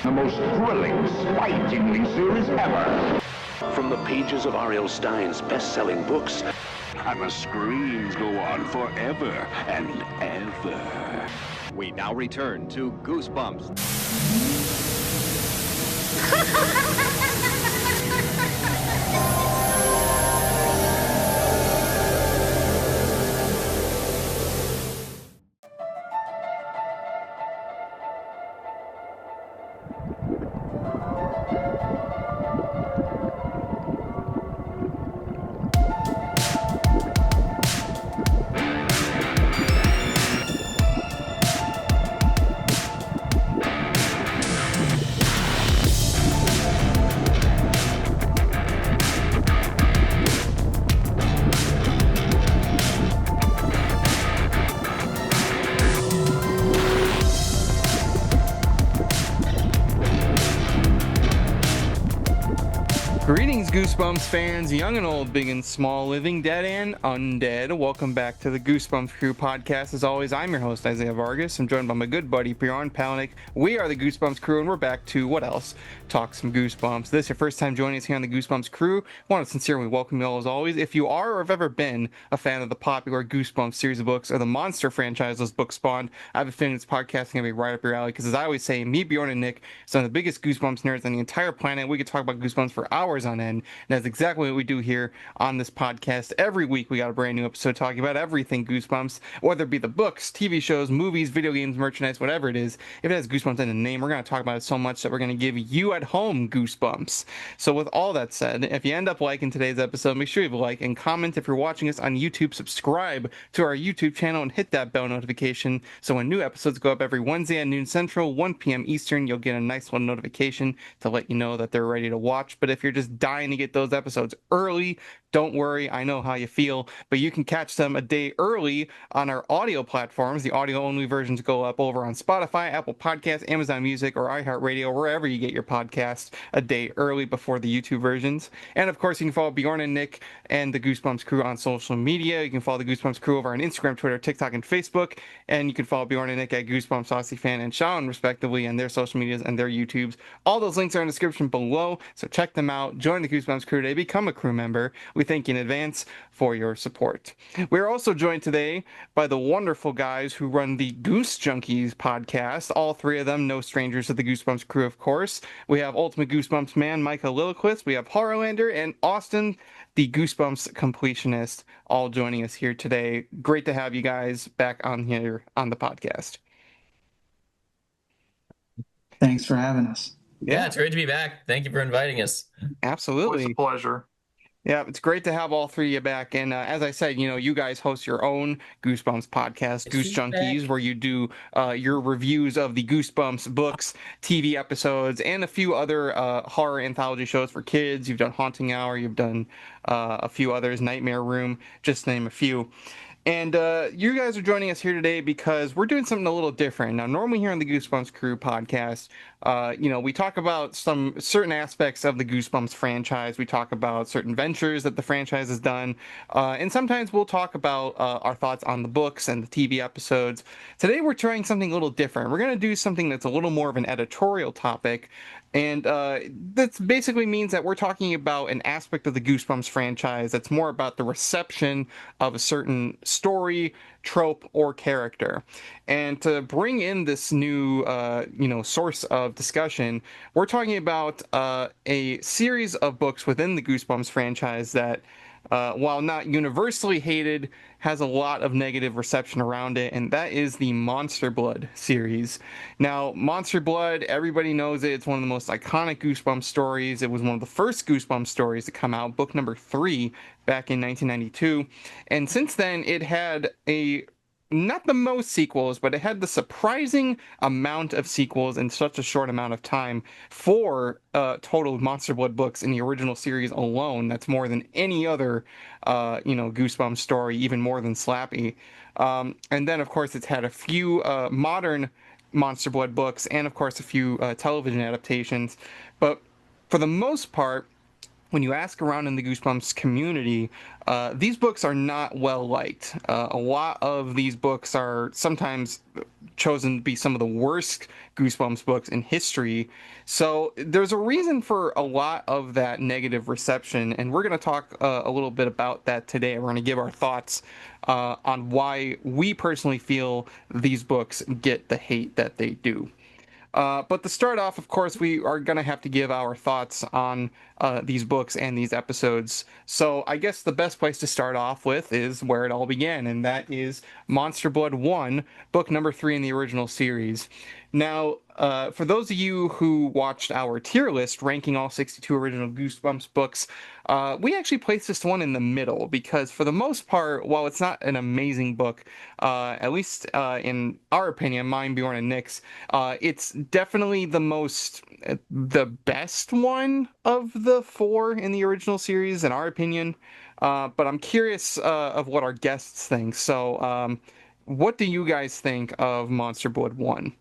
The most thrilling, spine-tingling series ever. From the pages of R.L. Stein's best-selling books, And the screams go on forever and ever. We now return to Goosebumps. Greetings, Goosebumps fans, young and old, big and small, living, dead and undead. Welcome back to the Goosebumps Crew Podcast. As always, I'm your host, Isaiah Vargas. I'm joined by my good buddy, Bjorn Palanick. We are the Goosebumps Crew, and we're back to, what else? Talk some Goosebumps. If this is your first time joining us here on the Goosebumps Crew, I want to sincerely welcome you all as always. If you are or have ever been a fan of the popular Goosebumps series of books or the monster franchise those books spawned, I have a feeling this podcast is going to be right up your alley, because as I always say, me, Bjorn, and Nick, some of the biggest Goosebumps nerds on the entire planet. We could talk about Goosebumps for hours on end. And that's exactly what we do here on this podcast. Every week we got a brand new episode talking about everything Goosebumps, whether it be the books, TV shows, movies, video games, merchandise, whatever it is. If it has Goosebumps in the name, we're going to talk about it so much that we're going to give you at home Goosebumps. So with all that said, if you end up liking today's episode, make sure you like and comment. If you're watching us on YouTube, subscribe to our YouTube channel and hit that bell notification so when new episodes go up every Wednesday at noon Central, 1 p.m. Eastern, you'll get a nice little notification to let you know that they're ready to watch. But if you're just dying to get those episodes early, don't worry, I know how you feel, but you can catch them a day early on our audio platforms. The audio-only versions go up over on Spotify, Apple Podcasts, Amazon Music, or iHeartRadio, wherever you get your podcasts, a day early before the YouTube versions. And of course, you can follow Bjorn and Nick and the Goosebumps Crew on social media. You can follow the Goosebumps Crew over on Instagram, Twitter, TikTok, and Facebook. And you can follow Bjorn and Nick at Goosebumps Aussie Fan and Sean, respectively, and their social medias and their YouTubes. All those links are in the description below, so check them out. Join the Goosebumps Crew today. Become a crew member. We thank you in advance for your support. We're also joined today by the wonderful guys who run the Goosejunkies podcast. All three of them, no strangers to the Goosebumps Crew, of course. We have Ultimate Goosebumps man, Micah Lilliquist. We have Horrorlander and Austin, the Goosebumps completionist, all joining us here today. Great to have you guys back on here on the podcast. Thanks for having us. Yeah, it's great to be back. Thank you for inviting us. Absolutely. It's a pleasure. Yeah, it's great to have all three of you back. And as I said, you guys host your own Goosebumps podcast, Goosejunkies, where you do your reviews of the Goosebumps books, TV episodes, and a few other horror anthology shows for kids. You've done Haunting Hour, you've done a few others, Nightmare Room, just to name a few. And you guys are joining us here today because we're doing something a little different. Now, normally here on the Goosebumps Crew podcast, we talk about some certain aspects of the Goosebumps franchise. We talk about certain ventures that the franchise has done. And sometimes we'll talk about our thoughts on the books and the TV episodes. Today, we're trying something a little different. We're going to do something that's a little more of an editorial topic. And that basically means that we're talking about an aspect of the Goosebumps franchise that's more about the reception of a certain story, trope, or character. And to bring in this new, source of discussion, we're talking about a series of books within the Goosebumps franchise that, while not universally hated, has a lot of negative reception around it, and that is the Monster Blood series. Now, Monster Blood, everybody knows it. It's one of the most iconic Goosebumps stories. It was one of the first Goosebumps stories to come out, book number 3, back in 1992. And since then, it had not the most sequels, but it had the surprising amount of sequels in such a short amount of time for total Monster Blood books in the original series alone. That's more than any other, Goosebumps story, even more than Slappy. And then, of course, it's had a few modern Monster Blood books and, of course, a few television adaptations. But for the most part, when you ask around in the Goosebumps community, these books are not well liked. A lot of these books are sometimes chosen to be some of the worst Goosebumps books in history. So there's a reason for a lot of that negative reception, and we're going to talk a little bit about that today. We're going to give our thoughts on why we personally feel these books get the hate that they do. But to start off, of course, we are going to have to give our thoughts on these books and these episodes. So I guess the best place to start off with is where it all began, and that is Monster Blood 1, book number 3 in the original series. Now, for those of you who watched our tier list ranking all 62 original Goosebumps books, we actually placed this one in the middle because, for the most part, while it's not an amazing book, at least in our opinion, mine, Bjorn, and Nick's, it's definitely the best one of the 4 in the original series, in our opinion. But I'm curious of what our guests think. So, what do you guys think of Monster Blood 1?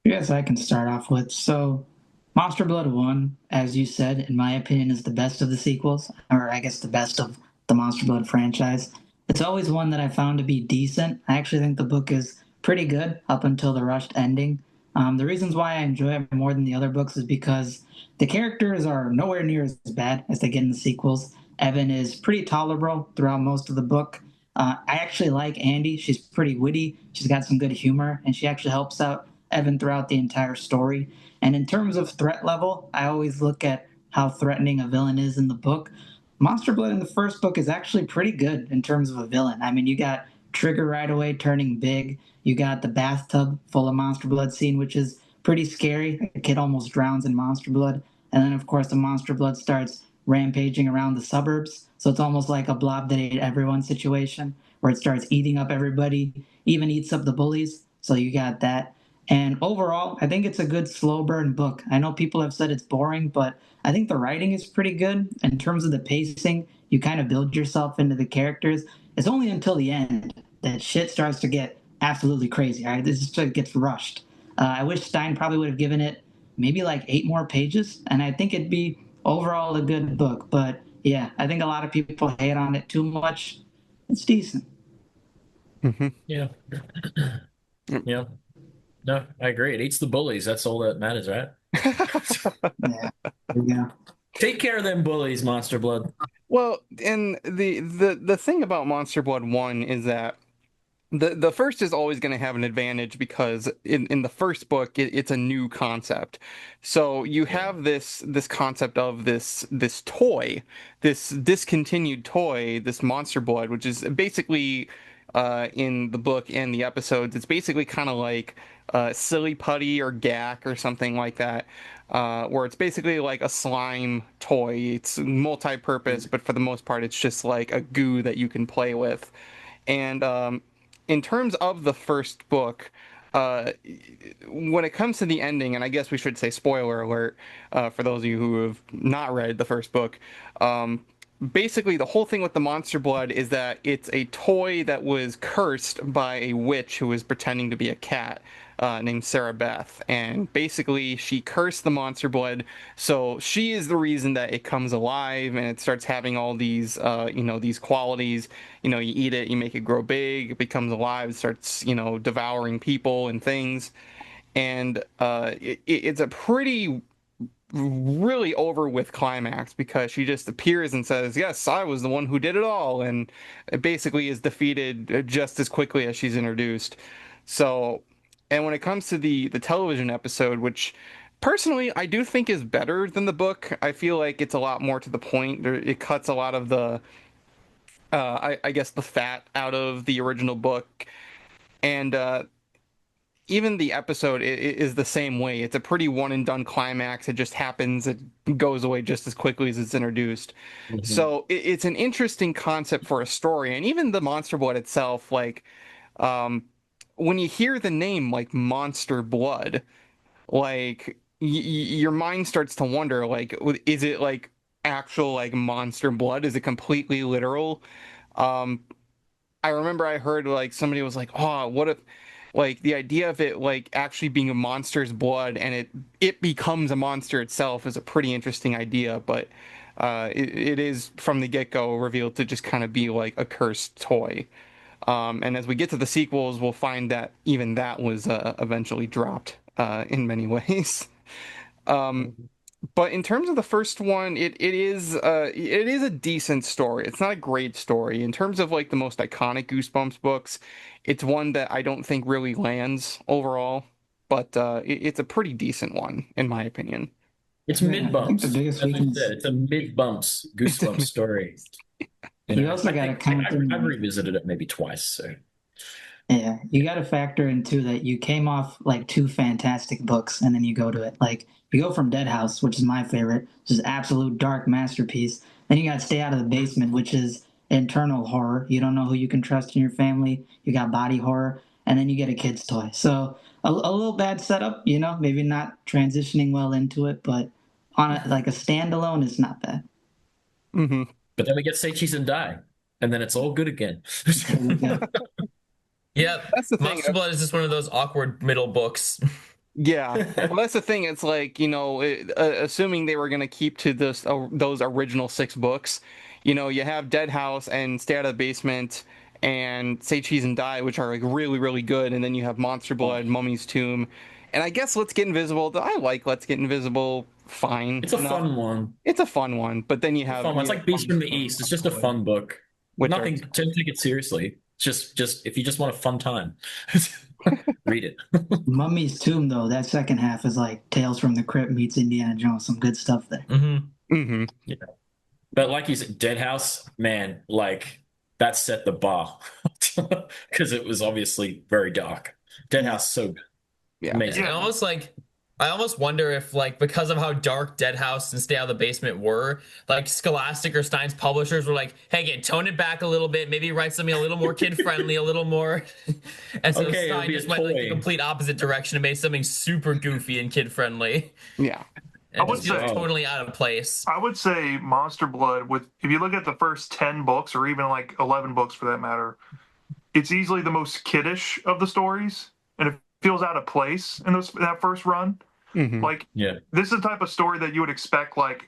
Yes, I can start off with. So, Monster Blood 1, as you said, in my opinion, is the best of the sequels, or I guess the best of the Monster Blood franchise. It's always one that I found to be decent. I actually think the book is pretty good up until the rushed ending. The reasons why I enjoy it more than the other books is because the characters are nowhere near as bad as they get in the sequels. Evan is pretty tolerable throughout most of the book. I actually like Andy. She's pretty witty. She's got some good humor, and she actually helps out Evan throughout the entire story. And in terms of threat level, I always look at how threatening a villain is in the book. Monster Blood in the first book is actually pretty good in terms of a villain. I mean, you got Trigger right away turning big. You got the bathtub full of Monster Blood scene, which is pretty scary. A kid almost drowns in Monster Blood. And then, of course, the Monster Blood starts rampaging around the suburbs. So it's almost like a blob that ate everyone situation, where it starts eating up everybody, even eats up the bullies. So you got that. And overall, I think it's a good slow burn book. I know people have said it's boring, but I think the writing is pretty good. In terms of the pacing, you kind of build yourself into the characters. It's only until the end that shit starts to get absolutely crazy. All right, this just gets rushed. I wish Stein probably would have given it maybe like 8 more pages, and I think it'd be overall a good book. But yeah, I think a lot of people hate on it too much. It's decent. Mm-hmm. Yeah. Yeah. No, I agree. It eats the bullies. That's all that matters, right? Yeah, there we go. Take care of them bullies, Monster Blood. Well, and the thing about Monster Blood 1 is that the first is always going to have an advantage because in the first book it's a new concept. So you have this concept of this toy, this discontinued toy, this Monster Blood, which is basically in the book and the episodes, it's basically kind of like Silly Putty or Gack or something like that, where it's basically like a slime toy. It's multi-purpose, but for the most part, it's just like a goo that you can play with. And in terms of the first book, when it comes to the ending, and I guess we should say spoiler alert for those of you who have not read the first book, basically the whole thing with the Monster Blood is that it's a toy that was cursed by a witch who was pretending to be a cat named Sarah Beth, and basically she cursed the Monster Blood, so she is the reason that it comes alive and it starts having all these these qualities. You eat it, you make it grow big, it becomes alive, it starts devouring people and things. And it's a pretty really over with climax because she just appears and says, yes, I was the one who did it all, and it basically is defeated just as quickly as she's introduced. So, and when it comes to the television episode, which personally I do think is better than the book, I feel like it's a lot more to the point. It cuts a lot of the I guess the fat out of the original book, and even the episode is the same way. It's a pretty one and done climax. It just happens. It goes away just as quickly as it's introduced. Mm-hmm. So it's an interesting concept for a story. And even the Monster Blood itself, like when you hear the name like Monster Blood, like your mind starts to wonder, like, is it like actual like monster blood? Is it completely literal? I remember I heard like somebody was like, oh, what if like the idea of it like actually being a monster's blood and it becomes a monster itself is a pretty interesting idea, but it is from the get-go revealed to just kind of be like a cursed toy. And as we get to the sequels, we'll find that even that was eventually dropped in many ways. But in terms of the first one, it is a decent story. It's not a great story. In terms of like the most iconic Goosebumps books, it's one that I don't think really lands overall, but it's a pretty decent one in my opinion. It's Yeah, mid I think bumps. the biggest As I weakness. said, it's a mid bumps Goosebumps story. You also got to count in. I've revisited it maybe twice. So Yeah, you got to factor in too that you came off like two fantastic books, and then you go to it. Like you go from Dead House, which is my favorite, which is absolute dark masterpiece. Then you got Stay Out of the Basement, which is internal horror. You don't know who you can trust in your family. You got body horror, and then you get a kid's toy. So a little bad setup, maybe not transitioning well into it, but on like a standalone, it's not bad. Mm-hmm. but then we get Say Cheese and Die, and then it's all good again. Yeah. Yep. That's the thing. Monster Blood is just one of those awkward middle books. Yeah, well, that's the thing. It's like, assuming they were going to keep to those original 6 books, you have Dead House and Stay Out of the Basement and Say Cheese and Die, which are like really, really good. And then you have Monster Blood, Mummy's Tomb. And I guess Let's Get Invisible. I like Let's Get Invisible. Fine. It's a fun one. It's a fun one. But then you have. Fun one. It's like Beast from the East. It's just a fun book. Nothing. Don't take it seriously. Just if you just want a fun time, read it. Mummy's Tomb, though, that second half is like Tales from the Crypt meets Indiana Jones. Some good stuff there. Mm-hmm. Mm-hmm. Yeah. But like you said, Dead House, man, like that set the bar because it was obviously very dark. Dead House, so good. Yeah. Amazing. I almost wonder if, like, because of how dark Dead House and Stay Out of the Basement were, like, Scholastic or Stein's publishers were like, hey, tone it back a little bit, maybe write something a little more kid-friendly, a little more... And so Stein just went, like, the complete opposite direction and made something super goofy and kid-friendly. Yeah. And just feels totally out of place. I would say Monster Blood, if you look at the first 10 books, or even, like, 11 books for that matter, it's easily the most kiddish of the stories, and it feels out of place in that first run. Mm-hmm. Like, this is the type of story that you would expect, like,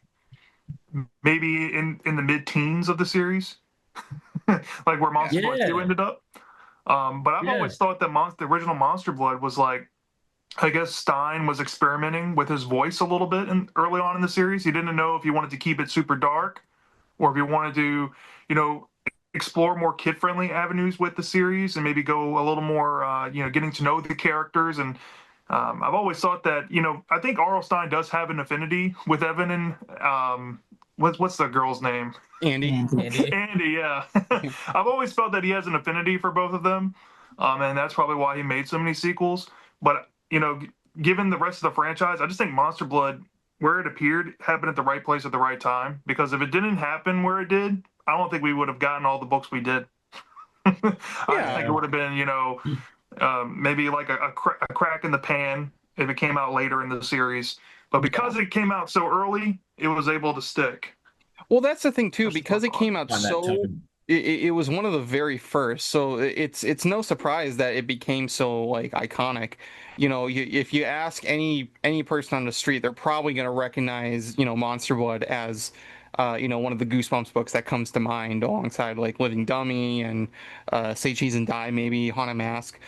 maybe in the mid-teens of the series, like where Monster Blood 2 ended up. But I've always thought that the original Monster Blood was like, I guess Stein was experimenting with his voice a little bit early on in the series. He didn't know if he wanted to keep it super dark or if he wanted to, explore more kid-friendly avenues with the series and maybe go a little more, getting to know the characters. And I've always thought that, I think R.L. Stine does have an affinity with Evan and what's the girl's name? Andy, yeah. I've always felt that he has an affinity for both of them, and that's probably why he made so many sequels. But, given the rest of the franchise, I just think Monster Blood, where it appeared, happened at the right place at the right time. Because if it didn't happen where it did, I don't think we would have gotten all the books we did. I think it would have been, maybe like a crack in the pan if it came out later in the series. But because it came out so early, it was able to stick. Well, that's the thing too, because it came out so it was one of the very first, so it's no surprise that it became so like iconic. If you ask any person on the street, they're probably going to recognize Monster Blood as one of the Goosebumps books that comes to mind alongside like Living Dummy and Say Cheese and Die, maybe Haunted Mask.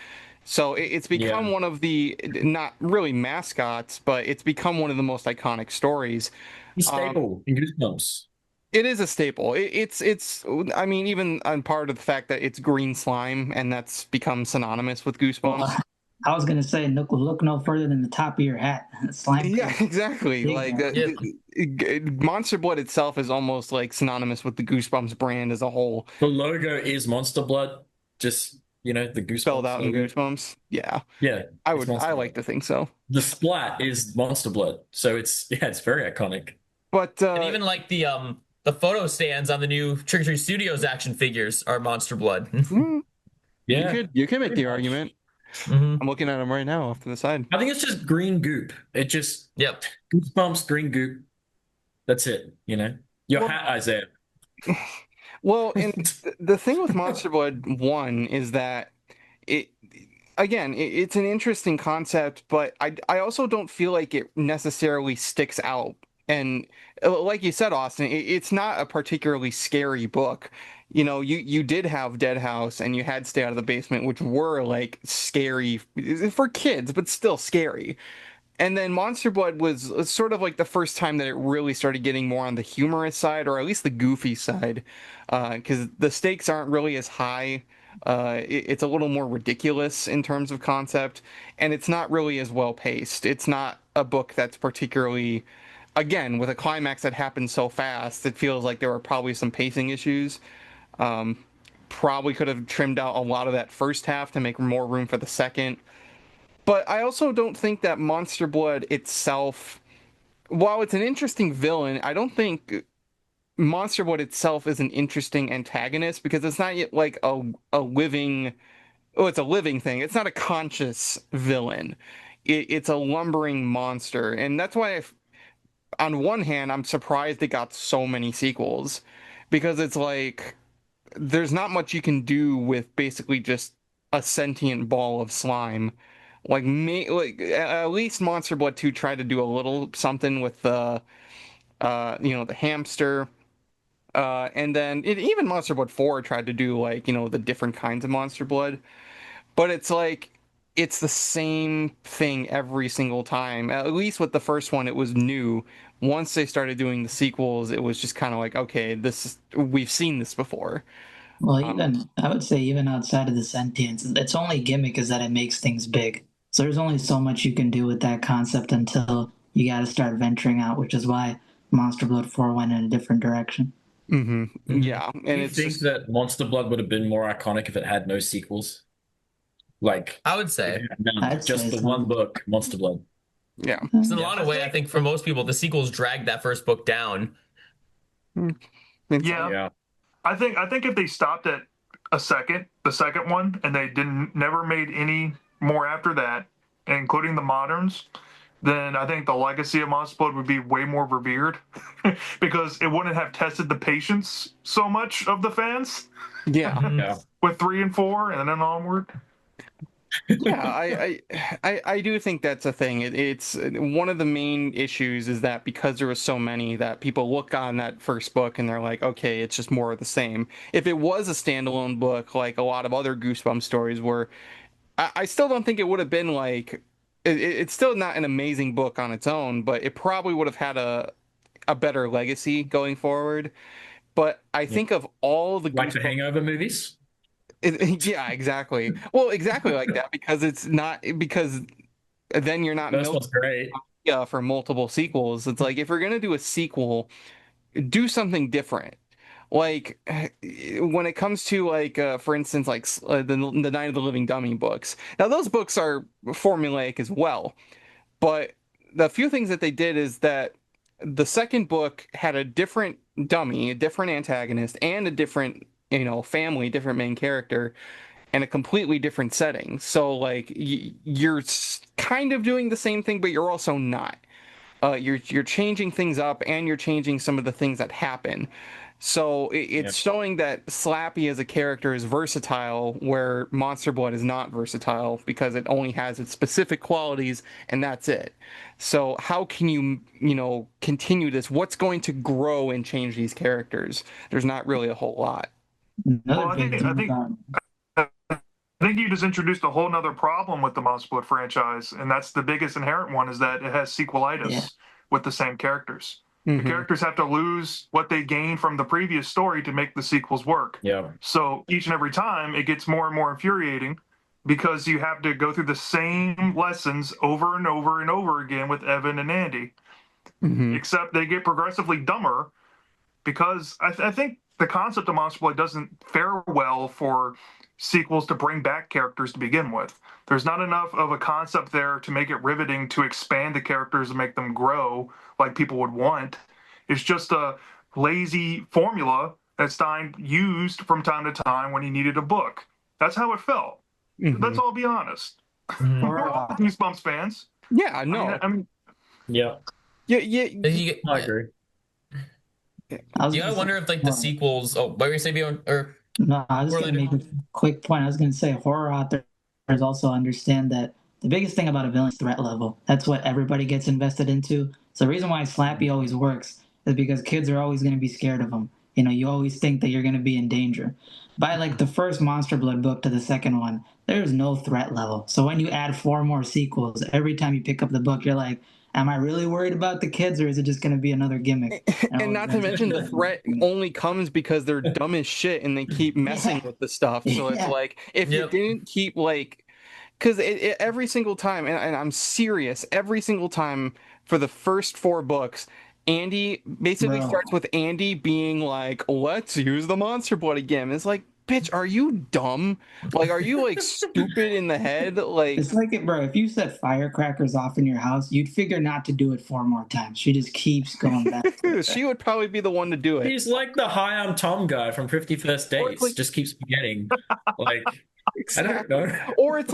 So it's become one of the, not really mascots, but it's become one of the most iconic stories. It's staple in Goosebumps. It is a staple. It's I mean, even on part of the fact that it's green slime and that's become synonymous with Goosebumps. Well, I was gonna say, look no further than the top of your hat. Slime. Yeah, exactly. Like Monster Blood itself is almost like synonymous with the Goosebumps brand as a whole. The logo is Monster Blood, just the Goosebumps spelled out logo. in Goosebumps. Yeah, I like to think so. The splat is Monster Blood, so it's very iconic. But and even like the photo stands on the new Trick or Treat Studios action figures are Monster Blood. Yeah, you can make the argument. Mm-hmm. I'm looking at them right now off to the side. I think it's just green goop. It just Goosebumps green goop. That's it. Your hat, Isaiah. Well, and the thing with Monster Blood 1 is that again, it's an interesting concept, but I also don't feel like it necessarily sticks out. And like you said, Austin, it's not a particularly scary book. You did have Dead House and you had Stay Out of the Basement, which were like scary for kids, but still scary. And then Monster Blood was sort of like the first time that it really started getting more on the humorous side, or at least the goofy side, because the stakes aren't really as high. It's a little more ridiculous in terms of concept, and it's not really as well paced. It's not a book that's particularly, again, with a climax that happens so fast, it feels like there were probably some pacing issues. Probably could have trimmed out a lot of that first half to make more room for the second. But I also don't think that Monster Blood itself, while it's an interesting villain, I don't think Monster Blood itself is an interesting antagonist because it's not yet like a living, oh, it's a living thing. It's not a conscious villain. It's a lumbering monster. And that's why, on one hand, I'm surprised it got so many sequels because it's like there's not much you can do with basically just a sentient ball of slime. Like at least Monster Blood 2 tried to do a little something with the hamster. And then even Monster Blood 4 tried to do like, the different kinds of Monster Blood. But it's like it's the same thing every single time. At least with the first one, it was new. Once they started doing the sequels, it was just kind of like, okay, we've seen this before. Well, even I would say even outside of the sentience, its only gimmick is that it makes things big. So there's only so much you can do with that concept until you got to start venturing out, which is why Monster Blood 4 went in a different direction. Mm-hmm. Yeah, and Do you think that Monster Blood would have been more iconic if it had no sequels? Like, I would say. Just the one book, Monster Blood. Yeah. So in a lot of ways, I think for most people, the sequels dragged that first book down. Yeah. I think if they stopped at the second one, and they never made any more after that, including the moderns, then I think the legacy of Monster Blood would be way more revered because it wouldn't have tested the patience so much of the fans. Yeah. With 3 and 4 and then onward. Yeah, I do think that's a thing. It's one of the main issues is that because there was so many that people look on that first book and they're like, okay, it's just more of the same. If it was a standalone book, like a lot of other Goosebumps stories were, I still don't think it would have been like, it's still not an amazing book on its own, but it probably would have had a better legacy going forward. But I think of all the like the Hangover movies. Yeah, exactly. Well, exactly like that because it's not because then you're not That's great. Yeah, for multiple sequels. It's like if you're gonna do a sequel, do something different. Like when it comes to like for instance like the Night of the Living Dummy books. Now those books are formulaic as well, but the few things that they did is that the second book had a different dummy, a different antagonist, and a different family, different main character, and a completely different setting. So like you're kind of doing the same thing, but you're also not. You're changing things up, and you're changing some of the things that happen. So it's showing that Slappy as a character is versatile, where Monster Blood is not versatile because it only has its specific qualities, and that's it. So how can you continue this? What's going to grow and change these characters? There's not really a whole lot. Well, I think you just introduced a whole nother problem with the Monster Blood franchise, and that's the biggest inherent one is that it has sequelitis with the same characters. The characters have to lose what they gained from the previous story to make the sequels work. Yeah. So each and every time it gets more and more infuriating because you have to go through the same lessons over and over and over again with Evan and Andy. Except they get progressively dumber because I think the concept of Monster Blood doesn't fare well for sequels to bring back characters to begin with. There's not enough of a concept there to make it riveting to expand the characters and make them grow like people would want. It's just a lazy formula that Stein used from time to time when he needed a book. That's how it felt. Let's all be honest. We're all Goosebumps fans. Yeah, no. I mean yeah. I agree. You gotta wonder if like the sequels. Oh, what were you saying, Bjorn? Or no, I was gonna make a quick point. I was gonna say horror authors also understand that the biggest thing about a villain is threat level. That's what everybody gets invested into. So the reason why Slappy always works is because kids are always going to be scared of him. You know, you always think that you're going to be in danger. By like the first Monster Blood book to the second one, there's no threat level. So when you add 4 more sequels, every time you pick up the book, you're like, am I really worried about the kids, or is it just going to be another gimmick? And not to mention the threat only comes because they're dumb as shit and they keep messing with the stuff. So it's like, if you didn't keep like, because every single time, and I'm serious, every single time for the first 4 books, Andy basically starts with Andy being like, let's use the monster blood again. It's like, bitch, are you dumb? Like, are you like stupid in the head? Like, it's like it, bro. If you set firecrackers off in your house, you'd figure not to do it 4 more times. She just keeps going back. She would probably be the one to do it. He's like the Hi, I'm Tom guy from 51st Dates. Like, just keeps forgetting. Like, exactly. I don't know. Or it's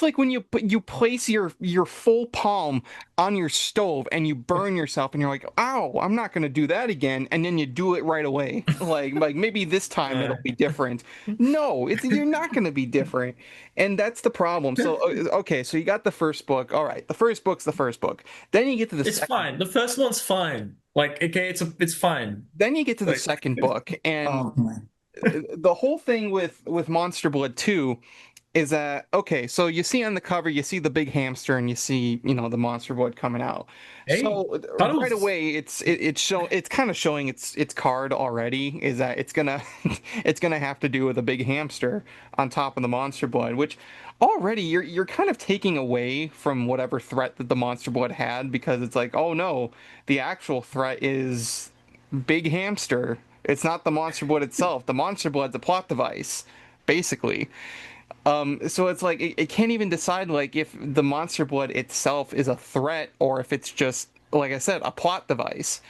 like when you place your full palm on your stove and you burn yourself and you're like, ow, I'm not gonna do that again, and then you do it right away. Like maybe this time it'll be different. No, you're not gonna be different, and that's the problem. So okay, so you got the first book. All right, the first book's the first book. Then you get to the It's fine. The first one's fine. Like, okay, it's fine. Then you get to the second book, and the whole thing with Monster Blood 2 is that, okay, so you see on the cover, you see the big hamster and you see, you know, the monster blood coming out. Hey, so right away it's kind of showing its card already, is that it's gonna have to do with a big hamster on top of the monster blood, which already you're kind of taking away from whatever threat that the monster blood had, because it's like, oh no, the actual threat is big hamster. It's not the monster blood itself. The monster blood's a plot device, basically. So it's like it can't even decide like if the monster blood itself is a threat or if it's just, like I said, a plot device.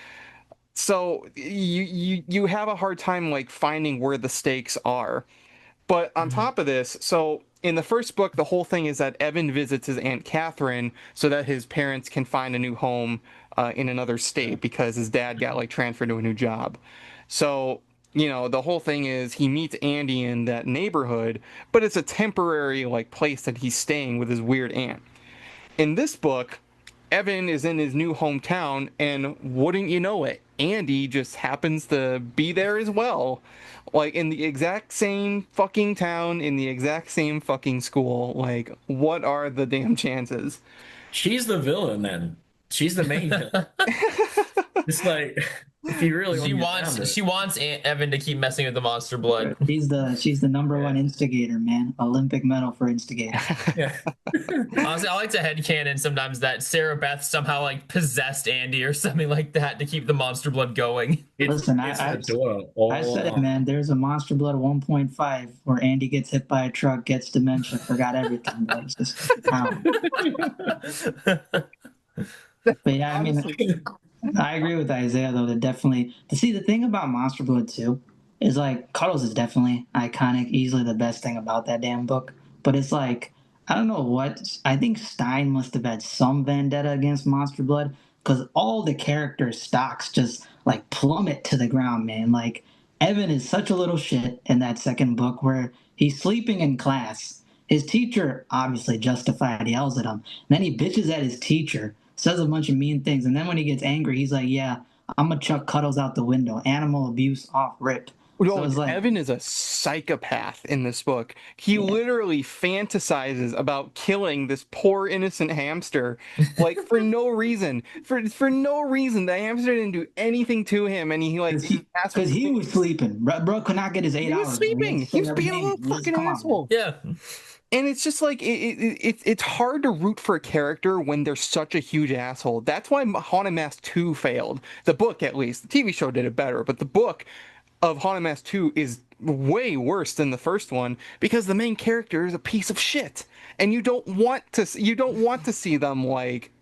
So you have a hard time like finding where the stakes are. But on top of this, so in the first book, the whole thing is that Evan visits his Aunt Catherine so that his parents can find a new home in another state because his dad got like transferred to a new job. So, you know, the whole thing is he meets Andy in that neighborhood, but it's a temporary like place that he's staying with his weird aunt. In this book, Evan is in his new hometown, and wouldn't you know it, Andy just happens to be there as well. Like, in the exact same fucking town, in the exact same fucking school. Like, what are the damn chances? She's the villain, then. She's the main villain. It's like, if you really she wants Evan to keep messing with the monster blood. She's the number one instigator, man. Olympic medal for instigator. Yeah. Honestly, I like to headcanon sometimes that Sarah Beth somehow like possessed Andy or something like that to keep the monster blood going. Listen, I said it, man. There's a Monster Blood 1.5 where Andy gets hit by a truck, gets dementia, forgot everything. But it's just, but yeah, I mean, I agree with Isaiah though. That definitely. See, the thing about Monster Blood 2 is like Cuddles is definitely iconic, easily the best thing about that damn book. But it's like, I don't know what. I think Stein must have had some vendetta against Monster Blood because all the characters' stocks just like plummet to the ground, man. Like Evan is such a little shit in that second book where he's sleeping in class. His teacher obviously justified yells at him. And then he bitches at his teacher, says a bunch of mean things, and then when he gets angry, he's like, yeah, I'm gonna chuck Cuddles out the window. Animal abuse off rip. So like, Evan is a psychopath in this book. He literally fantasizes about killing this poor innocent hamster, like for no reason. For no reason. The hamster didn't do anything to him, and he like because he was sleeping. Bro could not get his 8 hours. He was sleeping. He was being a little fucking asshole. Yeah. And it's just like it's hard to root for a character when they're such a huge asshole. That's why Haunted Mask 2 failed. The book, at least. The TV show did it better, but the book of Haunted Mask 2 is way worse than the first one because the main character is a piece of shit, and you don't want to see them like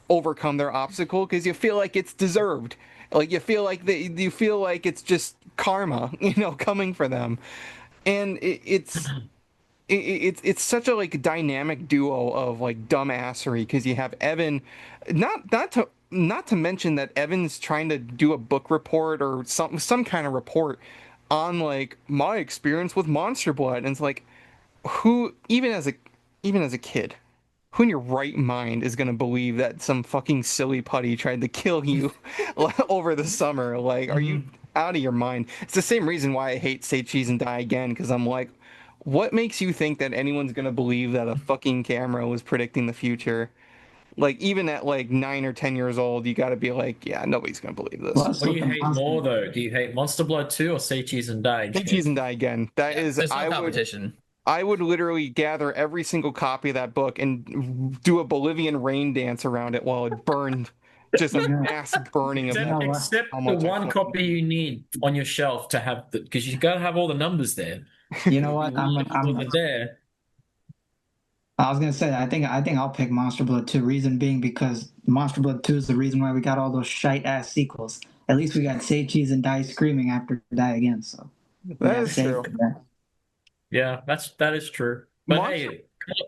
overcome their obstacle because you feel like it's deserved. Like you feel like it's just karma, coming for them, and it's such a like dynamic duo of like dumbassery because you have Evan, not to mention that Evan's trying to do a book report or some kind of report on like my experience with Monster Blood, and it's like, who even as even as a kid, who in your right mind is going to believe that some fucking silly putty tried to kill you over the summer? Like, are you out of your mind? It's the same reason why I hate Say Cheese and Die Again, because I'm like, what makes you think that anyone's going to believe that a fucking camera was predicting the future? Like, even at like 9 or 10 years old, you got to be like, yeah, nobody's going to believe this. Plus, What do with you the hate more, though? Do you hate Monster Blood 2 or Say Cheese and Die Say Again? Cheese and Die Again. That is, There's no competition. I would literally gather every single copy of that book and do a Bolivian rain dance around it while it burned. Just a mass burning of that. Except How the much I one fucking- copy you need on your shelf to have the, because you gotta have all the numbers there. You know what? Over there. I was gonna say I think I'll pick Monster Blood 2. Reason being because Monster Blood 2 is the reason why we got all those shite ass sequels. At least we got Say Cheese and Die Screaming after Die Again. So That is true. Yeah, that is true. But hey,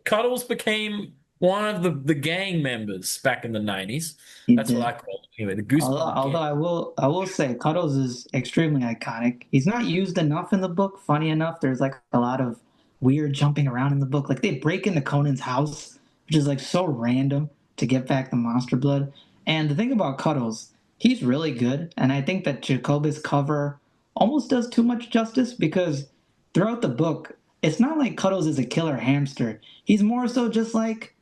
Cuddles became one of the gang members back in the 90s. That's what I call it. Anyway, the Goosebumps. Although I will say Cuddles is extremely iconic. He's not used enough in the book. Funny enough, there's like a lot of weird jumping around in the book. Like they break into Conan's house, which is like so random to get back the Monster Blood. And the thing about Cuddles, he's really good. And I think that Jacobus cover almost does too much justice because throughout the book, it's not like Cuddles is a killer hamster. He's more so just like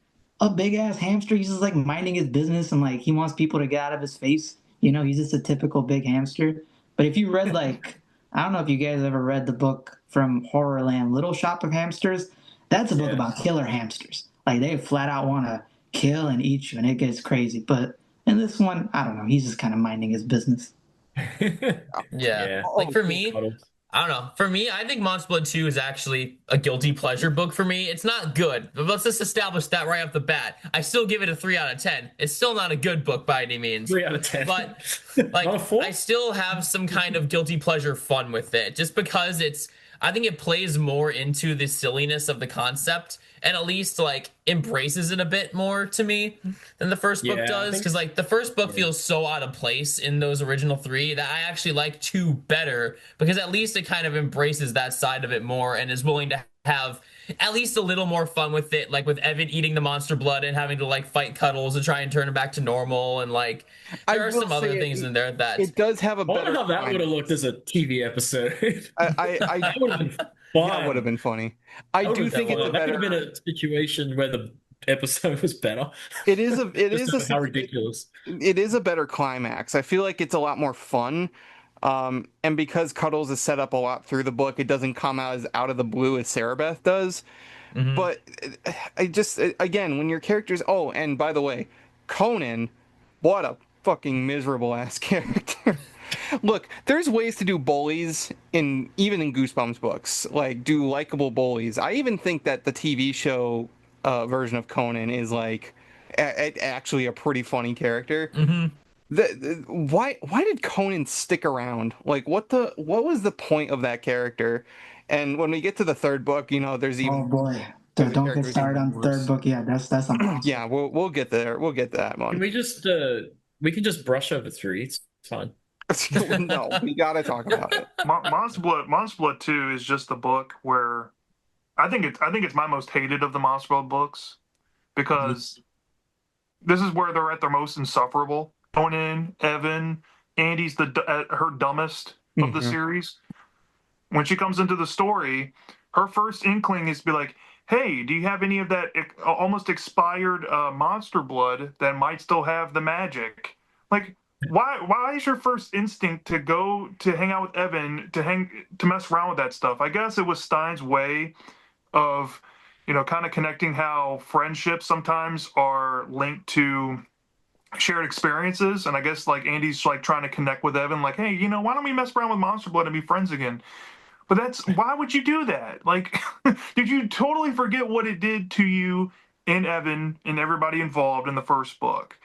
a big ass hamster. He's just like minding his business and like he wants people to get out of his face. You know, he's just a typical big hamster. But if you read like, I don't know if you guys ever read the book from Horrorland, Little Shop of Hamsters, that's a book about killer hamsters. Like they flat out want to kill and eat you and it gets crazy. But in this one, I don't know. He's just kind of minding his business. Yeah. Like for me, I don't know. For me, I think Monster Blood 2 is actually a guilty pleasure book for me. It's not good, but let's just establish that right off the bat. I still give it a 3 out of 10. It's still not a good book by any means. 3 out of 10. But like, I still have some kind of guilty pleasure fun with it, just because I think it plays more into the silliness of the concept and at least like embraces it a bit more to me than the first book does. Because like the first book feels so out of place in those original 3 that I actually like 2 better because at least it kind of embraces that side of it more and is willing to have at least a little more fun with it, like with Evan eating the monster blood and having to like fight Cuddles and try and turn him back to normal, and like there are some other things in there that it does have a better. I wonder how that would have looked as a TV episode. That would have been fun. That would have been funny. I do think it's a better. That could have been a situation where the episode was better. It is a. It is how ridiculous. It is a better climax. I feel like it's a lot more fun. And because Cuddles is set up a lot through the book, it doesn't come out as out of the blue as Sarabeth does. Mm-hmm. But I just, again, when your characters... Oh, and by the way, Conan, what a fucking miserable ass character. Look, there's ways to do bullies even in Goosebumps books, like do likable bullies. I even think that the TV show version of Conan is like actually a pretty funny character. Mm-hmm. Why did Conan stick around? Like what was the point of that character? And when we get to the third book, you know, there's even oh boy, don't get started on the third book. Yeah, that's a yeah. We'll get there. We'll get to that one. Can we can just brush over 3. It's fine. No, we gotta talk about it. Monster Blood 2 is just the book where I think it's my most hated of the Monster Blood books because this is where they're at their most insufferable. Conan, Evan, Andy's her dumbest of the series. When she comes into the story, her first inkling is to be like, hey, do you have any of that almost expired monster blood that might still have the magic? Like, why is your first instinct to go to hang out with Evan, to mess around with that stuff? I guess it was Stein's way of, you know, kind of connecting how friendships sometimes are linked to shared experiences. And I guess like Andy's like trying to connect with Evan, like, hey, you know, why don't we mess around with monster blood and be friends again? But why would you do that? Like, did you totally forget what it did to you and Evan and everybody involved in the first book?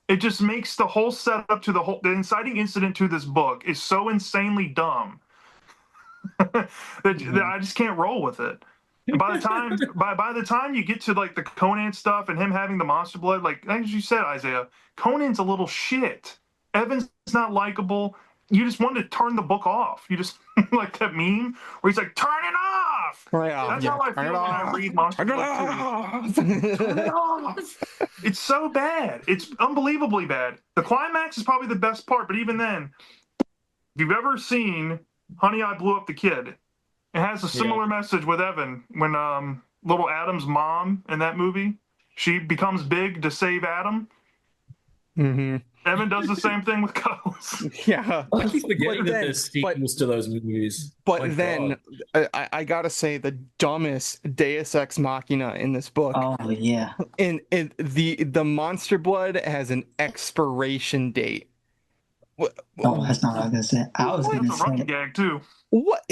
It just makes the whole setup to the inciting incident to this book is so insanely dumb that I just can't roll with it. And by the time you get to like the Conan stuff and him having the monster blood, like as you said, Isaiah, Conan's a little shit. Evan's not likable. You just want to turn the book off. You just like that meme where he's like, turn it off. That's how I feel when I read Monster Blood 2. Turn it off. It's so bad. It's unbelievably bad. The climax is probably the best part, but even then, if you've ever seen Honey, I Blew Up the Kid, it has a similar message with Evan when little Adam's mom in that movie, she becomes big to save Adam. Mm-hmm. Evan does the same thing with Cuddles. Yeah. I keep forgetting that there's sequels to those movies. But then I gotta say the dumbest Deus Ex Machina in this book. Oh yeah. And the Monster Blood has an expiration date. Oh, that's not what I was gonna say. I was gonna say running gag too. What?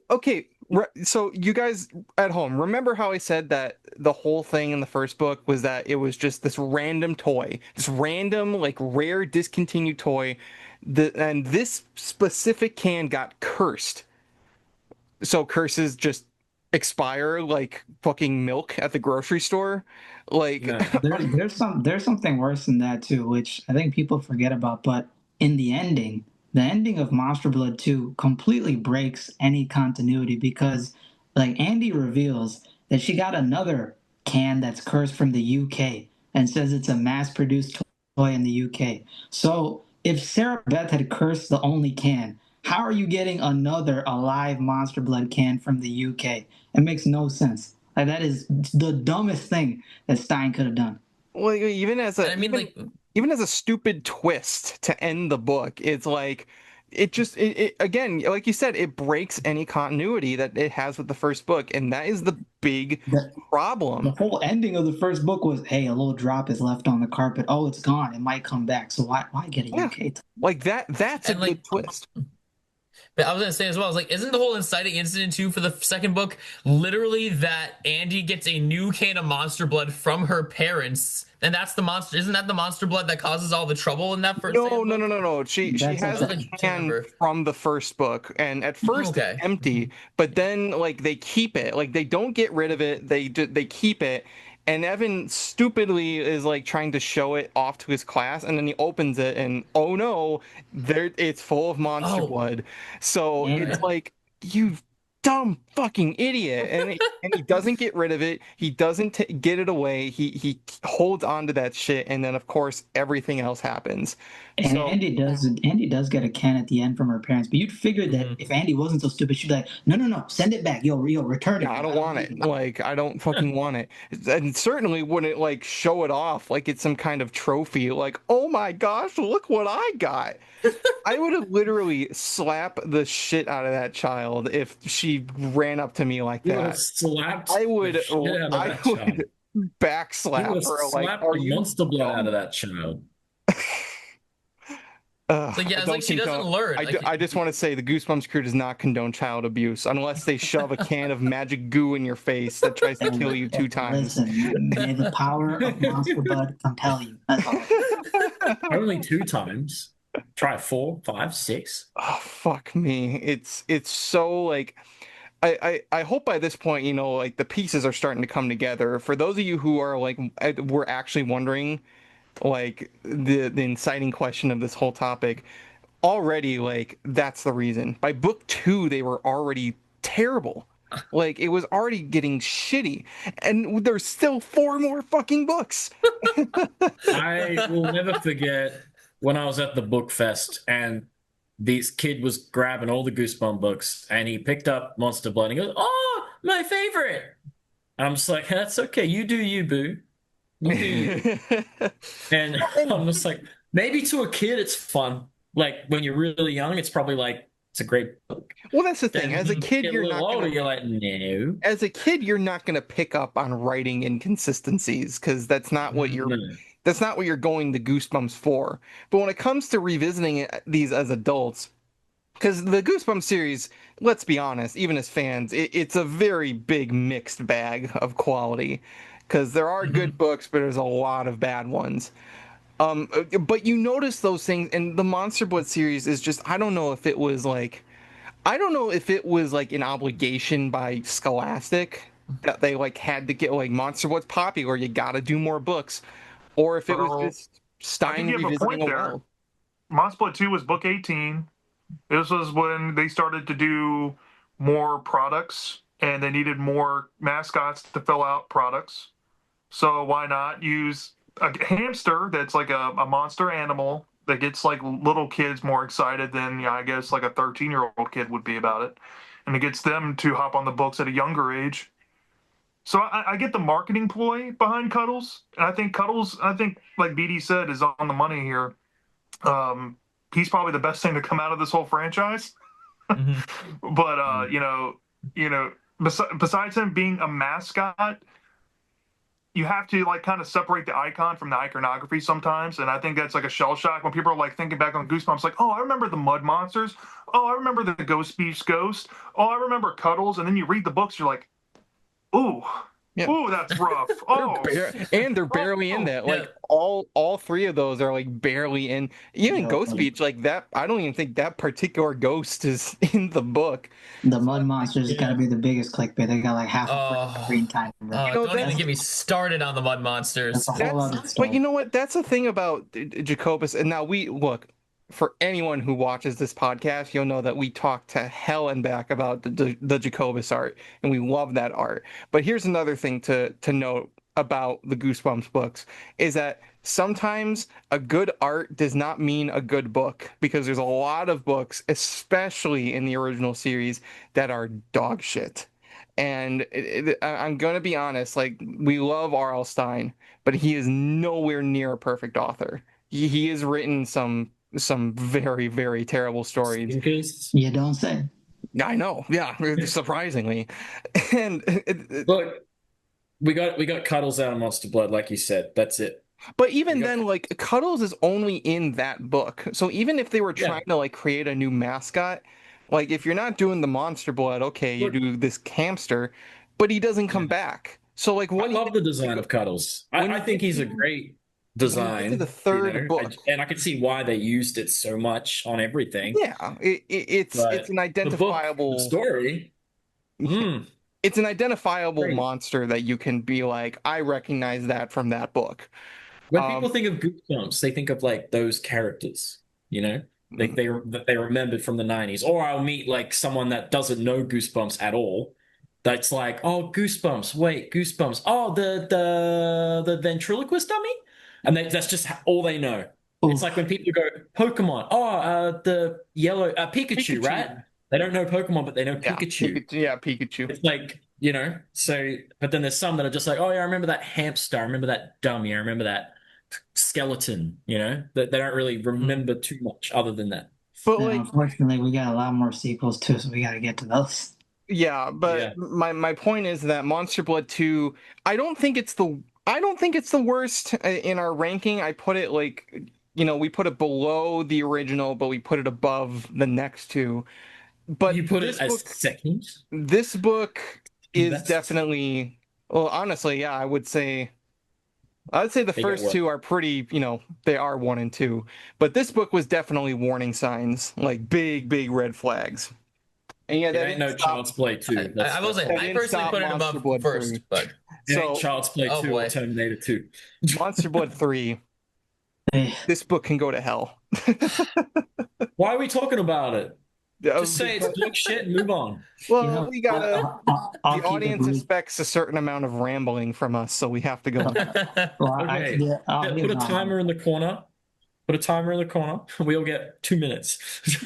Okay, so you guys at home, remember how I said that the whole thing in the first book was that it was just this random toy, this random, like, rare discontinued toy, and this specific can got cursed. So curses just expire like fucking milk at the grocery store. Like, there's something worse than that too, which I think people forget about. But in the ending of Monster Blood 2 completely breaks any continuity because, like, Andy reveals that she got another can that's cursed from the UK and says it's a mass-produced toy in the UK. So if Sarah Beth had cursed the only can, how are you getting another alive Monster Blood can from the UK? It makes no sense. Like, that is the dumbest thing that Stein could have done. Well, even as a stupid twist to end the book, it's like it again, like you said, it breaks any continuity that it has with the first book, and that is the big problem. The whole ending of the first book was, hey, a little drop is left on the carpet. Oh, it's gone. It might come back. So why get a UK? Like that's a good twist. But I was gonna say as well, I was like, isn't the whole inciting incident too for the second book literally that Andy gets a new can of Monster Blood from her parents, and that's the monster? Isn't that the Monster Blood that causes all the trouble in that first? No. She has a can from the first book, and at first it's empty, but then like they keep it, like they don't get rid of it, they keep it. And Evan stupidly is like trying to show it off to his class, and then he opens it, and oh no, it's full of Monster Blood. So it's like, you dumb fucking idiot, and he doesn't get rid of it. He doesn't get it away. He holds on to that shit, and then of course everything else happens. And so, Andy does get a can at the end from her parents, but you'd figure that if Andy wasn't so stupid, she'd be like, no, send it back, yo, return it. I don't want it. Like, I don't fucking want it. And certainly wouldn't like show it off like it's some kind of trophy. Like, oh my gosh, look what I got. I would have literally slapped the shit out of that child if she ran up to me like that. I would backslap her. Like, are you Monster Blood out of that child? So yeah, it's like she doesn't learn. I just want to say the Goosebumps crew does not condone child abuse unless they shove a can of magic goo in your face that tries to kill you 2 times. Listen, may the power of Monster Blood compel you. That's all. Only 2 times. Try 4, 5, 6. Oh fuck me! It's so like. I hope by this point, you know, like the pieces are starting to come together. For those of you who are like, we're actually wondering, like the inciting question of this whole topic, already, like, that's the reason. By book 2, they were already terrible. Like, it was already getting shitty, and there's still 4 more fucking books. I will never forget when I was at the book fest and this kid was grabbing all the Goosebumps books, and he picked up Monster Blood and he goes, "Oh, my favorite!" And I'm just like, "That's okay, you do you, boo. You do you." And I'm just like, maybe to a kid it's fun. Like, when you're really young, it's probably like, it's a great book. Well, that's the thing. As a kid, you're like, no. As a kid, you're not gonna pick up on writing inconsistencies because that's not what you're. That's not what you're going to Goosebumps for. But when it comes to revisiting these as adults, because the Goosebumps series, let's be honest, even as fans, it's a very big mixed bag of quality. Because there are good books, but there's a lot of bad ones. But you notice those things, and the Monster Blood series is just, I don't know if it was like an obligation by Scholastic that they like had to get, like, Monster Blood's popular, you gotta do more books. Or if it was just Stein revisiting a world. Monster Blood 2 was book 18. This was when they started to do more products and they needed more mascots to fill out products. So why not use a hamster that's like a monster animal that gets like little kids more excited than I guess like a 13-year-old kid would be about it, and it gets them to hop on the books at a younger age. So I get the marketing ploy behind Cuddles, and I think Cuddles, like BD said, is on the money here. He's probably the best thing to come out of this whole franchise. Mm-hmm. But besides him being a mascot, you have to like kind of separate the icon from the iconography sometimes, and I think that's like a shell shock when people are like thinking back on Goosebumps, like, oh, I remember the Mud Monsters, oh, I remember the Ghost Beach Ghost, oh, I remember Cuddles, and then you read the books, you're like, ooh, yeah. Ooh, that's rough. Oh, they're barely in that. Like all three of those are like barely in. Even Ghost Beach, like that. I don't even think that particular ghost is in the book. The Mud Monsters got to be the biggest clickbait. They got like half a screen time. Don't even get me started on the Mud Monsters. But you know what? That's the thing about Jacobus. And now we look. For anyone who watches this podcast, you'll know that we talk to hell and back about the Jacobus art, and we love that art. But here's another thing to note about the Goosebumps books, is that sometimes a good art does not mean a good book, because there's a lot of books, especially in the original series, that are dog shit. And I'm going to be honest, like, we love R.L. Stine, but he is nowhere near a perfect author. He has written some very, very terrible stories. You don't say. I know. Yeah, surprisingly. And look, we got Cuddles out of Monster Blood, like you said. That's it. But even then, like, Cuddles is only in that book. So even if they were trying to like create a new mascot, like if you're not doing the Monster Blood, okay, you do this hamster, but he doesn't come back. So like, what? I love the design of Cuddles. I think he's a great design. The third book, and I can see why they used it so much on everything. Yeah, it's an identifiable story. It's an identifiable monster that you can be like, I recognize that from that book. When people think of Goosebumps, they think of like those characters, you know, like they remembered from the 90s. Or I'll meet like someone that doesn't know Goosebumps at all. That's like, oh, Goosebumps. Wait, Goosebumps. Oh, the ventriloquist dummy. And that's just all they know. Ooh. It's like when people go, Pokemon. Oh, the yellow Pikachu, right? They don't know Pokemon, but they know Pikachu. Pikachu. It's like, you know, so, but then there's some that are just like, oh, yeah, I remember that hamster. I remember that dummy. I remember that skeleton, you know, that they don't really remember too much other than that. But like, unfortunately, we got a lot more sequels too, so we got to get to those. Yeah, but my point is that Monster Blood 2, I don't think it's the worst in our ranking. I put it like, you know, we put it below the original, but we put it above the next two. But you put it as second? This book is definitely, well, honestly, yeah, I would say the first two are pretty, you know, they are 1 and 2. But this book was definitely warning signs, like big red flags. And yeah, that ain't no Child's Play 2. I will say, I personally put it above first, 3. But so Child's Play 2 or Terminator 2. Monster Blood 3. This book can go to hell. Why are we talking about it? Just say it's book shit and move on. Well, you know, we gotta. The audience expects a certain amount of rambling from us, so we have to go. Okay. Put a timer in the corner. We'll get 2 minutes.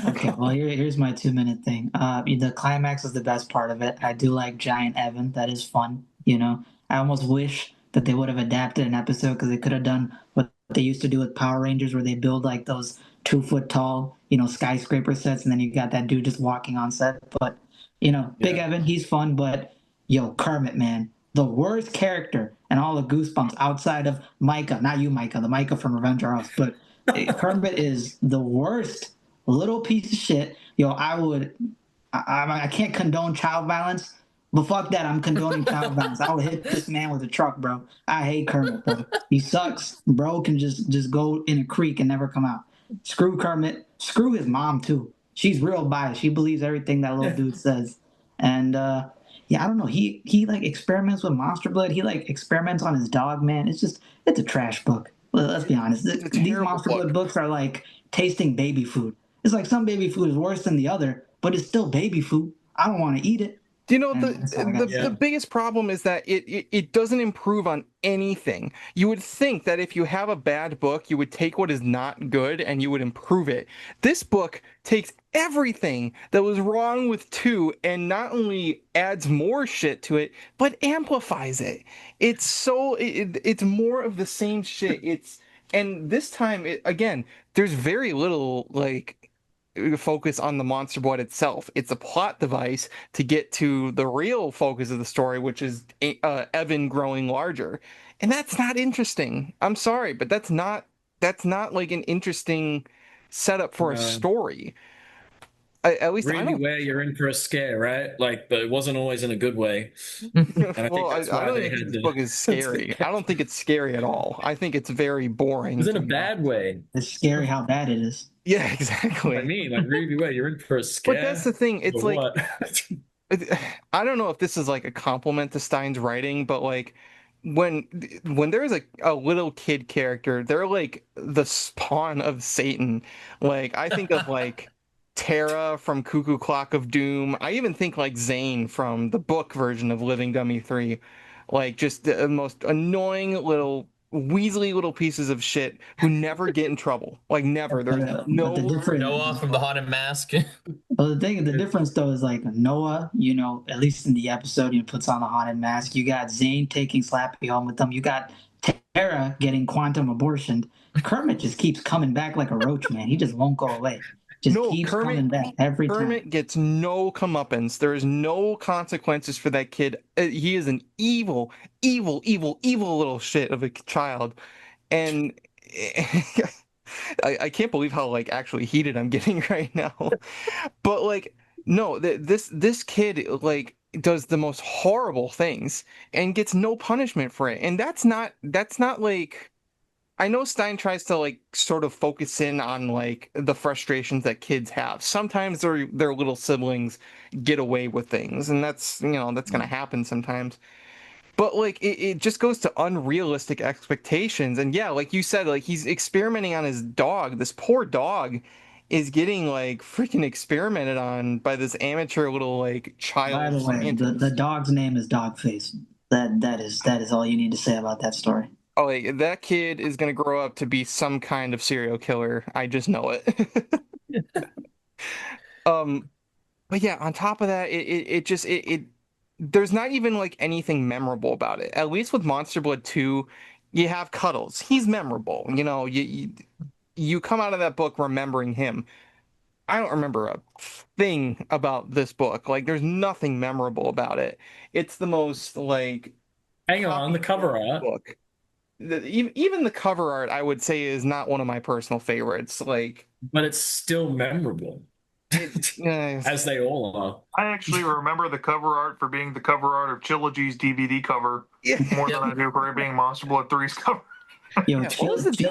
Okay, well, here's my 2-minute thing. The climax is the best part of it. I do like Giant Evan. That is fun. You know, I almost wish that they would have adapted an episode, because they could have done what they used to do with Power Rangers, where they build like those 2-foot tall, you know, skyscraper sets, and then you got that dude just walking on set. But, you know, Big Evan, he's fun, but yo, Kermit, man, the worst character in all of Goosebumps outside of Micah. Not you, Micah, the Micah from Revenge of Us, but Kermit is the worst little piece of shit. Yo, I can't condone child violence, but fuck that, I'm condoning child violence. I would hit this man with a truck, bro. I hate Kermit, bro. He sucks. Bro can just go in a creek and never come out. Screw Kermit. Screw his mom, too. She's real biased. She believes everything that little dude says. And, I don't know. He like experiments with Monster Blood. He like experiments on his dog, man. It's a trash book. Let's be honest. These Monster Blood books are like tasting baby food. It's like some baby food is worse than the other, but it's still baby food. I don't want to eat it. You know, Yeah. the biggest problem is that it doesn't improve on anything. You would think that if you have a bad book, you would take what is not good and you would improve it. This book takes everything that was wrong with 2 and not only adds more shit to it, but amplifies it. It's more of the same shit. And this time, again, there's very little like focus on the monster blood itself. It's a plot device to get to the real focus of the story, which is Evan growing larger, and that's not interesting. I'm sorry, but that's not like an interesting setup for a story. At least Really, where you're in for a scare, right? Like, but it wasn't always in a good way. And I don't think this book is scary. I don't think it's scary at all. I think it's very boring. It's in a bad way. It's scary how bad it is. Yeah, exactly. I mean, like, really, where you're in for a scare. But that's the thing. It's like, I don't know if this is like a compliment to Stein's writing, but like when there is a little kid character, they're like the spawn of Satan. Like I think of like Tara from Cuckoo Clock of Doom. I even think like Zane from the book version of Living Dummy 3. Like just the most annoying little weaselly little pieces of shit who never get in trouble. Like never. There's Noah from the Haunted Mask. Well, the difference though is like Noah, you know, at least in the episode, he puts on the Haunted Mask. You got Zane taking Slappy home with them. You got Tara getting quantum abortioned. Kermit just keeps coming back like a roach, man. He just won't go away. Keeps coming back every time. Kermit gets no comeuppance. There is no consequences for that kid. He is an evil little shit of a child, and I can't believe how like actually heated I'm getting right now. But like, no, this kid like does the most horrible things and gets no punishment for it, and that's not like. I know Stein tries to like sort of focus in on like the frustrations that kids have. Sometimes their little siblings get away with things, and that's gonna happen sometimes. But like it just goes to unrealistic expectations. And yeah, like you said, like he's experimenting on his dog. This poor dog is getting like freaking experimented on by this amateur little like child. By the way, the dog's name is Dogface. That is all you need to say about that story. Oh, like, that kid is going to grow up to be some kind of serial killer. I just know it. But yeah, on top of that, it there's not even like anything memorable about it. At least with Monster Blood 2, you have Cuddles. He's memorable. You know, you come out of that book remembering him. I don't remember a thing about this book. Like, there's nothing memorable about it. It's the most like hang on, the cover art book. Even the cover art, I would say, is not one of my personal favorites. Like, but it's still memorable, as they all are. I actually remember the cover art for being the cover art of Trilogy's DVD cover more than I do for it being Monster Blood 3's cover. Yo, Trilogy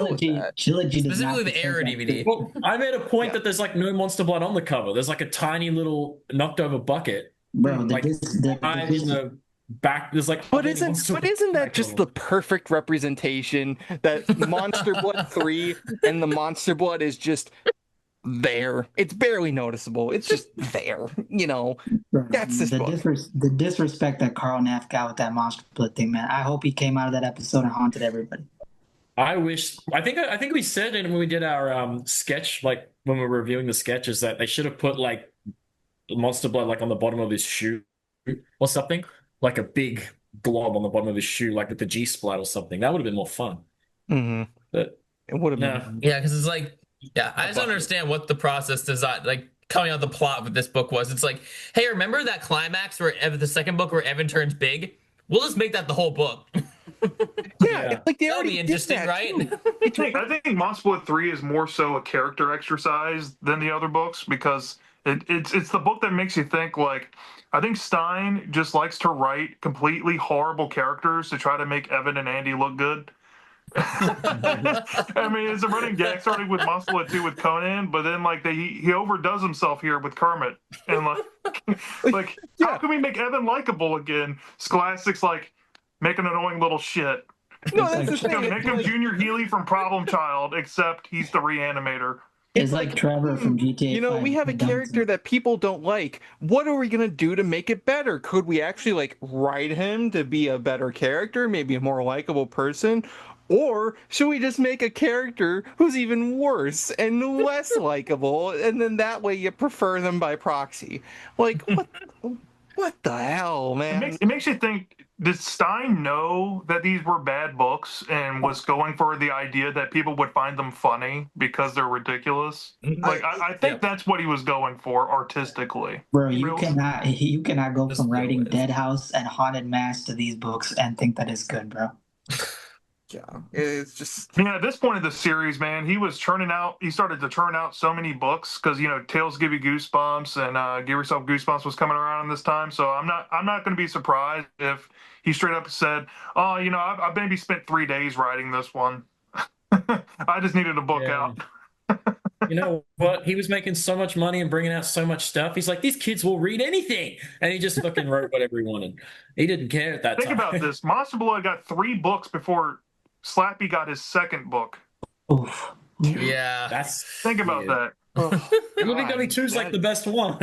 specifically the Era DVD. Well, I made a point that there's like no Monster Blood on the cover. There's like a tiny little knocked over bucket. Bro, like the back there's like but isn't that just the perfect representation that Monster Blood 3 and the Monster Blood is just there? It's barely noticeable. It's just there, you know. That's this book. The disrespect that Carl Neff got with that Monster Blood thing, man. I hope he came out of that episode and haunted everybody. I think we said it when we did our sketch, like when we were reviewing the sketches, that they should have put like Monster Blood like on the bottom of his shoe or something. Like a big blob on the bottom of his shoe, like with the G-splat or something. That would have been more fun. Mm-hmm. But it would have been. Yeah, because it's like, I just don't understand what the process design, like coming out the plot with this book was. It's like, hey, remember that climax where the second book where Evan turns big? We'll just make that the whole book. Yeah, it's like they That'll be interesting, right? I think Monster Blood 3 is more so a character exercise than the other books because it's the book that makes you think. Like, I think Stein just likes to write completely horrible characters to try to make Evan and Andy look good. I mean, it's a running gag starting with Monster Blood 2 with Conan, but then like he overdoes himself here with Kermit, and like how can we make Evan likable again? Scholastic's like, make an annoying little shit. No, that's the thing. Make him Junior Healy from Problem Child, except he's the reanimator. It's like Trevor from GTA. You know, 5 we have a who dumped character him. that people don't like. What are we gonna do to make it better? Could we actually like write him to be a better character, maybe a more likable person? Or should we just make a character who's even worse and less likable, and then that way you prefer them by proxy? Like what the hell, man? It makes you think, did Stein know that these were bad books and was going for the idea that people would find them funny because they're ridiculous? Like, I think that's what he was going for artistically. Bro, you cannot go Just from writing go with. Dead House and Haunted Mass to these books and think that it's good, bro. Yeah, it's just Yeah, at this point in the series, man, he started to churn out so many books because, you know, Tales Give You Goosebumps and Give Yourself Goosebumps was coming around this time. So I'm not going to be surprised if he straight up said, oh, you know, I've maybe spent 3 days writing this one. I just needed a book out. You know what? He was making so much money and bringing out so much stuff. He's like, these kids will read anything. And he just fucking wrote whatever he wanted. He didn't care at that Think time. about this. Monster Blood got 3 books before Slappy got his second book. Oof. Yeah. Think about that. Movie Gummy 2 is like the best one.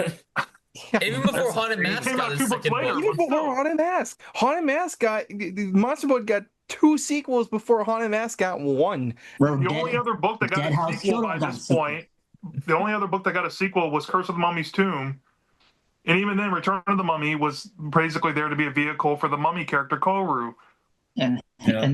Even before Haunted Mask came got out his 2 books second later. book. even before Haunted Mask. Haunted Mask got Monster Blood got 2 sequels before Haunted Mask got 1. Bro, The only other book that got Dead a House sequel Yoda by got a this sequel. point, the only other book that got a sequel was Curse of the Mummy's Tomb. And even then, Return of the Mummy was basically there to be a vehicle for the mummy character, Koru. And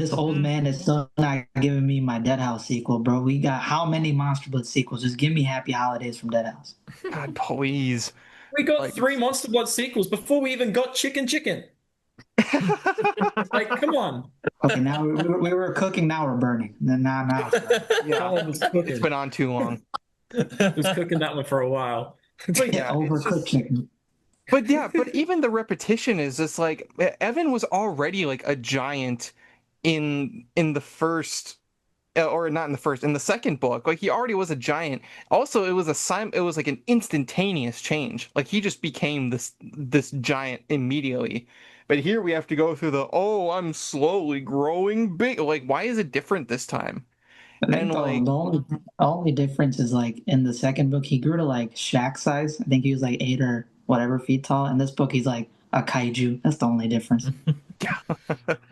this old man is still not giving me my Dead House sequel, bro. We got how many Monster Blood sequels? Just give me Happy Holidays from Dead House. God, please. We got 3 Monster Blood sequels before we even got Chicken. Like, come on. Okay, now we were cooking, now we're burning. Then now Colin was cooking. It's been on too long. Was cooking that one for a while. But yeah, it's overcooked just- chicken. but even the repetition is just like Evan was already like a giant in the first, or not in the first, in the second book. Like he already was a giant. Also, it was like an instantaneous change. Like he just became this giant immediately. But here we have to go through I'm slowly growing big. Like, why is it different this time? I think And, the, like- the only difference is like in the second book he grew to like Shaq size. I think he was like 8 or whatever feet tall. In this book he's like a kaiju. That's the only difference.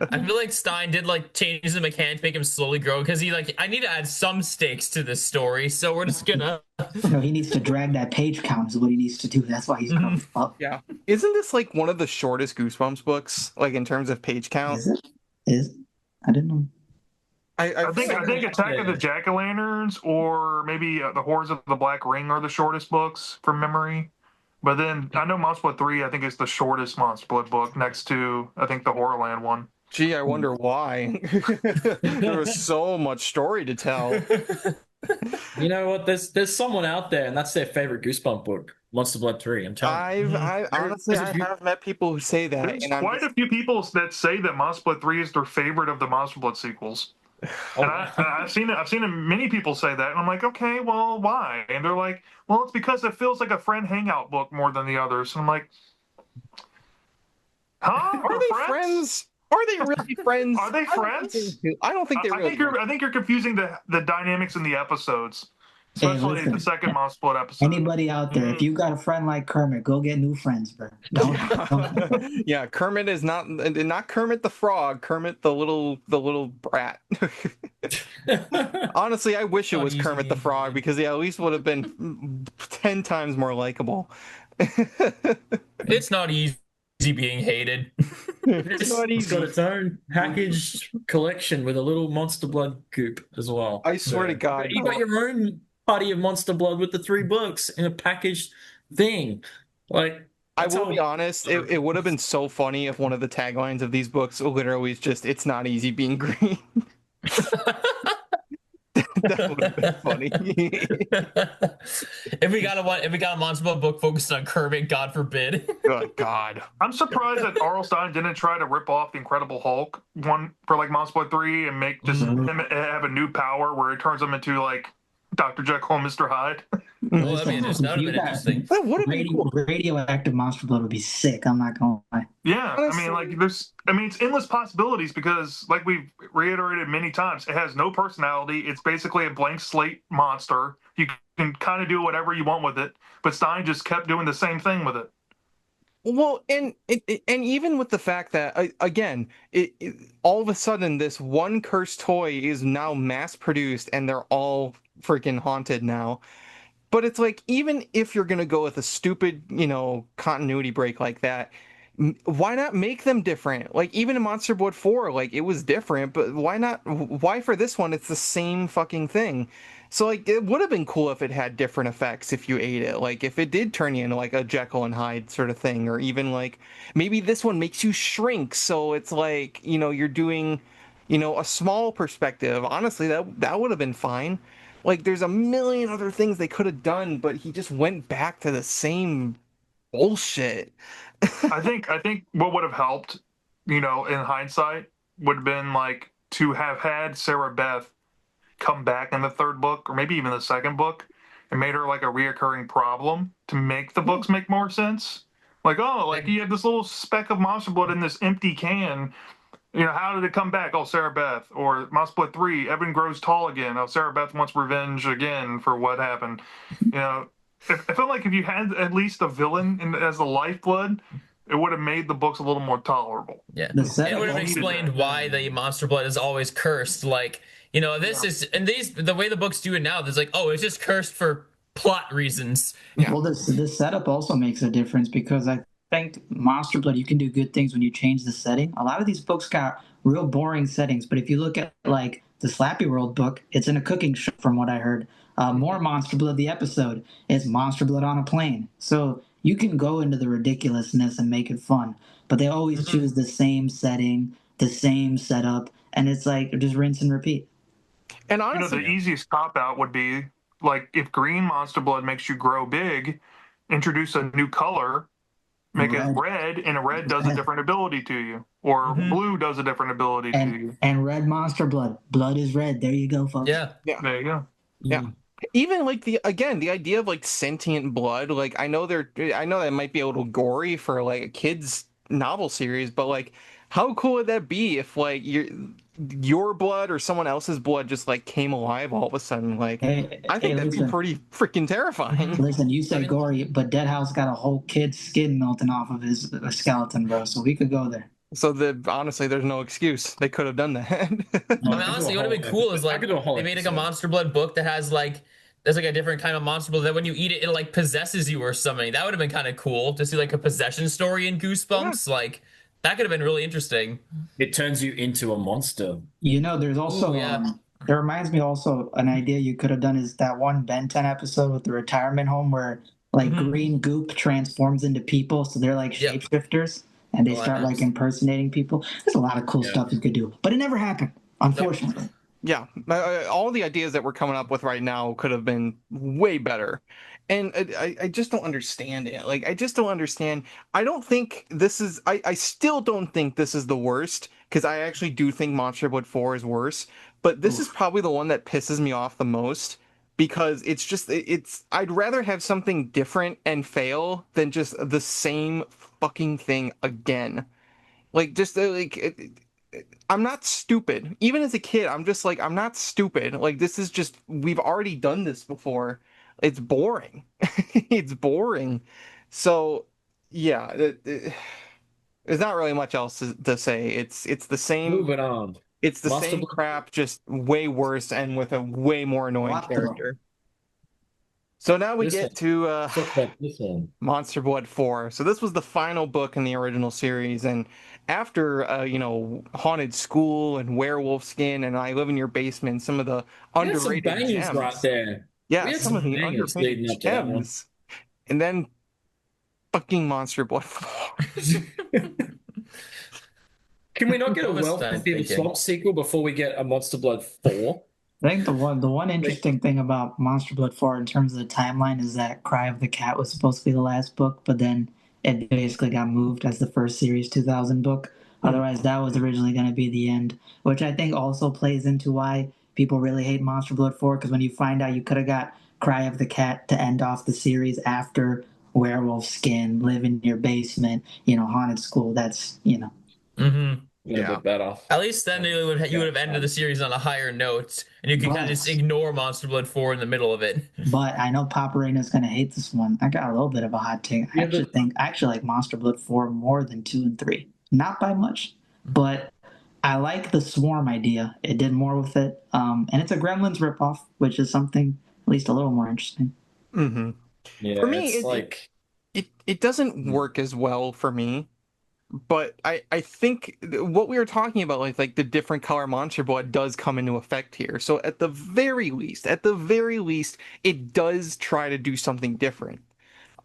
I feel like Stein did like change the mechanics, make him slowly grow because he like, I need to add some stakes to this story, so we're just gonna. No, he needs to drag that page count is what he needs to do. That's why he's growing up. Yeah. Isn't this like one of the shortest Goosebumps books, like in terms of page count? Is it? I didn't know. I think Attack of the Jack-o'-lanterns or maybe the Horrors of the Black Ring are the shortest books from memory. But then I know Monster Blood 3, I think it's the shortest Monster Blood book next to, I think, the Horrorland one. Gee, I wonder why. There was so much story to tell. You know what? There's someone out there, and that's their favorite Goosebump book, Monster Blood 3. I'm telling you. I honestly have met people who say that. There's And I'm quite a few people that say that Monster Blood 3 is their favorite of the Monster Blood sequels. And I've seen many people say that, and I'm like, okay, well, why? And they're like, well, it's because it feels like a friend hangout book more than the others. And I'm like, huh? Are they friends? Are they really friends? Are they friends? I don't think they really. I think you're confusing the dynamics in the episodes, Hey, especially listen. the second Monster Blood episode. Anybody out there, if you got a friend like Kermit, go get new friends, bro. Don't Yeah, Kermit is not Kermit the Frog. Kermit the little brat. Honestly, I wish it was Kermit the Frog because he at least would have been 10 times more likable. It's not easy being hated. It's not It's got easy. its own packaged collection with a little Monster Blood goop as well. I swear to God. You got your own party of Monster Blood with the 3 books in a packaged thing. Like, I will be honest, it would have been so funny if one of the taglines of these books literally is just, it's not easy being green. That would have been funny. If we got a Monster Blood book focused on Kermit, God forbid. Good God. I'm surprised that R.L. Stine didn't try to rip off the Incredible Hulk one for like Monster Blood 3 and make just him have a new power where it turns him into like Dr. Jekyll and Mr. Hyde. Well, that would have been interesting. That would have been cool. Radioactive Monster Blood would be sick. I'm not gonna lie. Yeah, Honestly. I mean, it's endless possibilities because, like we've reiterated many times, it has no personality. It's basically a blank slate monster. You can kind of do whatever you want with it, but Stein just kept doing the same thing with it. Well, and even with the fact that again, all of a sudden this one cursed toy is now mass produced and they're all freaking haunted now. But it's like, even if you're gonna go with a stupid, continuity break like that, why not make them different? Like, even in Monster Blood 4, like, it was different, but why not? Why for this one it's the same fucking thing? So, like, it would have been cool if it had different effects if you ate it. Like, if it did turn you into, like, a Jekyll and Hyde sort of thing. Or even, like, maybe this one makes you shrink. So it's like, you're doing, a small perspective. Honestly, that would have been fine. Like, there's a million other things they could have done, but he just went back to the same bullshit. I think what would have helped, in hindsight, would have been like to have had Sarah Beth come back in the third book, or maybe even the second book, and made her like a reoccurring problem to make the books make more sense. Like, you have this little speck of monster blood in this empty can. How did it come back? Oh, Sarah Beth. Or Monster Blood 3, Evan grows tall again. Oh, Sarah Beth wants revenge again for what happened. I felt like if you had at least a villain as the lifeblood, it would have made the books a little more tolerable. Yeah. It would have explained why the Monster Blood is always cursed. Like, the way the books do it now, there's like, it's just cursed for plot reasons. Yeah. Well, this setup also makes a difference because I think Monster Blood, you can do good things when you change the setting. A lot of these books got real boring settings, but if you look at like the Slappy World book, it's in a cooking show from what I heard. More Monster Blood, the episode, is Monster Blood on a plane. So you can go into the ridiculousness and make it fun, but they always choose the same setting, the same setup, and it's like just rinse and repeat. And honestly, the easiest cop-out would be like if green Monster Blood makes you grow big, introduce a new color, make it red, and a red does a different ability to you. Or blue does a different ability to you. And red Monster Blood. Blood is red. There you go, folks. Yeah. There you go. Yeah. Even like the idea of like sentient blood, like I know that might be a little gory for like a kid's novel series, but like how cool would that be if like your blood or someone else's blood just like came alive all of a sudden? Like, I think that'd be pretty freaking terrifying. Listen, you said gory, but Deadhouse got a whole kid's skin melting off of his skeleton, bro. So we could go there. So honestly, there's no excuse. They could have done that. Honestly, what would have been cool is like they made like a Monster Blood book that has like there's like a different kind of monster blood that when you eat it, it like possesses you or something. That would have been kind of cool to see like a possession story in Goosebumps. Yeah. Like that could have been really interesting. It turns you into a monster. There's also it reminds me also an idea you could have done is that one Ben 10 episode with the retirement home where like green goop transforms into people, so they're like shapeshifters and they start like impersonating people. There's a lot of cool stuff you could do, but it never happened, unfortunately. Yeah, all the ideas that we're coming up with right now could have been way better. And I just don't understand it. Like, I just don't understand. I don't think this is... I still don't think this is the worst, because I actually do think Monster Blood 4 is worse. But this is probably the one that pisses me off the most, because it's just... I'd rather have something different and fail than just the same fucking thing again. Like, just, I'm not stupid. Even as a kid, I'm just like, I'm not stupid. Like, this is just... We've already done this before. It's boring. It's boring. So, yeah, there's not really much else to say. It's the same. Moving on. It's the same crap, just way worse and with a way more annoying character. So now we get to Monster Blood 4. So this was the final book in the original series, and after Haunted School and Werewolf Skin and I Live in Your Basement, some of the underrated gems right there. Yeah, some of the underrated gems. And then fucking Monster Blood 4. Can we not get a Wealth of the Swamp sequel before we get a Monster Blood 4? I think the one interesting thing about Monster Blood 4 in terms of the timeline is that Cry of the Cat was supposed to be the last book, but then it basically got moved as the first Series 2000 book. Otherwise, that was originally going to be the end, which I think also plays into why people really hate Monster Blood 4, because when you find out you could have got Cry of the Cat to end off the series after Werewolf Skin, Live in Your Basement, Haunted School, that's, Mm-hmm. Yeah. Better. At least then you would have ended the series on a higher note, and you could kind of just ignore Monster Blood 4 in the middle of it. But I know Paparina's going to hate this one. I got a little bit of a hot take. I actually like Monster Blood 4 more than 2 and 3. Not by much, but I like the Swarm idea. It did more with it. And it's a Gremlins ripoff, which is something at least a little more interesting. Mm-hmm. Yeah, for me, it doesn't work as well for me. But I think what we were talking about, like the different color Monster Blood does come into effect here. So at the very least, it does try to do something different.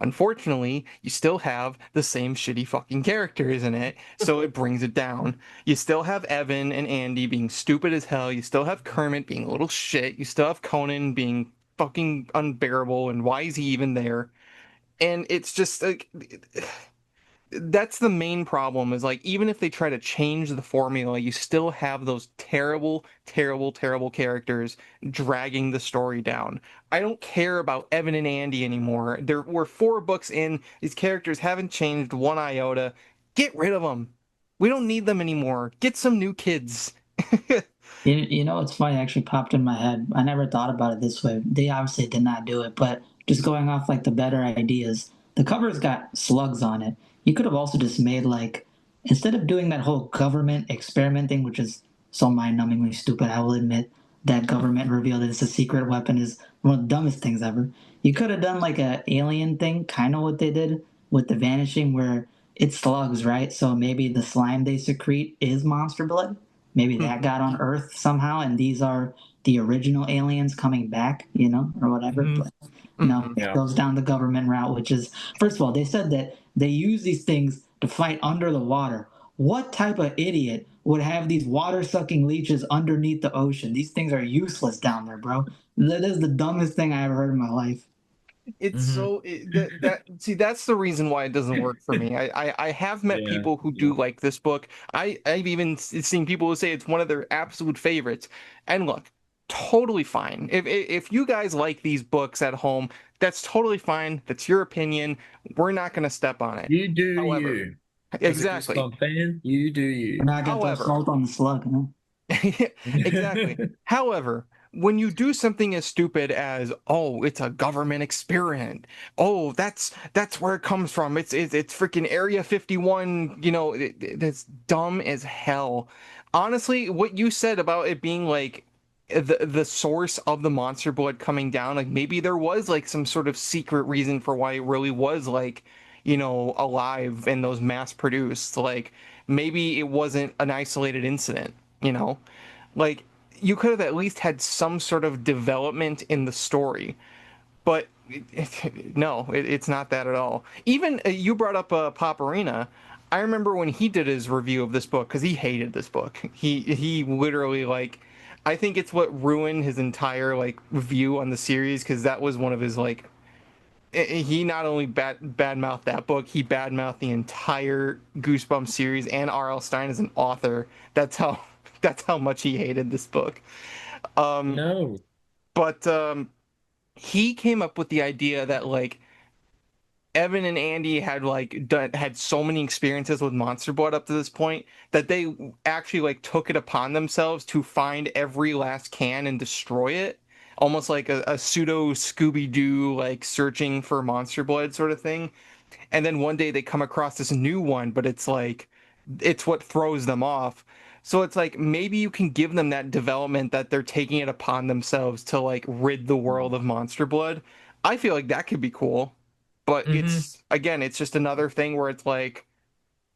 Unfortunately, you still have the same shitty fucking characters in it, so it brings it down. You still have Evan and Andy being stupid as hell. You still have Kermit being a little shit. You still have Conan being fucking unbearable, and why is he even there? And it's just like... that's the main problem, is like, even if they try to change the formula, you still have those terrible characters dragging the story down. I don't care about Evan and Andy anymore. We're 4 books in. These characters haven't changed one iota. Get rid of them. We don't need them anymore. Get some new kids. It's funny, actually popped in my head. I never thought about it this way. They obviously did not do it, but just going off like the better ideas, the cover's got slugs on it. You could have also just made, like, instead of doing that whole government experiment thing, which is so mind-numbingly stupid, I will admit, that government reveal that it's a secret weapon is one of the dumbest things ever. You could have done like a alien thing, kind of what they did with the Vanishing, where it's slugs, right? So maybe the slime they secrete is monster blood. Maybe that got on Earth somehow, and these are the original aliens coming back, or whatever. Mm-hmm. But, it goes down the government route, which is, first of all, they said that they use these things to fight under the water. What type of idiot would have these water-sucking leeches underneath the ocean? These things are useless down there, bro. That is the dumbest thing I ever heard in my life. It's so see, that's the reason why it doesn't work for me. I have met people who do like this book. I've even seen people who say it's one of their absolute favorites. And look, totally fine. If you guys like these books at home, that's totally fine. That's your opinion. We're not going to step on it. You do. However, you. Exactly. Fan, you do you. We're not going to throw salt on the slug, Exactly. However, when you do something as stupid as, oh, it's a government experiment, oh, that's where it comes from, it's freaking Area 51, that's dumb as hell. Honestly, what you said about it being like the source of the monster blood coming down, like maybe there was like some sort of secret reason for why it really was like, alive and those mass produced, like maybe it wasn't an isolated incident, like you could have at least had some sort of development in the story. But no, it's not that at all. Even you brought up Paparina. I remember when he did his review of this book, because he hated this book. He literally, like, I think it's what ruined his entire like view on the series, because that was one of his like. He not only badmouthed that book, he badmouthed the entire Goosebumps series and R.L. Stine as an author. That's how much he hated this book. No. But he came up with the idea that like Evan and Andy had had so many experiences with Monster Blood up to this point that they actually like took it upon themselves to find every last can and destroy it. Almost like a pseudo Scooby-Doo, like searching for Monster Blood sort of thing. And then one day they come across this new one, but it's like, it's what throws them off. So it's like, maybe you can give them that development that they're taking it upon themselves to like rid the world of Monster Blood. I feel like that could be cool. But it's just another thing where it's like,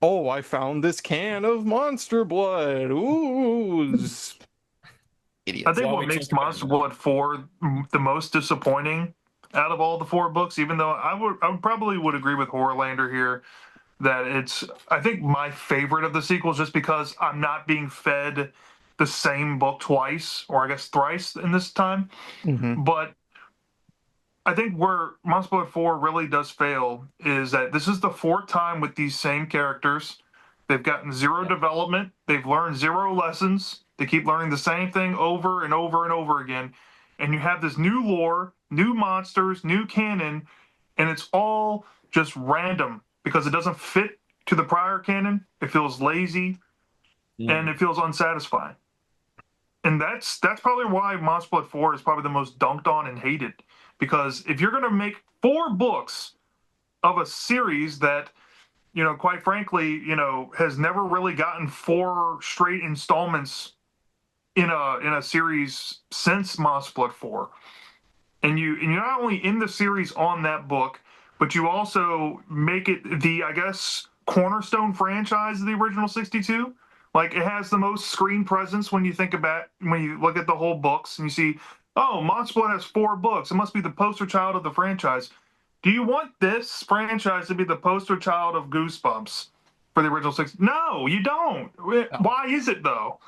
oh, I found this can of Monster Blood. Ooh. Idiots. I think what makes Monster Blood 4 the most disappointing out of all the 4 books, even though I probably would agree with Horrorlander here, that it's, I think, my favorite of the sequels, just because I'm not being fed the same book twice, or I guess thrice in this time. Mm-hmm. But I think where Monster Blood 4 really does fail is that this is the 4th time with these same characters. They've gotten zero development. They've learned 0 lessons. They keep learning the same thing over and over and over again. And you have this new lore, new monsters, new canon, and it's all just random because it doesn't fit to the prior canon. It feels lazy and it feels unsatisfying. And that's probably why Monster Blood 4 is probably the most dunked on and hated. Because if you're going to make 4 books of a series that, quite frankly, has never really gotten 4 straight installments in a series since Monster Blood 4, and you're not only in the series on that book, but you also make it the, I guess, cornerstone franchise of the original 62. Like, it has the most screen presence when you look at the whole books and you see, oh, Monster Blood has 4 books. It must be the poster child of the franchise. Do you want this franchise to be the poster child of Goosebumps for the original 60? No, you don't. Why is it, though?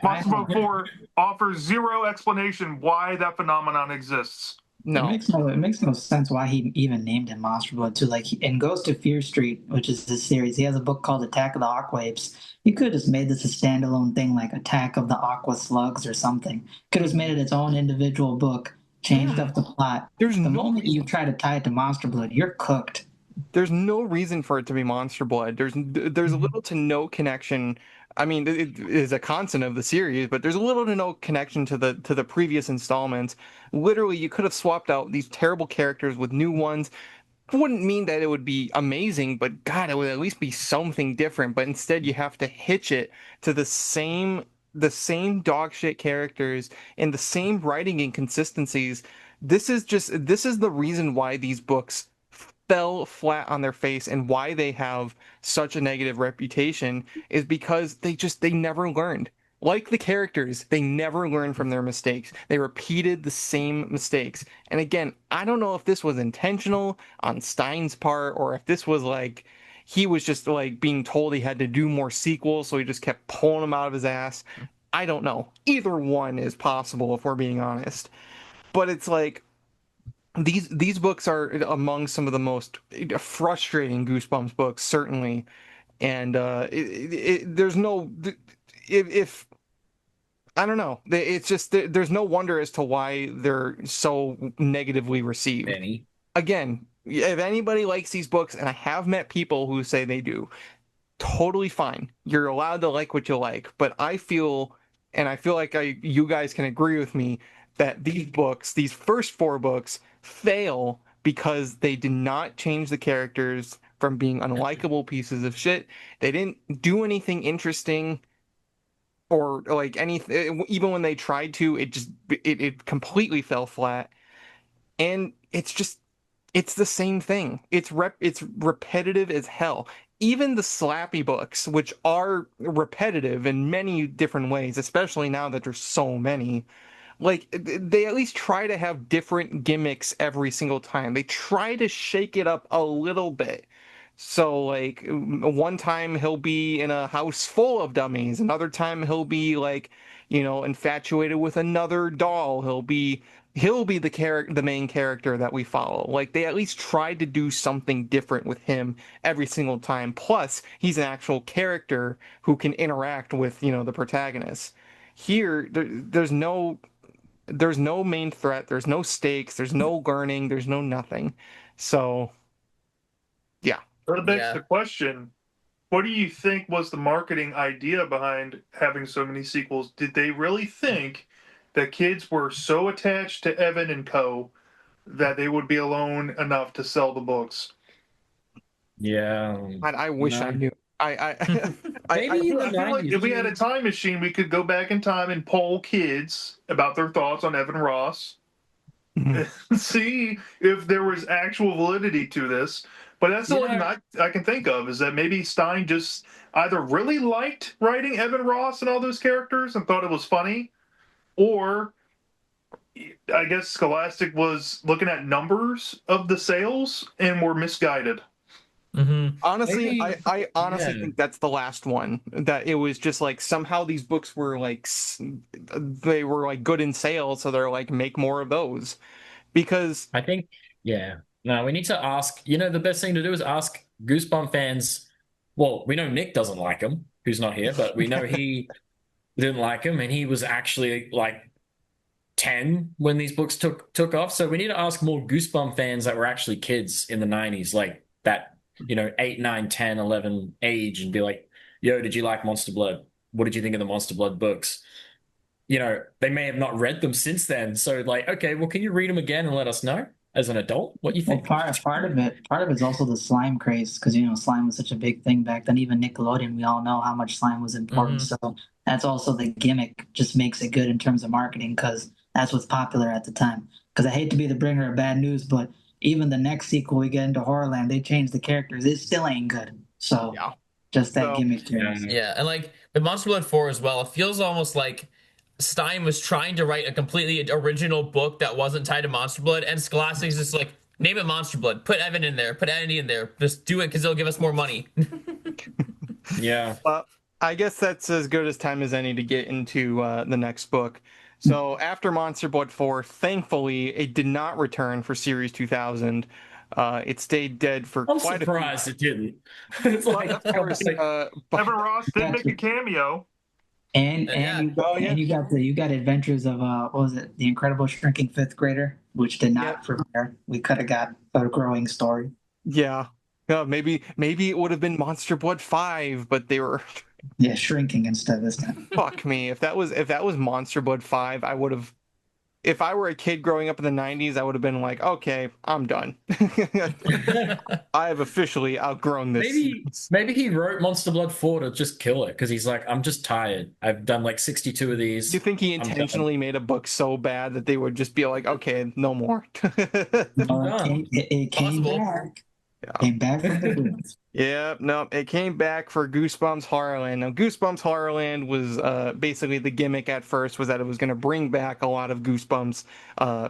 Monster Blood 4 offers zero explanation why that phenomenon exists. No. It makes no sense why he even named it Monster Blood too. Like in Ghost of Fear Street, which is this series, he has a book called Attack of the Aquapes. You could have just made this a standalone thing like Attack of the Aqua Slugs or something. Could have made it its own individual book, changed up the plot. The moment you try to tie it to Monster Blood, you're cooked. There's no reason for it to be Monster Blood. There's little to no connection. I mean, it is a constant of the series, but there's little to no connection to the previous installments. Literally, you could have swapped out these terrible characters with new ones. Wouldn't mean that it would be amazing, but God, it would at least be something different. But instead, you have to hitch it to the same dog shit characters and the same writing inconsistencies. This is the reason why these books fell flat on their face and why they have such a negative reputation is because they never learned. Like the characters, they never learned from their mistakes. They repeated the same mistakes. And again, I don't know if this was intentional on Stein's part or if this was like he was just like being told he had to do more sequels, so he just kept pulling them out of his ass. I don't know. Either one is possible if we're being honest. But it's like these books are among some of the most frustrating Goosebumps books, certainly. And there's no, if I don't know, it's just there's no wonder as to why they're so negatively received. Again, if anybody likes these books, and I have met people who say they do, totally fine. You're allowed to like what you like, but I feel like you guys can agree with me that these first 4 books fail because they did not change the characters from being unlikable pieces of shit. They didn't do anything interesting or like anything. Even when they tried to, it completely fell flat. And it's the same thing. It's repetitive as hell. Even the Slappy books, which are repetitive in many different ways, especially now that there's so many, like they at least try to have different gimmicks every single time. They try to shake it up a little bit. So like one time he'll be in a house full of dummies, another time he'll be like, infatuated with another doll. He'll be the main character that we follow. Like they at least tried to do something different with him every single time. Plus, he's an actual character who can interact with, the protagonist. Here, there's no main threat, there's no stakes, there's no learning, there's no nothing. So, yeah. That begs the question, what do you think was the marketing idea behind having so many sequels? Did they really think that kids were so attached to Evan and co that they would be alone enough to sell the books? Yeah. I wish I knew. I feel like if we had a time machine, we could go back in time and poll kids about their thoughts on Evan Ross. See if there was actual validity to this. But that's the only thing I can think of, is that maybe Stein just either really liked writing Evan Ross and all those characters and thought it was funny, or I guess Scholastic was looking at numbers of the sales and were misguided. Mm-hmm. Honestly, I honestly think that's the last one. That it was just like somehow these books were like they were like good in sales, so they're like, make more of those. Because I think, no, we need to ask. The best thing to do is ask Goosebump fans. Well, we know Nick doesn't like him, who's not here, but we know he didn't like him, and he was actually like 10 when these books took off. So we need to ask more Goosebump fans that were actually kids in the 90s, like that, 8, 9, 10, 11 age, and be like, yo, did you like Monster Blood? What did you think of the Monster Blood books? They may have not read them since then. So like, okay, well, can you read them again and let us know as an adult what you think? Well, part of it is also the slime craze, because slime was such a big thing back then. Even Nickelodeon, we all know how much slime was important. So that's also the gimmick, just makes it good in terms of marketing, because that's what's popular at the time. Because I hate to be the bringer of bad news, but even the next sequel we get into Horrorland, they changed the characters. It still ain't good. So Yeah. just that gimmick. Yeah, and like with Monster Blood 4 as well, it feels almost like Stein was trying to write a completely original book that wasn't tied to Monster Blood, and Scholastic's just like, name it Monster Blood, put Evan in there, put Andy in there, just do it because it'll give us more money. Yeah. Well, I guess that's as good as time as any to get into the next book. So after Monster Blood 4, thankfully, it did not return for Series 2000. It stayed dead for I'm quite surprised a it didn't. It's like, of course, Evan Ross did make a cameo. And you got Adventures of what was it? The Incredible Shrinking Fifth Grader, which did not prepare. We could have got a growing story. Yeah. Maybe it would have been Monster Blood 5, but they were shrinking instead this time. Fuck me. If that was Monster Blood 5, I would have, if I were a kid growing up in the 90s, I would have been like, okay, I'm done. I have officially outgrown this. Maybe he wrote Monster Blood 4 to just kill it, because he's like, I'm just tired. I've done like 62 of these. Do you think he intentionally made a book so bad that they would just be like, okay, no more? It came back. Yeah. Came back from the books. Yeah, no, it came back for Goosebumps Horrorland. Now, Goosebumps Horrorland was basically the gimmick at first was that it was going to bring back a lot of Goosebumps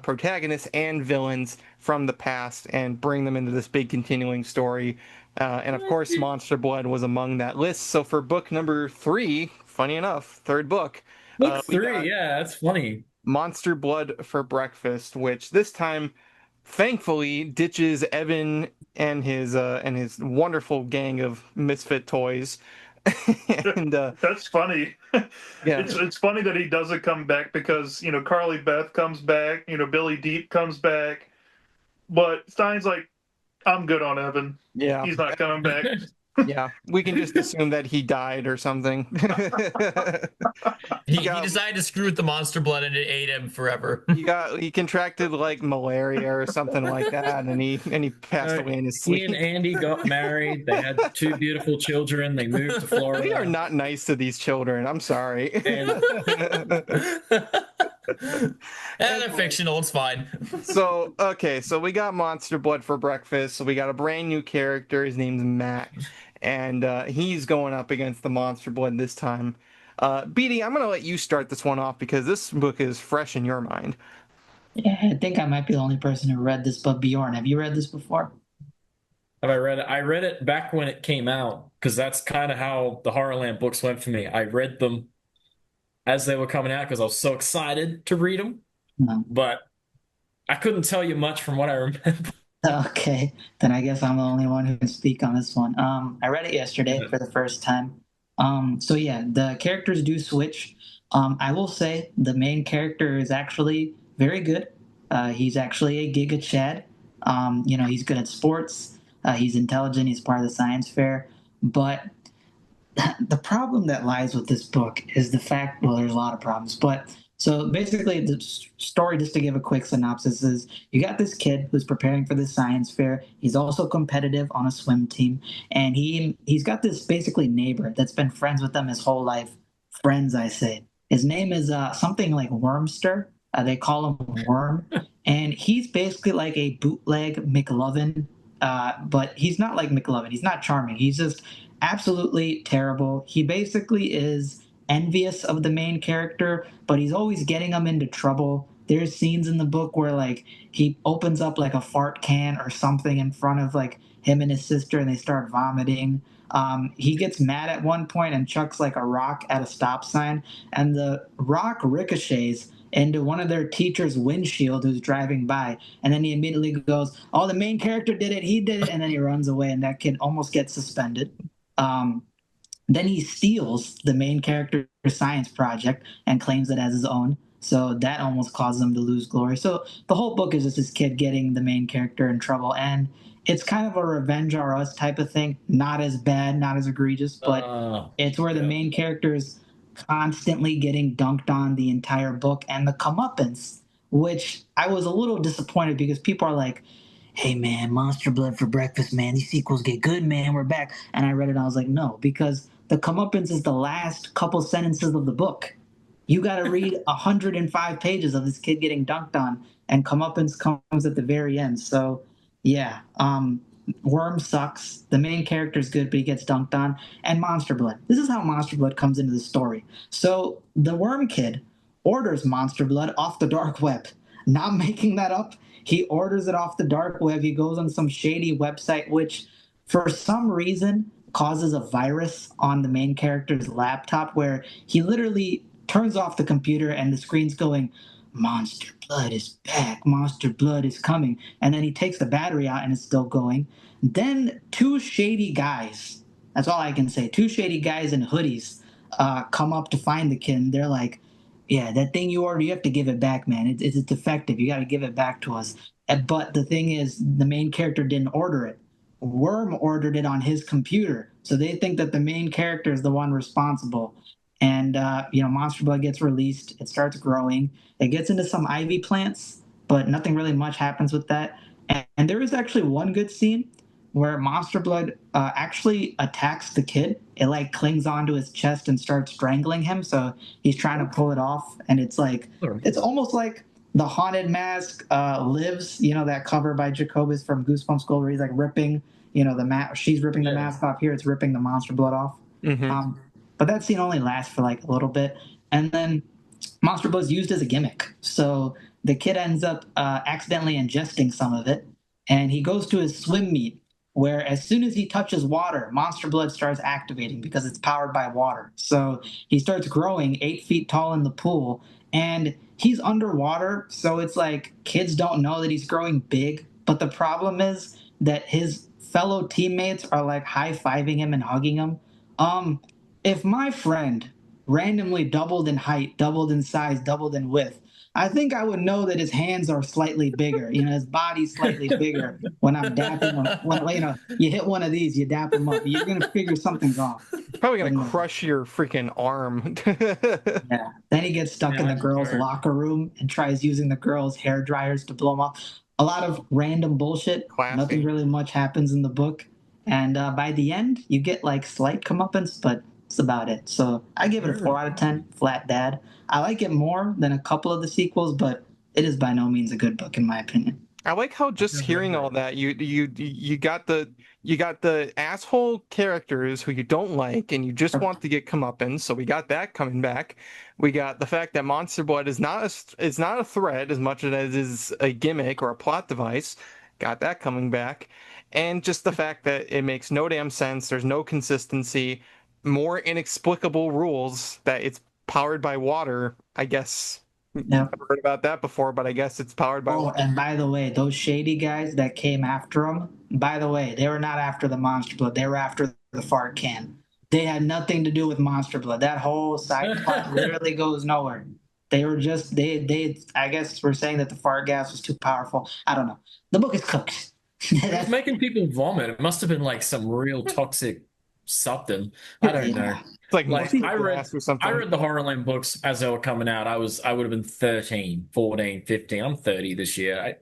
protagonists and villains from the past and bring them into this big continuing story. And of course, Monster Blood was among that list. So for book number 3, funny enough, third book. Book 3, yeah, that's funny. Monster Blood for Breakfast, which this time, thankfully, ditches Evan and his wonderful gang of misfit toys. And that's funny. Yeah, it's funny that he doesn't come back, because Carly Beth comes back, Billy Deep comes back, but Stein's like, I'm good on Evan. Yeah, he's not coming back. Yeah, we can just assume that he died or something. He decided to screw with the Monster Blood and it ate him forever. He contracted like malaria or something like that, and he passed away in his sleep. He and Andy got married. They had 2 beautiful children. They moved to Florida. We are not nice to these children. I'm sorry. They're fictional. It's fine. So we got Monster Blood for Breakfast. So we got a brand new character. His name's Matt, and he's going up against the Monster Blood this time. BD, I'm going to let you start this one off because this book is fresh in your mind. Yeah, I think I might be the only person who read this, but Bjorn, have you read this before? Have I read it? I read it back when it came out, because that's kind of how the Horrorland books went for me. I read them as they were coming out because I was so excited to read them. No. But I couldn't tell you much from what I remember. Okay, then I guess I'm the only one who can speak on this one. I read it yesterday for the first time. So yeah, the characters do switch. I will say the main character is actually very good. He's actually a Giga Chad. He's good at sports. He's intelligent. He's part of the science fair. But the problem that lies with this book is the fact, well, there's a lot of problems, but so basically the story, just to give a quick synopsis, is you got this kid who's preparing for the science fair. He's also competitive on a swim team, and he's got this basically neighbor that's been friends with them his whole life. Friends, I say. His name is something like Wormster. They call him Worm, and he's basically like a bootleg McLovin, but he's not like McLovin. He's not charming. He's just absolutely terrible. He basically is envious of the main character, but he's always getting him into trouble. There's scenes in the book where like he opens up like a fart can or something in front of like him and his sister, and they start vomiting. He gets mad at one point and chucks like a rock at a stop sign, and the rock ricochets into one of their teacher's windshield who's driving by, and then he immediately goes, "Oh, the main character did it, he did it," and then he runs away, and that kid almost gets suspended. Then he steals the main character's science project and claims it as his own. So that almost causes him to lose glory. So the whole book is just this kid getting the main character in trouble. And it's kind of a revenge or us type of thing. Not as bad, not as egregious, but it's where the main character is constantly getting dunked on the entire book and the comeuppance, which I was a little disappointed because people are like, hey man, Monster Blood for breakfast, man. These sequels get good, man. We're back. And I read it and I was like, no, because the comeuppance is the last couple sentences of the book. You got to read 105 pages of this kid getting dunked on, and comeuppance comes at the very end. So, yeah, Worm sucks. The main character is good, but he gets dunked on. And Monster Blood. This is how Monster Blood comes into the story. So the Worm kid orders Monster Blood off the dark web. Not making that up. He orders it off the dark web. He goes on some shady website, which for some reason causes a virus on the main character's laptop where he literally turns off the computer and the screen's going, Monster Blood is back. Monster Blood is coming. And then he takes the battery out and it's still going. Then two shady guys, that's all I can say, two shady guys in hoodies come up to find the kid. And they're like, yeah, that thing you ordered, you have to give it back, man. It's defective. You got to give it back to us. But the thing is, the main character didn't order it. Worm ordered it on his computer. So they think that the main character is the one responsible. And, Monster Blood gets released. It starts growing. It gets into some ivy plants, but nothing really much happens with that. And there is actually one good scene where Monster Blood actually attacks the kid. It like clings onto his chest and starts strangling him. So he's trying to pull it off. And it's like, it's almost like the Haunted Mask Lives, that cover by Jacobus from Goosebumps School where he's like ripping, the mask. She's ripping the mask off. Here it's ripping the Monster Blood off. Mm-hmm. But that scene only lasts for like a little bit. And then Monster Blood's used as a gimmick. So the kid ends up accidentally ingesting some of it. And he goes to his swim meet where as soon as he touches water, Monster Blood starts activating because it's powered by water. So he starts growing 8 feet tall in the pool. And he's underwater. So it's like kids don't know that he's growing big. But the problem is that his fellow teammates are like high-fiving him and hugging him. If my friend randomly doubled in height, doubled in size, doubled in width, I think I would know that his hands are slightly bigger. His body's slightly bigger when I'm dapping him. When you hit one of these, you dap him up. You're gonna figure something's off. Probably gonna crush your freaking arm. Yeah. Then he gets stuck in the girls' locker room and tries using the girls' hair dryers to blow him off. A lot of random bullshit. Classy. Nothing really much happens in the book. And by the end, you get like slight comeuppance, but that's about it. So I give it a 4 out of 10, flat dad. I like it more than a couple of the sequels, but it is by no means a good book in my opinion. I like how just hearing all that, you got the asshole characters who you don't like and you just want to get comeuppance. So we got that coming back. We got the fact that Monster Blood is not a threat as much as it is a gimmick or a plot device. Got that coming back. And just the fact that it makes no damn sense. There's no consistency. More inexplicable rules that it's powered by water. I guess I've heard about that before, but I guess it's powered by water. And by the way, those shady guys that came after him, by the way, they were not after the Monster Blood. They were after the fart can. They had nothing to do with Monster Blood. That whole side plot literally goes nowhere. They were just, they I guess we're saying that the fart gas was too powerful. I don't know. The book is cooked. It's making people vomit. It must have been like some real toxic something. I don't know. It's like I read the Horrorland books as they were coming out. I would have been 13, 14, 15. I'm 30 this year.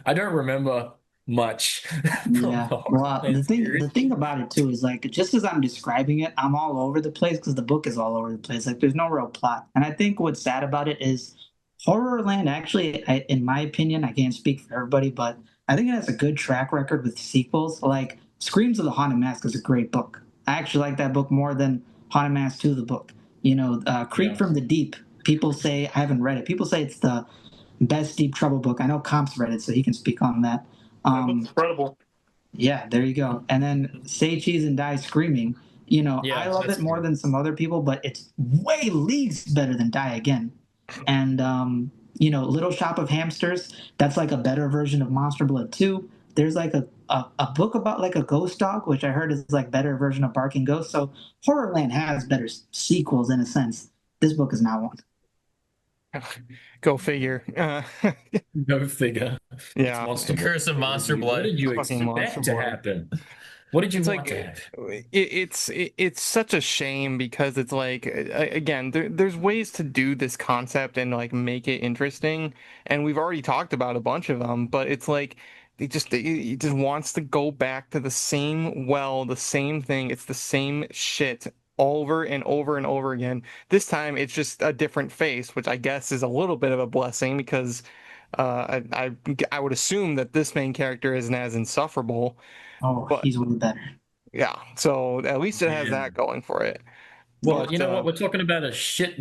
I don't remember much. Yeah. Well, the thing about it too is like just as I'm describing it, I'm all over the place because the book is all over the place. Like there's no real plot. And I think what's sad about it is Horrorland actually, in my opinion, I can't speak for everybody, but I think it has a good track record with sequels. Like Screams of the Haunted Mask is a great book. I actually like that book more than Haunted Mask 2, the book. Creep from the Deep. People say, I haven't read it. People say it's the best Deep Trouble book. I know Comp's read it, so he can speak on that. Incredible. Yeah, there you go. And then Say Cheese and Die Screaming. I love it more than some other people, but it's way leagues better than Die Again. And, Little Shop of Hamsters, that's like a better version of Monster Blood 2. There's like a a book about like a ghost dog, which I heard is like better version of Barking Ghost. So Horrorland has better sequels in a sense. This book is not one. Go figure. Go figure. Yeah. Monster Blood. Curse of Monster What Blood. did you Fucking Monster expect to Blood. happen? What did you It's want like to have? it's such a shame because it's like again there's ways to do this concept and like make it interesting, and we've already talked about a bunch of them, but it's like he just wants to go back to the same the same thing. It's the same shit over and over and over again. This time it's just a different face, which I guess is a little bit of a blessing because I would assume that this main character isn't as insufferable. Oh, But he's way better. yeah, so at least it has Yeah. that going for it. Well, But, you know what? We're talking about a shit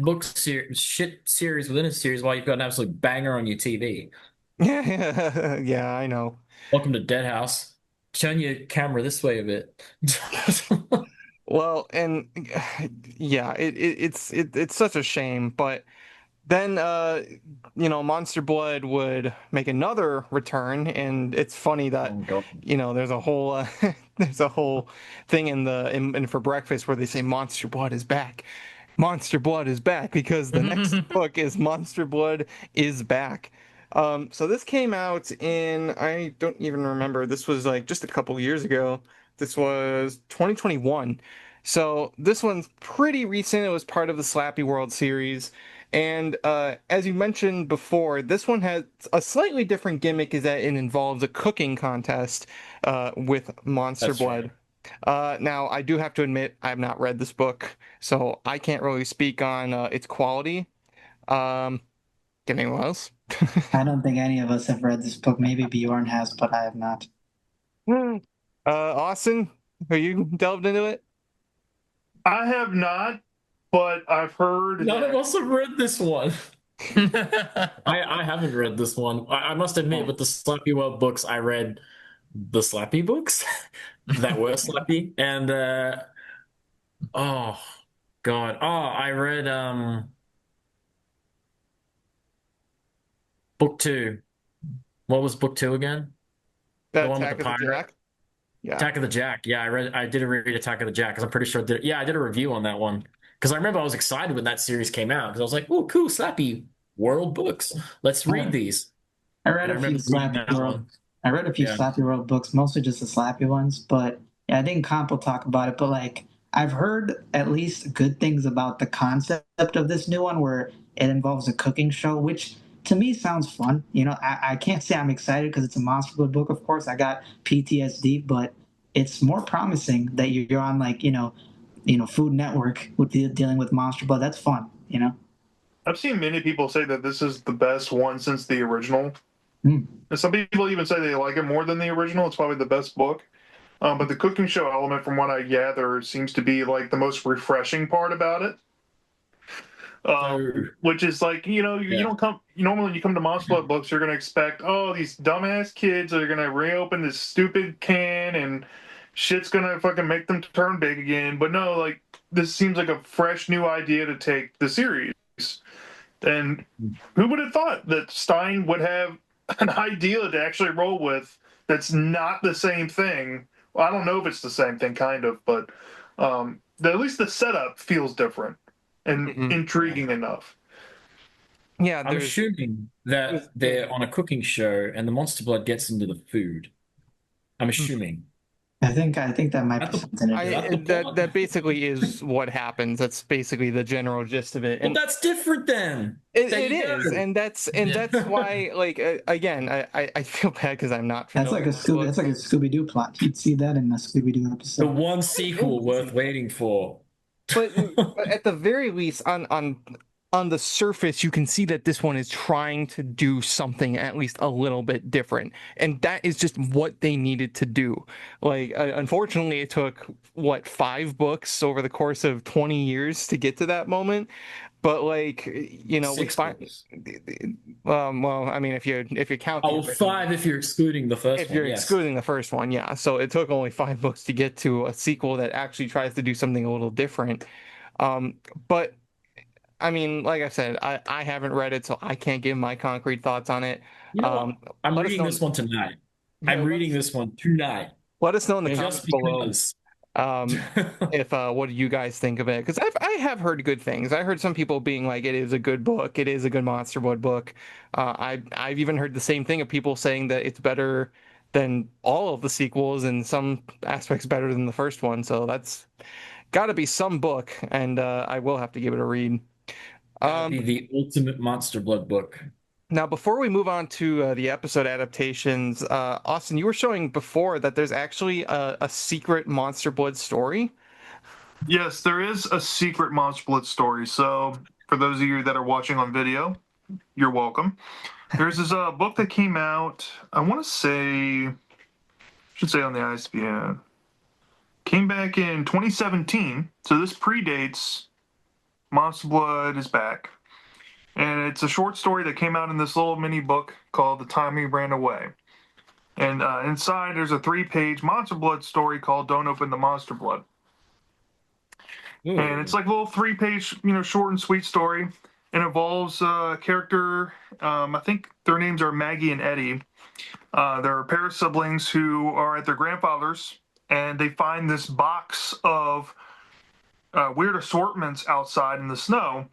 series within a series while you've got an absolute banger on your TV. yeah, yeah, I know. Welcome to Dead House. Turn your camera this way a bit. Well, and yeah, it's such a shame, but then Monster Blood would make another return, and it's funny that Oh, God. there's a whole there's a whole thing in for breakfast where they say Monster Blood is back. Monster Blood is back because the next book is Monster Blood is back. So this came out I don't even remember. This was like just a couple years ago. This was 2021. So this one's pretty recent. It was part of the Slappy World series. And as you mentioned before, this one has a slightly different gimmick is that it involves a cooking contest with Monster That's Blood. Now, I do have to admit, I have not read this book, so I can't really speak on its quality. Anyone else? I don't think any of us have read this book. Maybe Bjorn has, but I have not. Austin, are you delved into it? I have not, but I've heard. None of us have read this one. I haven't read this one. I must admit, with the Slappy World books, I read the Slappy books that were Slappy, and oh God, I read book 2. What was book 2 again? The one with Attack the of the pirate? Jack? Yeah. Attack of the Jack. Yeah, I did read Attack of the Jack because I'm pretty sure I did a review on that one because I remember I was excited when that series came out because I was like, oh, cool, Slappy World books. Let's read these. I read a few Slappy World. I read a few Slappy World books, mostly just the Slappy ones. But yeah, I think Comp will talk about it. But like, I've heard at least good things about the concept of this new one, where it involves a cooking show, which to me sounds fun. I can't say I'm excited because it's a Monster Blood book. Of course, I got PTSD, but it's more promising that you're on like Food Network with dealing with Monster Blood. That's fun. I've seen many people say that this is the best one since the original. Mm. And some people even say they like it more than the original. It's probably the best book. But the cooking show element, from what I gather, seems to be like the most refreshing part about it. Which is like, you don't come, normally when you come to Monster Blood books, you're going to expect, these dumbass kids are going to reopen this stupid can and shit's going to fucking make them turn big again. But no, like, this seems like a fresh new idea to take the series. And who would have thought that Stein would have an idea to actually roll with that's not the same thing? Well, I don't know if it's the same thing, kind of, but at least the setup feels different and intriguing enough. Yeah, I'm assuming that they're on a cooking show and the Monster Blood gets into the food. I'm assuming. I think that might be something to do. That basically is what happens. That's basically the general gist of it. And that's different then. It is, and that's why, like, again, I feel bad because I'm not familiar. That's like a Scooby-Doo plot. You'd see that in a Scooby-Doo episode. The one sequel worth waiting for. But at the very least, on the surface, you can see that this one is trying to do something at least a little bit different. And that is just what they needed to do. Like, unfortunately, it took, 5 books over the course of 20 years to get to that moment. But, like, we find... well, I mean, if you count... 5 if you're excluding the first one. If you're excluding the first one, yeah. So it took only 5 books to get to a sequel that actually tries to do something a little different. But... I mean, like I said, I haven't read it, so I can't give my concrete thoughts on it. I'm reading this one tonight. I'm reading this one tonight. Let us know in the comments Just below. because. If what do you guys think of it? Because I have heard good things. I heard some people being like, it is a good book. It is a good Monster Blood book. I've even heard the same thing of people saying that it's better than all of the sequels, and some aspects better than the first one. So that's got to be some book, and I will have to give it a read. That'd be the ultimate Monster Blood book. Now, before we move on to the episode adaptations, Austin, you were showing before that there's actually a secret Monster Blood story. Yes, there is a secret Monster Blood story. So, for those of you that are watching on video, you're welcome. There's this book that came out, I want to say, should say on the ISBN, came back in 2017. So, this predates Monster Blood is Back. And it's a short story that came out in this little mini book called The Time We Ran Away. And inside, there's a 3-page Monster Blood story called Don't Open the Monster Blood. Ooh. And it's like a little 3-page, short and sweet story. It involves a character, I think their names are Maggie and Eddie. They're a pair of siblings who are at their grandfather's, and they find this box of weird assortments outside in the snow.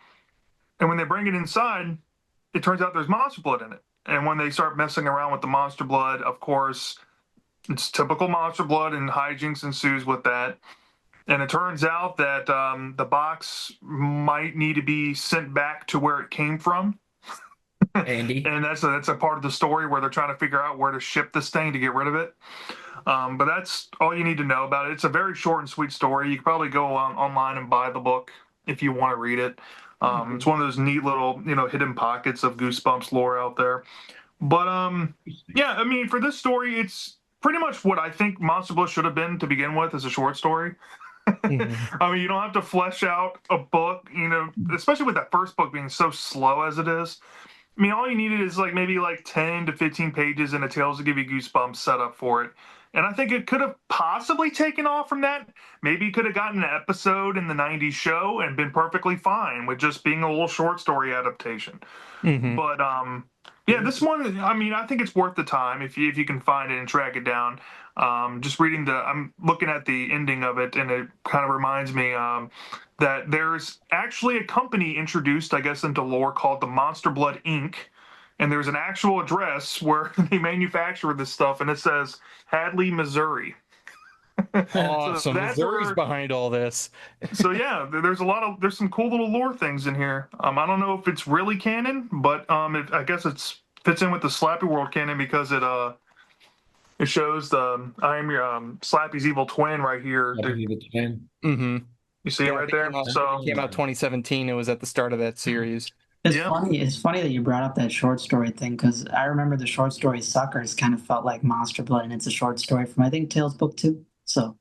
And when they bring it inside, it turns out there's Monster Blood in it. And when they start messing around with the Monster Blood, of course, it's typical Monster Blood, and hijinks ensues with that. And it turns out that the box might need to be sent back to where it came from. Andy. And that's a part of the story where they're trying to figure out where to ship this thing to get rid of it. But that's all you need to know about it. It's a very short and sweet story. You can probably go online and buy the book if you want to read it. It's one of those neat little, hidden pockets of Goosebumps lore out there. But, yeah, I mean, for this story, it's pretty much what I think Monster Blood should have been to begin with as a short story. I mean, you don't have to flesh out a book, especially with that first book being so slow as it is. I mean, all you needed is maybe 10 to 15 pages and a Tales to Give You Goosebumps setup for it. And I think it could have possibly taken off from that. Maybe you could have gotten an episode in the 90s show and been perfectly fine with just being a little short story adaptation. Mm-hmm. But, yeah, this one, I mean, I think it's worth the time if you can find it and track it down. Just reading I'm looking at the ending of it, and it kind of reminds me that there's actually a company introduced, I guess, into lore called the Monster Blood Inc., and there's an actual address where they manufacture this stuff, and it says Hadley, Missouri. Awesome. Missouri's behind all this. So yeah, there's some cool little lore things in here. I don't know if it's really canon, but I guess it fits in with the Slappy World canon because it shows the Slappy's evil twin right here. Evil twin. Mm-hmm. You see it right there? It came out 2017. It was at the start of that series. It's funny. It's funny that you brought up that short story thing, because I remember the short story Suckers kind of felt like Monster Blood, and it's a short story from, I think, Tales Book 2. So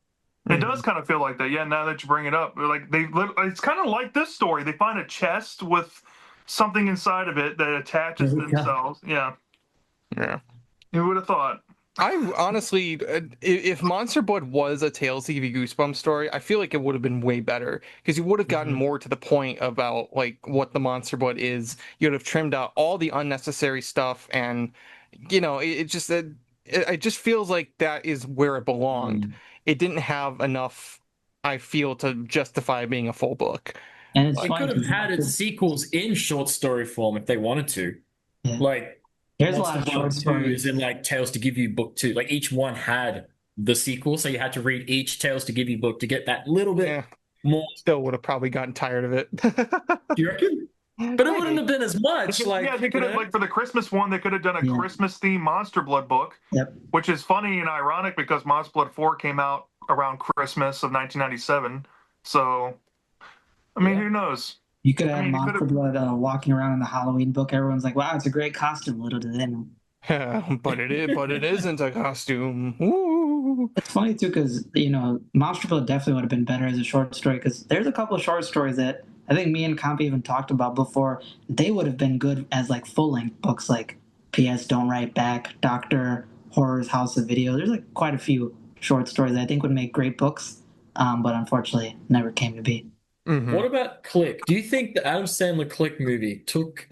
it does kind of feel like that. Yeah, now that you bring it up, it's kind of like this story. They find a chest with something inside of it that attaches themselves. Yeah. Who would have thought? I honestly, if Monster Blood was a Tales to Give You Goosebumps story, I feel like it would have been way better, because you would have gotten more to the point about what the Monster Blood is. You would have trimmed out all the unnecessary stuff, and it just feels like that is where it belonged. It didn't have enough, I feel, to justify being a full book. And they could have had its sequels in short story form if they wanted to. Yeah. There's a lot of short stories in Tales to Give You Book 2. Each one had the sequel, so you had to read each Tales to Give You book to get that little bit more. Still would have probably gotten tired of it. Do you reckon? But it wouldn't have been as much. They could have, for the Christmas one, they could have done a Christmas-themed Monster Blood book, which is funny and ironic because Monster Blood 4 came out around Christmas of 1997. So, I mean, who knows? You could have Monster Blood walking around in the Halloween book. Everyone's like, "Wow, it's a great costume." Little do they know. But it isn't a costume. Ooh. It's funny too, because Monster Blood definitely would have been better as a short story. Because there's a couple of short stories that I think me and Comp even talked about before. They would have been good as full length books, like P.S. Don't Write Back, Doctor Horror's House of Video. There's quite a few short stories that I think would make great books, but unfortunately never came to be. Mm-hmm. What about Click? Do you think the Adam Sandler Click movie took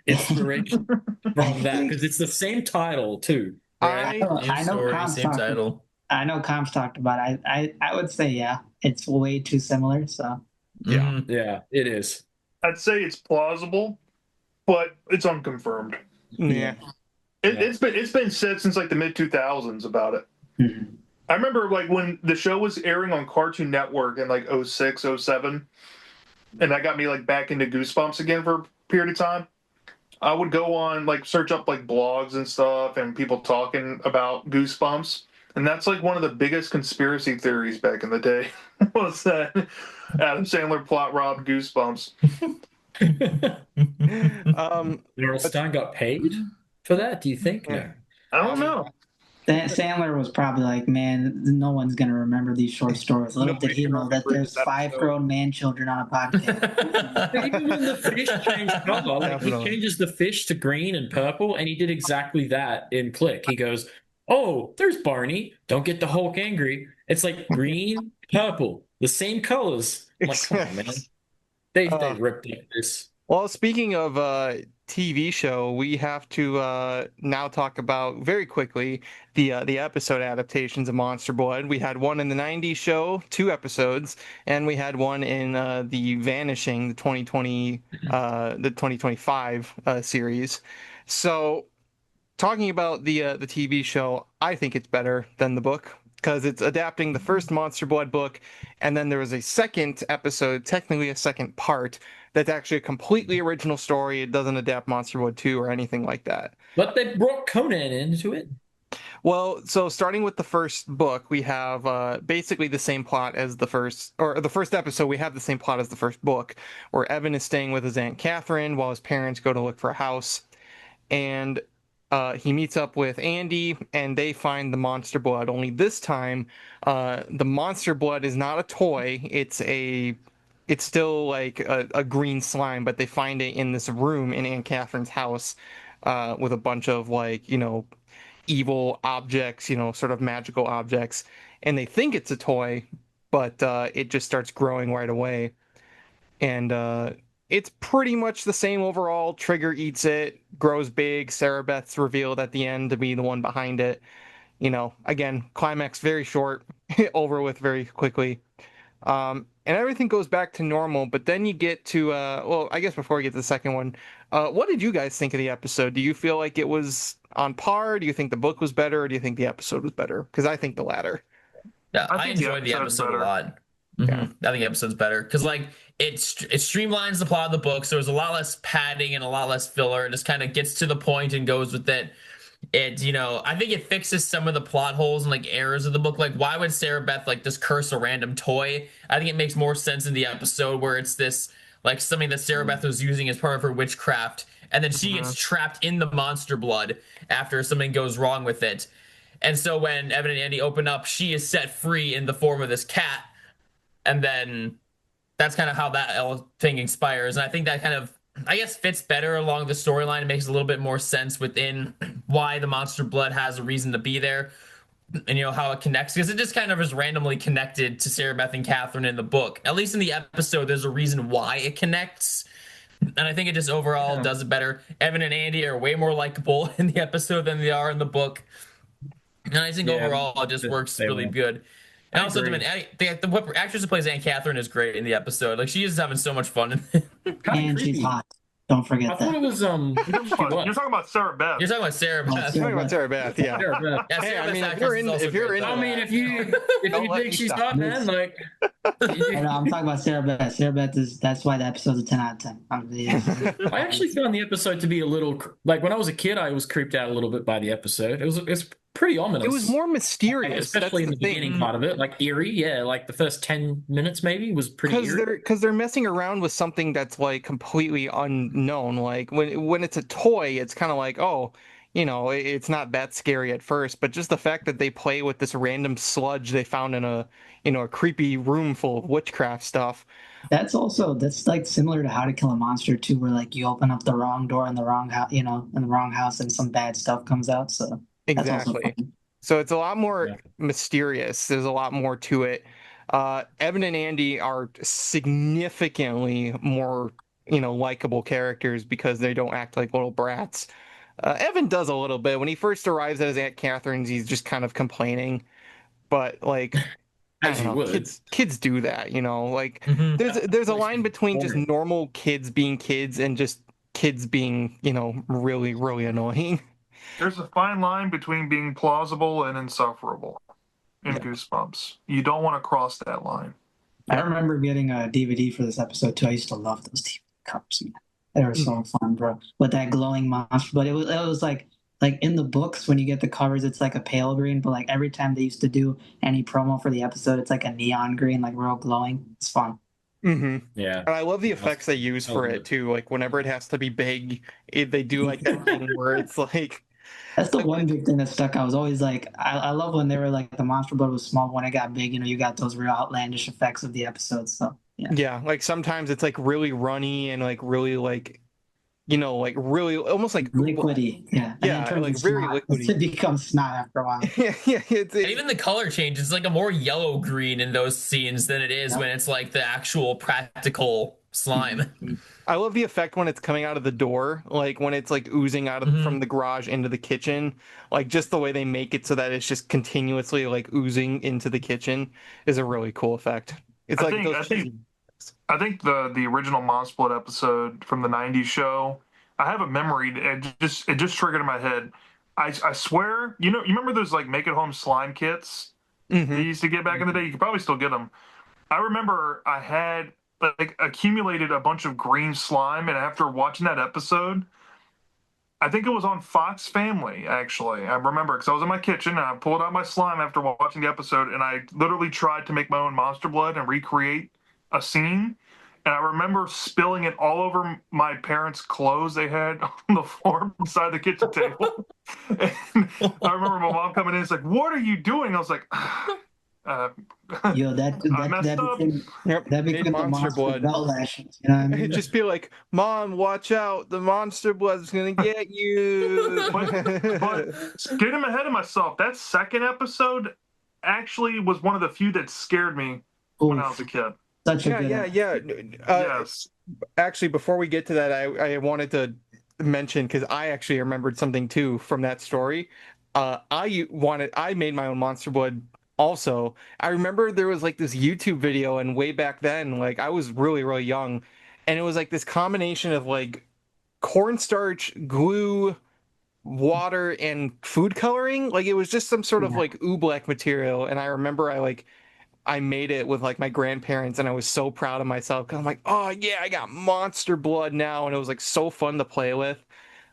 inspiration from that? Because it's the same title too. Right. I know story, Comp's same talked. title. I know Comp's talked about it. I would say yeah, it's way too similar. So Yeah. Mhm. Yeah, it is. I'd say it's plausible, but it's unconfirmed. Yeah. It's been said since like the mid 2000s about it. Mhm. I remember like when the show was airing on Cartoon Network in like 06, 07, and that got me like back into Goosebumps again for a period of time. I would go on like search up like blogs and stuff and people talking about Goosebumps. And that's like one of the biggest conspiracy theories back in the day was that Adam Sandler plot robbed Goosebumps. Errol Stein got paid for that, do you think? No. I don't know. Sandler was probably like, man, no one's gonna remember these short stories. Little did he know that there's 5 grown man children on a podcast. Even when the fish changed color, like he Definitely. changes the fish to green and purple, and he did exactly that in Click. He goes, "Oh, there's Barney. Don't get the Hulk angry. It's like green, purple, the same colors." I'm like, come on, man. They ripped up this. Well, speaking of TV show, we have to now talk about very quickly the episode adaptations of Monster Blood. We had one in the '90s show, 2 episodes, and we had one in the Vanishing, the 2025 series. So, talking about the TV show, I think it's better than the book because it's adapting the first Monster Blood book, and then there was a second episode, technically a second part, that's actually a completely original story. It doesn't adapt Monster Blood 2 or anything like that. But they brought Conan into it. Well, so starting with the first book, we have basically the same plot as the first, or the first episode, we have the same plot as the first book, where Evan is staying with his Aunt Catherine while his parents go to look for a house. And he meets up with Andy, and they find the monster blood. Only this time, the monster blood is not a toy. It's still like a green slime, but they find it in this room in Aunt Catherine's house with a bunch of like, evil objects, sort of magical objects. And they think it's a toy, but it just starts growing right away. And it's pretty much the same overall. Trigger eats it, grows big. Sarah Beth's revealed at the end to be the one behind it. Again, climax very short, over with very quickly. And everything goes back to normal, but then you get to, well, I guess before we get to the second one, what did you guys think of the episode? Do you feel like it was on par? Do you think the book was better, or do you think the episode was better? Because I think the latter. Yeah, I think the enjoyed the episode's episode a better. lot. Yeah. I think the episode's better because like it streamlines the plot of the book, so there's a lot less padding and a lot less filler. It just kind of gets to the point and goes with it. I think it fixes some of the plot holes and like errors of the book. Like, why would Sarah Beth like just curse a random toy? I think it makes more sense in the episode where it's this like something that Sarah Beth was using as part of her witchcraft, and then she gets trapped in the monster blood after something goes wrong with it. And so when Evan and Andy open up, she is set free in the form of this cat, and then that's kind of how that thing inspires. And I think that kind of, I guess, fits better along the storyline. It makes a little bit more sense within why the monster blood has a reason to be there, and how it connects, because it just kind of is randomly connected to Sarah Beth and Catherine in the book. At least in the episode, there's a reason why it connects, and I think it just overall does it better. Evan and Andy are way more likable in the episode than they are in the book, and I think overall it just works really good. And also, the actress who plays Aunt Catherine is great in the episode. Like, she is having so much fun. And she's hot. Don't forget I thought it that. was You're talking about Sarah Beth. You're talking about Sarah Beth. Talking about Sarah Beth, yeah. Sarah Beth. Yeah, Hey, Sarah I mean, Beth's if you're actress in- is also if you're great, in- though. I mean, if you Don't let think me she's stop. hot, man, like No, I'm talking about Sarah Beth. Sarah Beth that's why the episode's a 10 out of 10. I actually found the episode to be a little like when I was a kid, I was creeped out a little bit by the episode. It's pretty ominous. It was more mysterious, especially in that's the thing. beginning part of it, like eerie. Yeah, like the first 10 minutes maybe was pretty eerie. Because they're messing around with something that's like completely unknown. Like when it's a toy, it's kind of like, oh, it's not that scary at first, but just the fact that they play with this random sludge they found in a creepy room full of witchcraft stuff. That's like similar to How to Kill a Monster too, where like you open up the wrong door in the wrong house, in the wrong house, and some bad stuff comes out. So that's also Exactly. fun. So it's a lot more mysterious. There's a lot more to it. Evan and Andy are significantly more, likable characters because they don't act like little brats. Evan does a little bit. When he first arrives at his Aunt Catherine's, he's just kind of complaining. But like, I As don't you know, would. kids do that, you know. Like, Mhm. there's a line between just normal kids being kids and just kids being, you know, really really annoying. There's a fine line between being plausible and insufferable in Yeah. Goosebumps. You don't want to cross that line. I remember getting a DVD for this episode too. I used to love those DVD covers, man. They were so fun, bro. With that glowing monster, but it was like in the books when you get the covers, it's like a pale green. But like every time they used to do any promo for the episode, it's like a neon green, like real glowing. It's fun. Yeah. And I love the effects they use for it too. Like whenever it has to be big, they do like that thing where it's like. That's the one big thing that stuck out. I was always like, I love when they were like the monster blood was small. When it got big, you know, you got those real outlandish effects of the episodes. So yeah. Yeah, like sometimes it's like really runny and like really like, you know, like really almost like liquidy. Yeah. And Yeah, it turns like to very snot. liquidy. It becomes snot after a while. yeah, And even the color change, it's like a more yellow green in those scenes than it is when it's like the actual practical slime. I love the effect when it's coming out of the door, like when it's like oozing out of from the garage into the kitchen, like just the way they make it so that it's just continuously like oozing into the kitchen is a really cool effect. It's I like think, those I think I think the original Monster Blood episode from the '90s show. I have a memory. It just triggered in my head. I swear, you remember those like make at home slime kits you used to get back in the day? You could probably still get them. I remember I had like accumulated a bunch of green slime, and after watching that episode, I think it was on Fox Family, actually. I remember because I was in my kitchen and I pulled out my slime after watching the episode, and I literally tried to make my own Monster Blood and recreate a scene. And I remember spilling it all over my parents' clothes they had on the floor beside the kitchen table. And I remember my mom coming in and it's like, "What are you doing?" I was like, Yo, I messed up. that became the monster blood belt lashes. You know what I mean? It'd just be like, "Mom, watch out! The monster blood's gonna get you." but getting ahead of myself, that second episode actually was one of the few that scared me when I was a kid. Such a yeah, good yeah, episode. yeah. Yes. Actually, before we get to that, I wanted to mention because I actually remembered something too from that story. I made my own Monster Blood. Also, I remember there was like this YouTube video, and way back then, like I was really, really young, and it was like this combination of like cornstarch, glue, water, and food coloring. Like it was just some sort of like oobleck material, and I remember I made it with like my grandparents, and I was so proud of myself because I'm like, oh yeah, I got Monster Blood now, and it was like so fun to play with.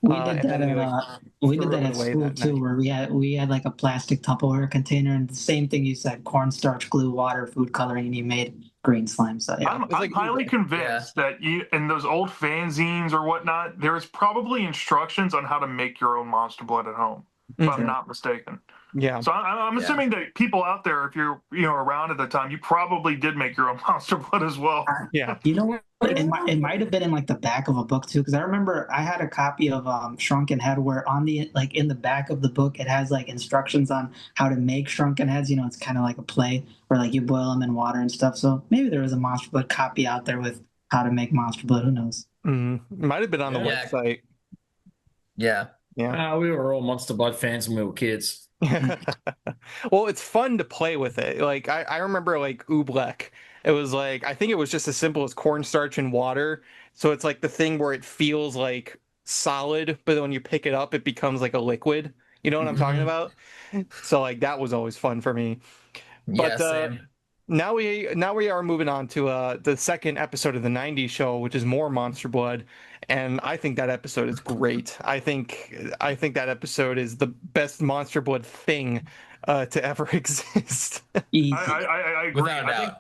We did that. We did that at school too, where we had like a plastic Tupperware container, and the same thing you said: cornstarch, glue, water, food coloring, and you made green slime. So yeah, I'm highly convinced that you in those old fanzines or whatnot, there's probably instructions on how to make your own Monster Blood at home. If I'm not mistaken. Yeah. So I'm assuming that people out there, if you're around at the time, you probably did make your own Monster Blood as well. Yeah. You know what? It might have been in like the back of a book too, because I remember I had a copy of Shrunken Head where on the like in the back of the book it has like instructions on how to make shrunken heads. You know, it's kind of like a play where like you boil them in water and stuff. So maybe there was a Monster Blood copy out there with how to make Monster Blood. Who knows? Might have been on the website. Yeah. Yeah. We were all Monster Blood fans when we were kids. Well, it's fun to play with it. Like I remember like oobleck. It was like I think it was just as simple as cornstarch and water. So it's like the thing where it feels like solid, but when you pick it up, it becomes like a liquid. You know what I'm talking about? So like that was always fun for me. But same. now we are moving on to the second episode of the '90s show, which is more Monster Blood, and I think that episode is great. I think that episode is the best Monster Blood thing to ever exist. I agree. Without a doubt.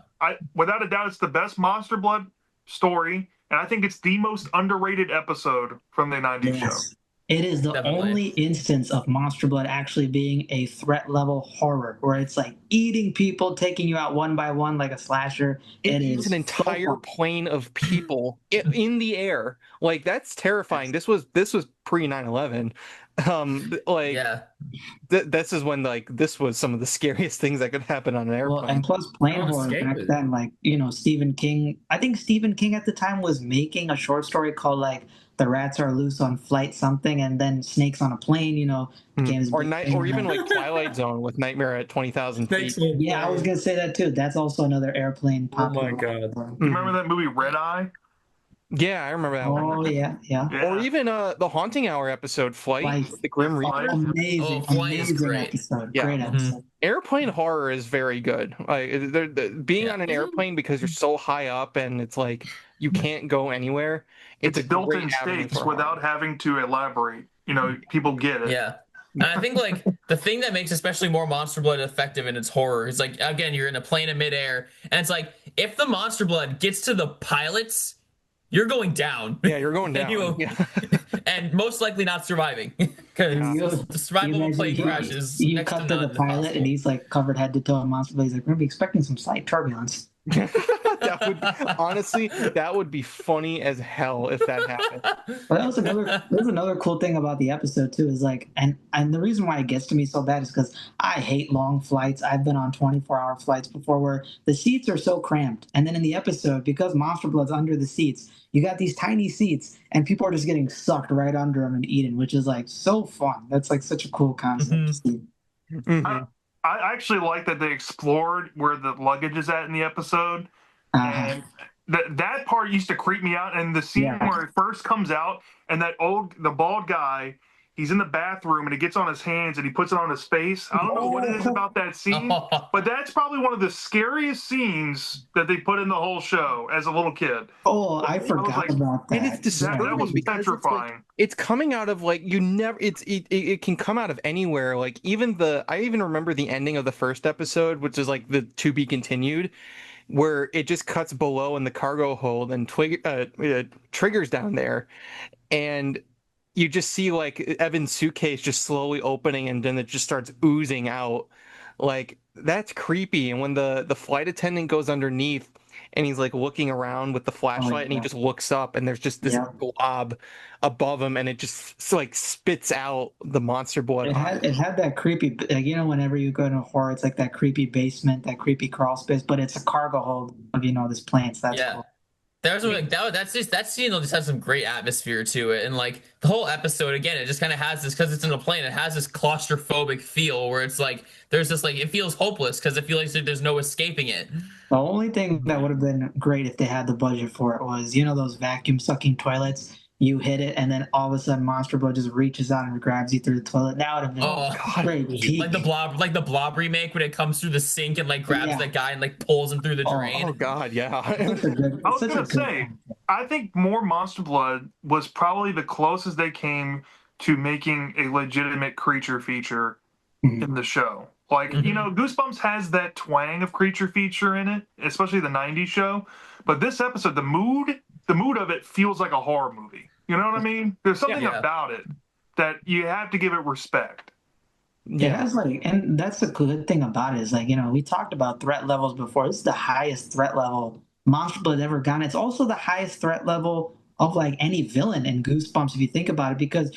Without a doubt, it's the best Monster Blood story, and I think it's the most underrated episode from the '90s show. It is the Definitely. only instance of Monster Blood actually being a threat level horror, where it's like eating people, taking you out one by one like a slasher. It is an entire plane of people in the air. Like that's terrifying. This was pre 9/11. This is when like this was some of the scariest things that could happen on an airplane. Well, and plus plane horror back then, like Stephen King. I think Stephen King at the time was making a short story called like the rats are loose on flight something, and then snakes on a plane. Became his big thing. Or even like Twilight Zone with Nightmare at 20,000 feet. Yeah, I was gonna say that too. That's also another airplane. Oh my god! You remember that movie Red Eye? Yeah, I remember that one. Oh yeah. Or even the Haunting Hour episode, Flight, with the Grim Reaper. Amazing, Flight is amazing great. episode. Yeah. Great episode. Airplane horror is very good. Like being on an airplane because you're so high up and it's like you can't go anywhere. It's a built-in great avenue stakes for without having to elaborate. People get it. Yeah. And I think like the thing that makes especially more Monster Blood effective in its horror is like, again, you're in a plane in midair, and it's like if the Monster Blood gets to the pilots, you're going down. Yeah, you're going down. And most likely not surviving because the survival of a plane crash is you cut to the pilot and he's like covered head to toe in Monster Blood. He's like, we're gonna be expecting some slight turbulence. that would be funny as hell if that happened. But that was another cool thing about the episode too, is like, and the reason why it gets to me so bad is because I hate long flights. I've been on 24-hour flights before where the seats are so cramped, and then in the episode, because Monster Blood's under the seats, you got these tiny seats and people are just getting sucked right under them and eaten, which is like so fun. That's like such a cool concept to see. I actually like that they explored where the luggage is at in the episode. And that part used to creep me out. And the scene where it first comes out and the bald guy, he's in the bathroom and he gets on his hands and he puts it on his face. I don't know what it is about that scene, but that's probably one of the scariest scenes that they put in the whole show as a little kid. Oh, I forgot about that. And it's disturbing. That was petrifying. It's coming out of like it can come out of anywhere. Like I even remember the ending of the first episode, which is like the to be continued, where it just cuts below in the cargo hold and triggers down there, and you just see like Evan's suitcase just slowly opening and then it just starts oozing out. Like that's creepy. And when the flight attendant goes underneath and he's like looking around with the flashlight and he just looks up and there's just this blob above him and it just like spits out the monster blood. It had that creepy, like, whenever you go to horror, it's like that creepy basement, that creepy crawl space, but it's a cargo hold of, this plane. So that's cool. There's like that scene just has some great atmosphere to it, and like the whole episode again, it just kind of has this, because it's in a plane, it has this claustrophobic feel where it's like there's this like it feels hopeless because it feels like there's no escaping it. The only thing that would have been great if they had the budget for it was those vacuum sucking toilets. You hit it, and then all of a sudden, Monster Blood just reaches out and grabs you through the toilet. That would have been great. Like the Blob remake when it comes through the sink and like grabs that guy and like pulls him through the drain. Oh God, yeah. I was gonna say, I think more Monster Blood was probably the closest they came to making a legitimate creature feature in the show. Like, Goosebumps has that twang of creature feature in it, especially the 90s show. But this episode, the mood of it feels like a horror movie. You know what I mean? There's something about it that you have to give it respect. Yeah, it has and that's the good thing about it is we talked about threat levels before. This is the highest threat level Monster Blood ever gotten. It's also the highest threat level of like any villain in Goosebumps if you think about it, because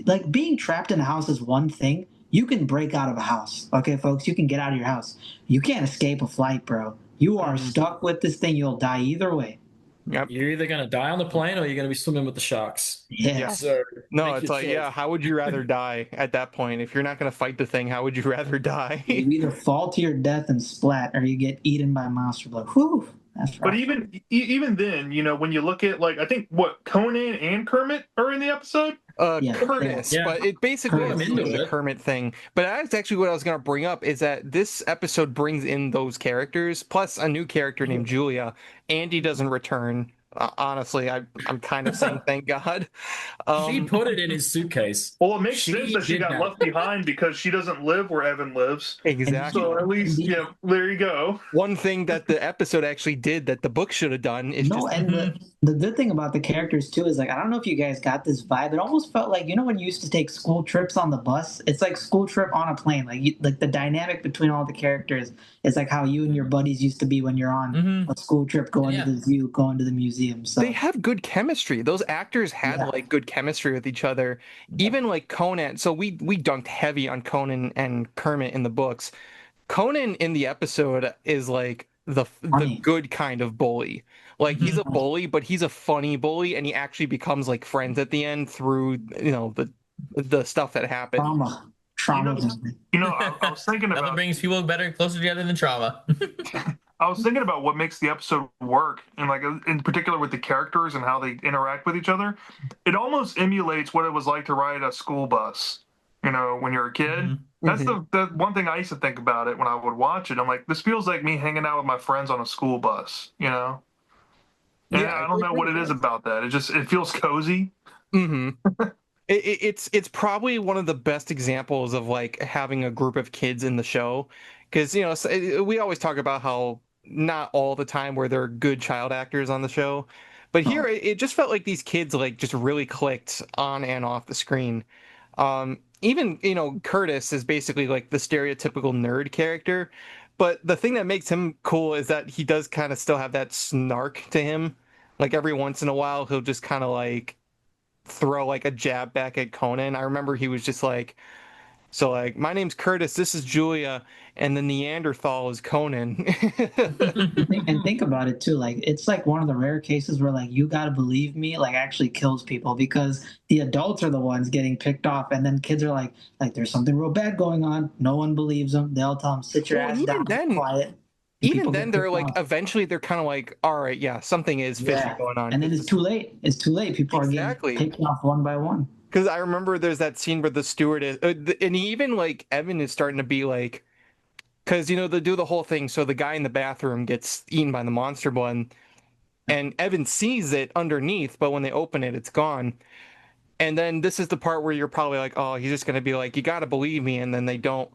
like being trapped in a house is one thing. You can break out of a house. Okay, folks, you can get out of your house. You can't escape a flight, bro. You are stuck with this thing. You'll die either way. Yep. You're either going to die on the plane or you're going to be swimming with the sharks. Yeah. So no, it's like, how would you rather die at that point? If you're not going to fight the thing, how would you rather die? You either fall to your death and splat, or you get eaten by Monster Blood. Whew. That's right. But even then, when you look at like, I think Conan and Kermit are in the episode. Curtis, but it basically is a Kermit thing. But that's actually what I was going to bring up, is that this episode brings in those characters, plus a new character named Julia. Andy doesn't return. Honestly, I'm kind of saying thank God. She put it in his suitcase. Well, it makes sense that she got left behind because she doesn't live where Evan lives. Exactly. So at least, there you go. One thing that the episode actually did that the book should have done is the good thing about the characters too is, like, I don't know if you guys got this vibe. It almost felt like, when you used to take school trips on the bus, it's like school trip on a plane. Like the dynamic between all the characters is like how you and your buddies used to be when you're on a school trip, going to the zoo, going to the museum. So they have good chemistry. Those actors had like good chemistry with each other. Even like Conan. So we dunked heavy on Conan and Kermit in the books. Conan in the episode is like Funny. good kind of bully. Like he's a bully, but he's a funny bully, and he actually becomes like friends at the end through the stuff that happened. Trauma. I was thinking Nothing about brings people better closer together than trauma. I was thinking about what makes the episode work, and like in particular with the characters and how they interact with each other. It almost emulates what it was like to ride a school bus. When you're a kid. That's the one thing I used to think about it when I would watch it. I'm like, this feels like me hanging out with my friends on a school bus. And I don't know what it is about that. It feels cozy. It's probably one of the best examples of like having a group of kids in the show, because we always talk about how not all the time where there are good child actors on the show, but here it just felt like these kids like just really clicked on and off the screen. Even Curtis is basically like the stereotypical nerd character, but the thing that makes him cool is that he does kind of still have that snark to him. Like every once in a while he'll just kind of like throw like a jab back at Conan. I remember he was just like, so like, my name's Curtis, this is Julia, and the Neanderthal is Conan. And think about it too, like it's like one of the rare cases where like you gotta believe me like actually kills people, because the adults are the ones getting picked off, and then kids are like there's something real bad going on. No one believes them. They all tell them sit your ass down, quiet. Even then, they're like, eventually they're kind of like, all right, yeah, something is fishy going on. And then it's too late. It's too late. People are getting picked off one by one. Because I remember there's that scene where the steward is, and even like Evan is starting to be like, because they do the whole thing. So the guy in the bathroom gets eaten by the monster blood, and Evan sees it underneath, but when they open it, it's gone. And then this is the part where you're probably like, oh, he's just gonna be like, you gotta believe me, and then they don't.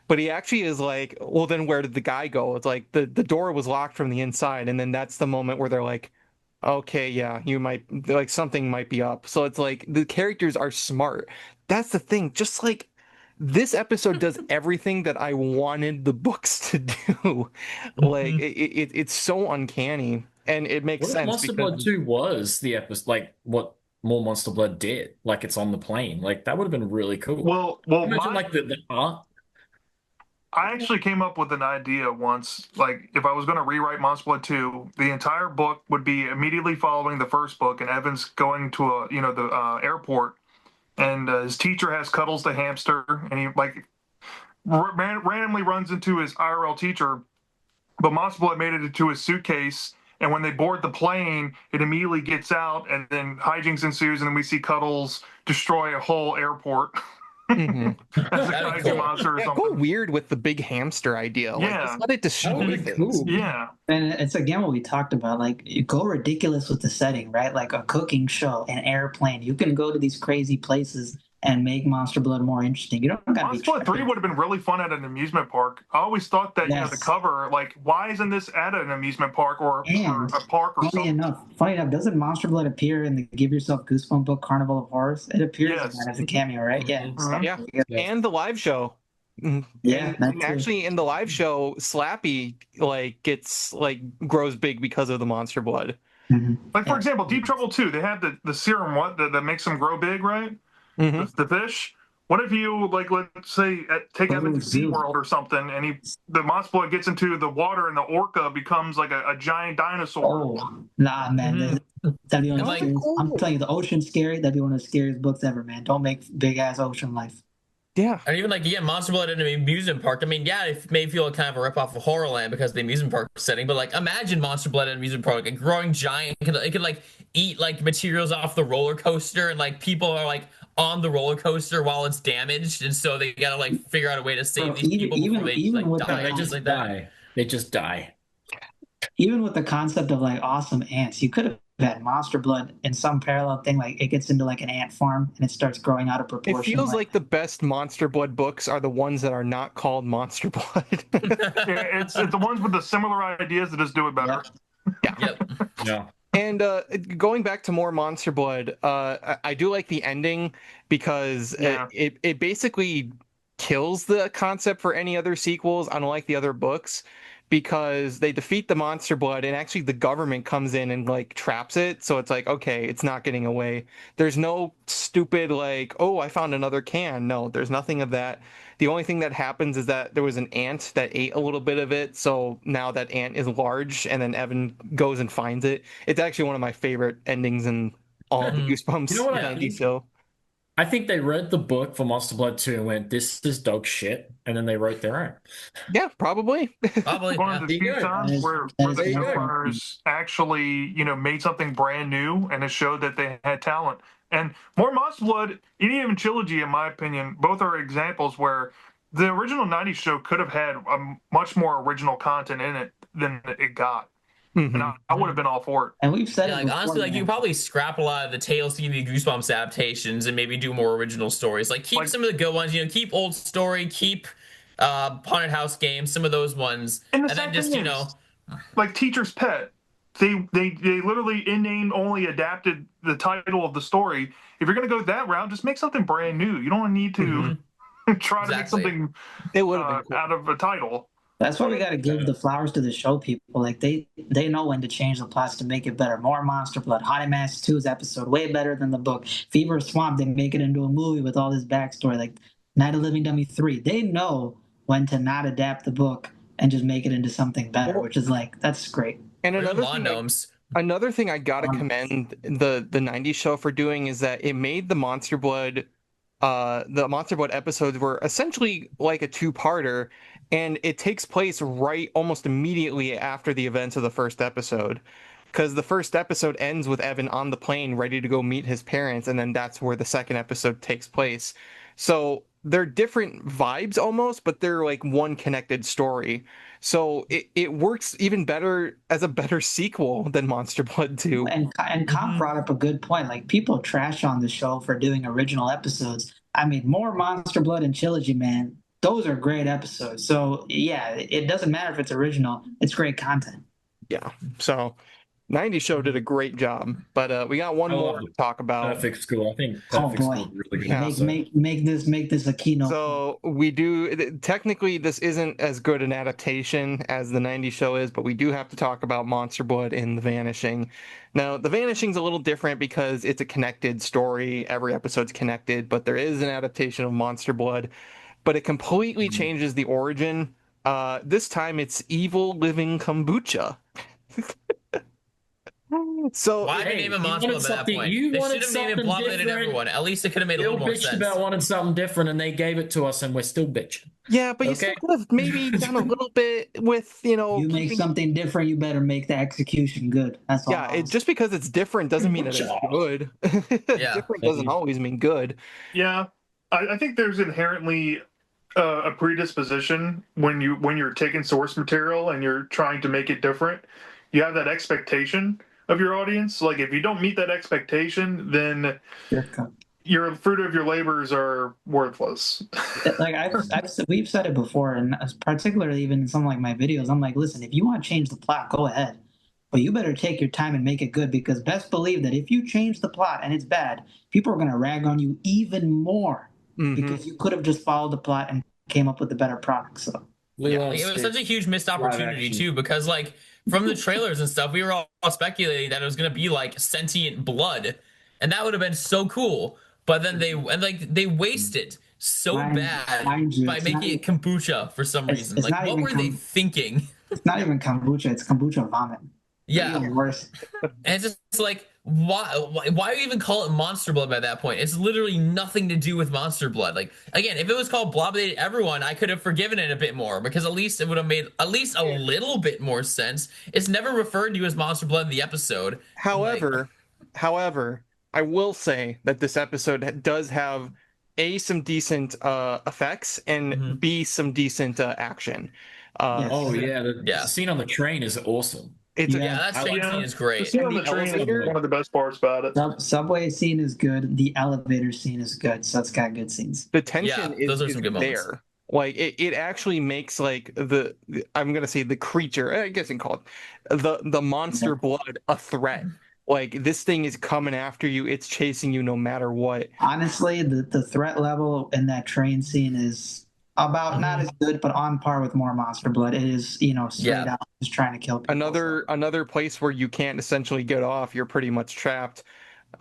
But he actually is like, well, then where did the guy go? It's like the door was locked from the inside, and then that's the moment where they're like, okay, yeah, you might, like, something might be up. So it's like the characters are smart. That's the thing. Just like this episode does everything that I wanted the books to do. Like it's so uncanny, and it makes sense. Monster Blood 2 was the episode, like what More Monster Blood did. Like it's on the plane. Like that would have been really cool. Well, imagine like the art. I actually came up with an idea once. Like, if I was going to rewrite Monster Blood 2, the entire book would be immediately following the first book, and Evan's going to the airport, and his teacher has Cuddles the hamster, and he like randomly runs into his IRL teacher, but Monster Blood made it into his suitcase. And when they board the plane, it immediately gets out, and then hijinks ensues, and then we see Cuddles destroy a whole airport. As a kaiju monster or something. Go weird with the big hamster idea. Like, just let it destroy things. Cool. Yeah. And it's again what we talked about. Like, you go ridiculous with the setting, right? Like a cooking show, an airplane. You can go to these crazy places and make Monster Blood more interesting. You don't got to be. Monster Blood 3 would have been really fun at an amusement park. I always thought that the cover, like, why isn't this at an amusement park or a park or something? Funny enough, doesn't Monster Blood appear in the Give Yourself Goosebumps book Carnival of Horrors? It appears as a cameo, right? Yeah. And the live show. Yeah, and actually in the live show, Slappy grows big because of the Monster Blood. Like, for example, Deep Trouble 2, they have the serum that makes them grow big, right? The fish. What if you, like, let's say, take Evan to SeaWorld or something, and the Monster Blood gets into the water, and the orca becomes like a giant dinosaur. Oh, nah, man. That'd be one of the scariest. I'm telling you, the ocean's scary. That'd be one of the scariest books ever, man. Don't make big-ass ocean life. Yeah. And even like, Monster Blood in an amusement park. I mean, it may feel kind of a ripoff of Horrorland because of the amusement park setting, but like, imagine Monster Blood in an amusement park, like a growing giant. It could like eat like materials off the roller coaster, and like people are like on the roller coaster while it's damaged, and so they gotta like figure out a way to save these people before they die. They just die. Even with the concept of like awesome ants, you could have had Monster Blood in some parallel thing, like it gets into like an ant farm and it starts growing out of proportion. It feels like the best Monster Blood books are the ones that are not called Monster Blood. It's the ones with the similar ideas that just do it better. Yeah. And going back to more Monster Blood, I do like the ending because it basically kills the concept for any other sequels, unlike the other books, because they defeat the monster blood and actually the government comes in and like traps it. So it's like, okay, it's not getting away. There's no stupid like, oh, I found another can. No, there's nothing of that. The only thing that happens is that there was an ant that ate a little bit of it. So now that ant is large and then Evan goes and finds it. It's actually one of my favorite endings in all of the Goosebumps. You know what 90 show. I think they read the book for Monster Blood 2 and went, this is dog shit, and then they wrote their own. Yeah, probably. Probably. One of the few times where the showrunners actually, made something brand new and it showed that they had talent. And more Monster Blood, and even Trilogy, in my opinion, both are examples where the original 90s show could have had a much more original content in it than it got. And I would have been all for it. And we've said like honestly, like you could probably scrap a lot of the Tales TV Goosebumps adaptations and maybe do more original stories. Like keep some of the good ones, keep Old Story, keep Haunted House Games, some of those ones, and then just like Teacher's Pet. They literally in name only adapted the title of the story. If you're gonna go that route, just make something brand new. You don't need to try to make something out of a title. That's why we got to give the flowers to the show people. Like they know when to change the plots to make it better. More Monster Blood. Haunted Mansion 2's episode way better than the book. Fever Swamp, they make it into a movie with all this backstory. Like Night of Living Dummy 3, they know when to not adapt the book and just make it into something better, which is like, that's great. And another thing I gotta commend the 90s show for doing is that it made the Monster Blood episodes were essentially like a two-parter, and it takes place right almost immediately after the events of the first episode, because the first episode ends with Evan on the plane ready to go meet his parents, and then that's where the second episode takes place. So they're different vibes almost, but they're like one connected story. So it works even better as a better sequel than Monster Blood 2. And Comp brought up a good point. Like, people trash on the show for doing original episodes. I mean, more Monster Blood and Trilogy, man. Those are great episodes. So, yeah, it doesn't matter if it's original. It's great content. Yeah. So 90 Show did a great job. But we got one more to talk about. Perfect School. I think Perfect School is really good. Yeah, make this a keynote. So we do, technically this isn't as good an adaptation as the 90 Show is, but we do have to talk about Monster Blood in The Vanishing. Now, The Vanishing's a little different because it's a connected story. Every episode's connected, but there is an adaptation of Monster Blood. But it completely changes the origin. This time it's evil living kombucha. So why did they name a Monster Blood at that point? They should have named it Bloodlet everyone. At least it could have made a little more sense. About wanting something different, and they gave it to us, and we're still bitching. Yeah, but you still could have maybe done a little bit with, You make something different, you better make the execution good. That's all. Yeah, just because it's different doesn't mean it's good. Different doesn't always mean good. Yeah, I think there's inherently a predisposition when you're taking source material and you're trying to make it different. You have that expectation of your audience. Like, if you don't meet that expectation, then your fruit of your labors are worthless. Like we've said it before, and particularly even in some like my videos, I'm like, listen, if you want to change the plot, go ahead, but you better take your time and make it good, because best believe that if you change the plot and it's bad, people are going to rag on you even more because you could have just followed the plot and came up with a better product. So it was such a huge missed opportunity too, because like from the trailers and stuff, we were all speculating that it was going to be like sentient blood, and that would have been so cool. But then they wasted so bad by making it kombucha for some reason. Like, what were they thinking? It's not even kombucha; it's kombucha vomit. Yeah, it's worse. And it's just like, why even call it Monster Blood by that point? It's literally nothing to do with Monster Blood. Like, again, if it was called Blob-Dated Everyone, I could have forgiven it a bit more, because at least it would have made at least a little bit more sense. It's never referred to as Monster Blood in the episode. However, I will say that this episode does have some decent effects and some decent action. The scene on the train is awesome. That train scene is great. The scene on the train is one of the best parts about it. Subway scene is good. The elevator scene is good. So it's got good scenes. The tension is some good there. Moments. Like it actually makes like I'm gonna say the creature, I guess you can call it the monster blood a threat. Like, this thing is coming after you. It's chasing you no matter what. Honestly, the threat level in that train scene is about not as good, but on par with more Monster Blood. It is, straight out just trying to kill people. Another place where you can't essentially get off. You're pretty much trapped.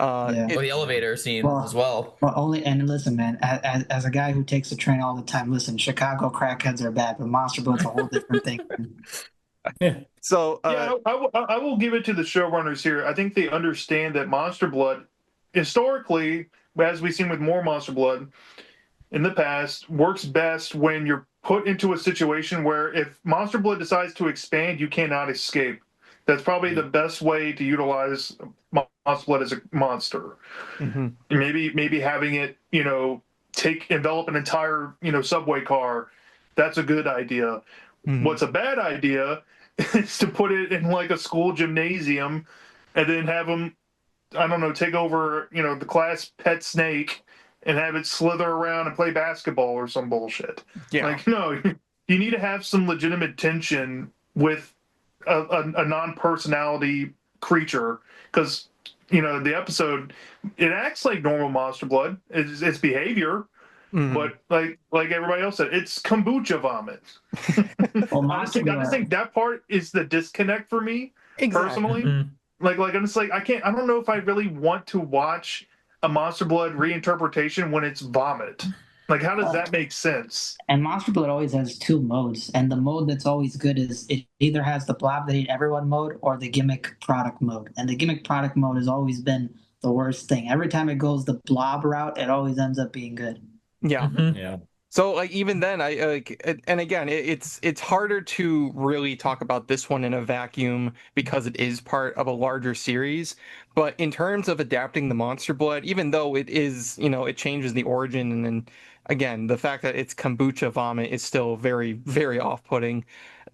Or the elevator scene as well. Well, and listen, man, as a guy who takes the train all the time, listen, Chicago crackheads are bad, but Monster Blood's a whole different thing. So I will give it to the showrunners here. I think they understand that Monster Blood, historically, as we've seen with more Monster Blood in the past, works best when you're put into a situation where if Monster Blood decides to expand, you cannot escape. That's probably the best way to utilize Monster Blood as a monster. Mm-hmm. Maybe having it, envelop an entire, subway car. That's a good idea. Mm-hmm. What's a bad idea is to put it in like a school gymnasium and then have them, I don't know, take over, the class pet snake and have it slither around and play basketball or some bullshit. Yeah. Like, no, you need to have some legitimate tension with a non-personality creature because, the episode, it acts like normal Monster Blood. Its behavior, but like everybody else said, it's kombucha vomit. Well, I just think that part is the disconnect for me, personally. Mm-hmm. Like I'm just like, I don't know if I really want to watch a Monster Blood reinterpretation when it's vomit. Like, how does that make sense? And Monster Blood always has two modes, and the mode that's always good is it either has the blob that ate everyone mode or the gimmick product mode. And the gimmick product mode has always been the worst thing. Every time it goes the blob route, it always ends up being good. Yeah. Mm-hmm. Yeah. So like even then, and again, it's harder to really talk about this one in a vacuum because it is part of a larger series. But in terms of adapting the Monster Blood, even though it is, it changes the origin, and then again, the fact that it's kombucha vomit is still very, very off-putting.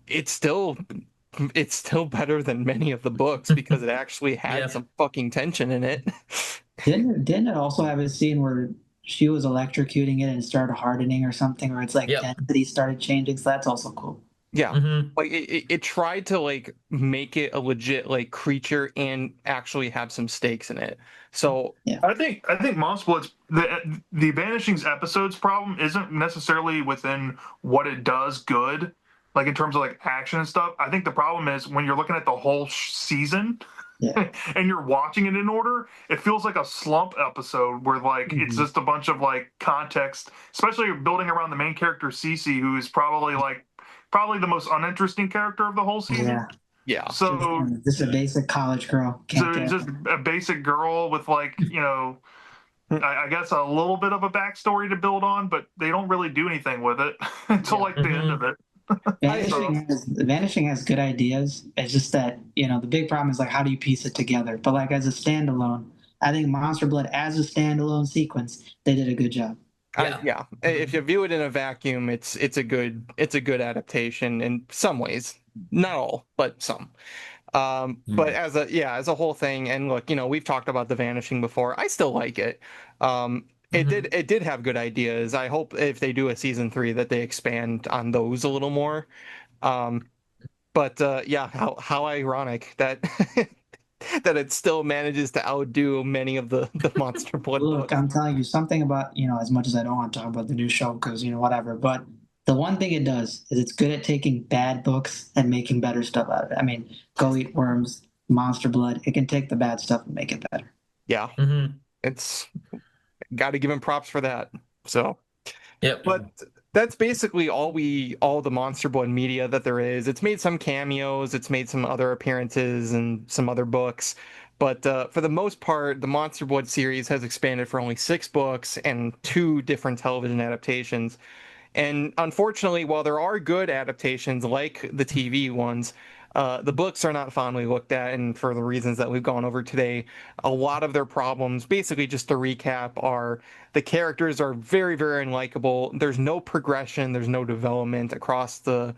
It's still better than many of the books because it actually had some fucking tension in it. Didn't it also have a scene where she was electrocuting it and started hardening or something, or it's like density started changing, so that's also cool. Yeah. Mm-hmm. Like it tried to like make it a legit like creature and actually have some stakes in it. So I think Monster Blood's the Vanishing's episodes problem isn't necessarily within what it does good, like in terms of like action and stuff. I think the problem is when you're looking at the whole season. Yeah. And you're watching it in order, it feels like a slump episode where like it's just a bunch of like context, especially building around the main character Cece, who is probably the most uninteresting character of the whole season. Yeah. So just a basic college girl. Just a basic girl with like, I guess a little bit of a backstory to build on, but they don't really do anything with it until like the end of it. Vanishing has good ideas. It's just that, the big problem is like, how do you piece it together? But like as a standalone, I think Monster Blood as a standalone sequence, they did a good job. Yeah. If you view it in a vacuum, it's a good adaptation in some ways, not all, but some. But as a whole thing, and look, we've talked about The Vanishing before. I still like it. It did have good ideas. I hope if they do a season 3 that they expand on those a little more. How ironic that that it still manages to outdo many of the Monster Blood Look, books. I'm telling you something about, as much as I don't want to talk about the new show because, whatever, but the one thing it does is it's good at taking bad books and making better stuff out of it. I mean, Go Eat Worms, Monster Blood, it can take the bad stuff and make it better. Yeah. It's got to give him props for that. So, but that's basically all the Monster Blood media that there is. It's made some cameos, it's made some other appearances and some other books, but for the most part, the Monster Blood series has expanded for only 6 books and 2 different television adaptations. And unfortunately, while there are good adaptations like the TV ones, the books are not fondly looked at, and for the reasons that we've gone over today, a lot of their problems, basically just to recap, are the characters are very, very unlikable. There's no progression, there's no development across the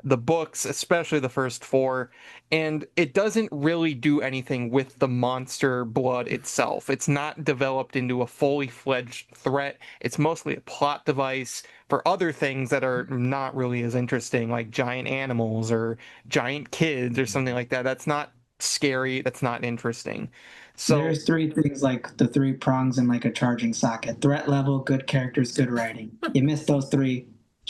books, especially the first 4, and it doesn't really do anything with the Monster Blood itself. It's not developed into a fully fledged threat. It's mostly a plot device for other things that are not really as interesting, like giant animals or giant kids or something like that. That's not scary. That's not interesting. So there's 3 things, like the 3 prongs in like a charging socket: threat level, good characters, good writing. You miss those 3,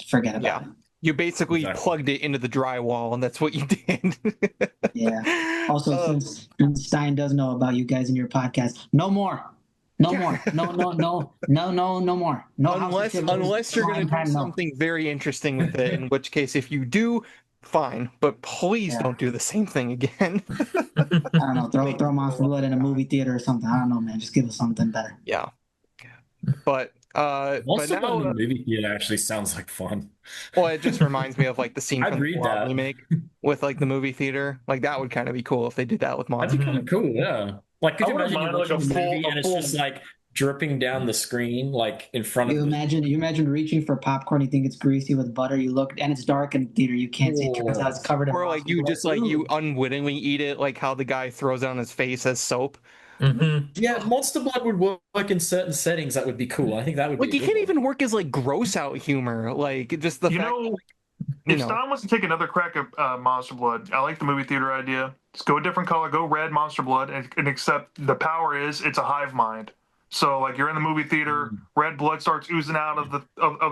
forget about it. You basically plugged it into the drywall, and that's what you did. Yeah. Also, since Stein does know about you guys in your podcast, no more. No more. No more. No unless you're going to do something very interesting with it, in which case, if you do, fine. But please don't do the same thing again. I don't know. Throw Monster Blood in a movie theater or something. I don't know, man. Just give us something better. Yeah. But Monster but Blood now, in the movie theater actually sounds like fun. well, it just reminds me of like the scene I'd from the read Fallout that. remake with like the movie theater. Like that would kind of be cool if they did that with Monster. That'd be kind of cool, yeah. Like, could you wouldn't imagine you mind, watching like, a movie and it's just like dripping down the screen, like in front of You imagine reaching for popcorn, you think it's greasy with butter, you look and it's dark in the theater, you can't see it, turns out it's covered in Or like you just like you unwittingly eat it, like how the guy throws it on his face as soap. Yeah, Monster Blood would work in certain settings. That would be cool. I think that would Like be you can't even work as like gross out humor, like just the fact. If Stein wants to take another crack at Monster Blood, I like the movie theater idea. Just go a different color, go red Monster Blood, and accept the power is it's a hive mind. So like you're in the movie theater, red blood starts oozing out of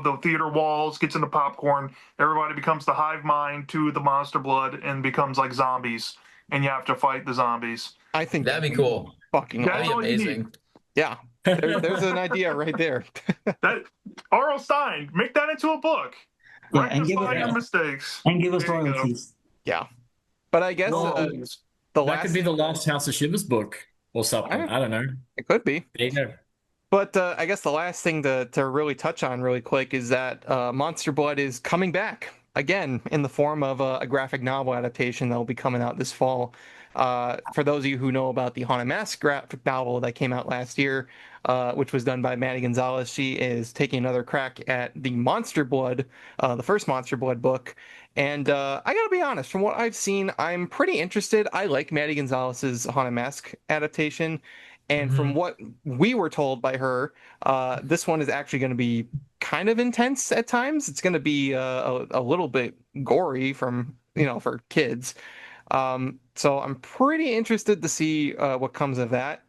the theater walls, gets into popcorn. Everybody becomes the hive mind to the Monster Blood and becomes like zombies, and you have to fight the zombies. I think that'd be cool. Fucking that'd be amazing. Yeah, there's an idea right there. That R.L. Stein, make that into a book. Yeah, and give us your mistakes. And give us royalties. Yeah, but I guess that could be the last House of Shivers book or something. I don't know. It could be. There you go. But I guess the last thing to really touch on really quick is that Monster Blood is coming back again in the form of a graphic novel adaptation that will be coming out this fall. For those of you who know about the Haunted Mask graphic novel that came out last year, which was done by Maddie Gonzalez, she is taking another crack at the Monster Blood, the first Monster Blood book. And I gotta be honest, from what I've seen, I'm pretty interested. I like Maddie Gonzalez's Haunted Mask adaptation. And from what we were told by her, this one is actually going to be kind of intense at times. It's going to be a little bit gory for kids. So I'm pretty interested to see what comes of that.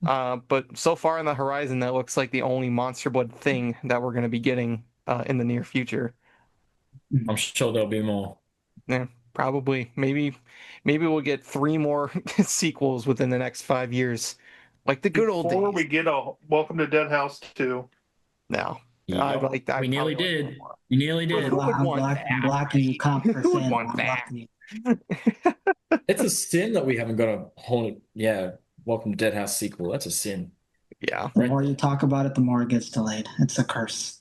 But so far on the horizon, that looks like the only Monster Blood thing that we're going to be getting in the near future. I'm sure there'll be more. Yeah, probably. Maybe we'll get 3 more sequels within the next 5 years. Like the good old days. Before we get a Welcome to Dead House 2. No. Yeah. We nearly did. You nearly did. I'm blocking you, comp for sin. It's a sin that we haven't got a haunted, Welcome to Dead House sequel. That's a sin. Yeah. The more you talk about it, the more it gets delayed. It's a curse.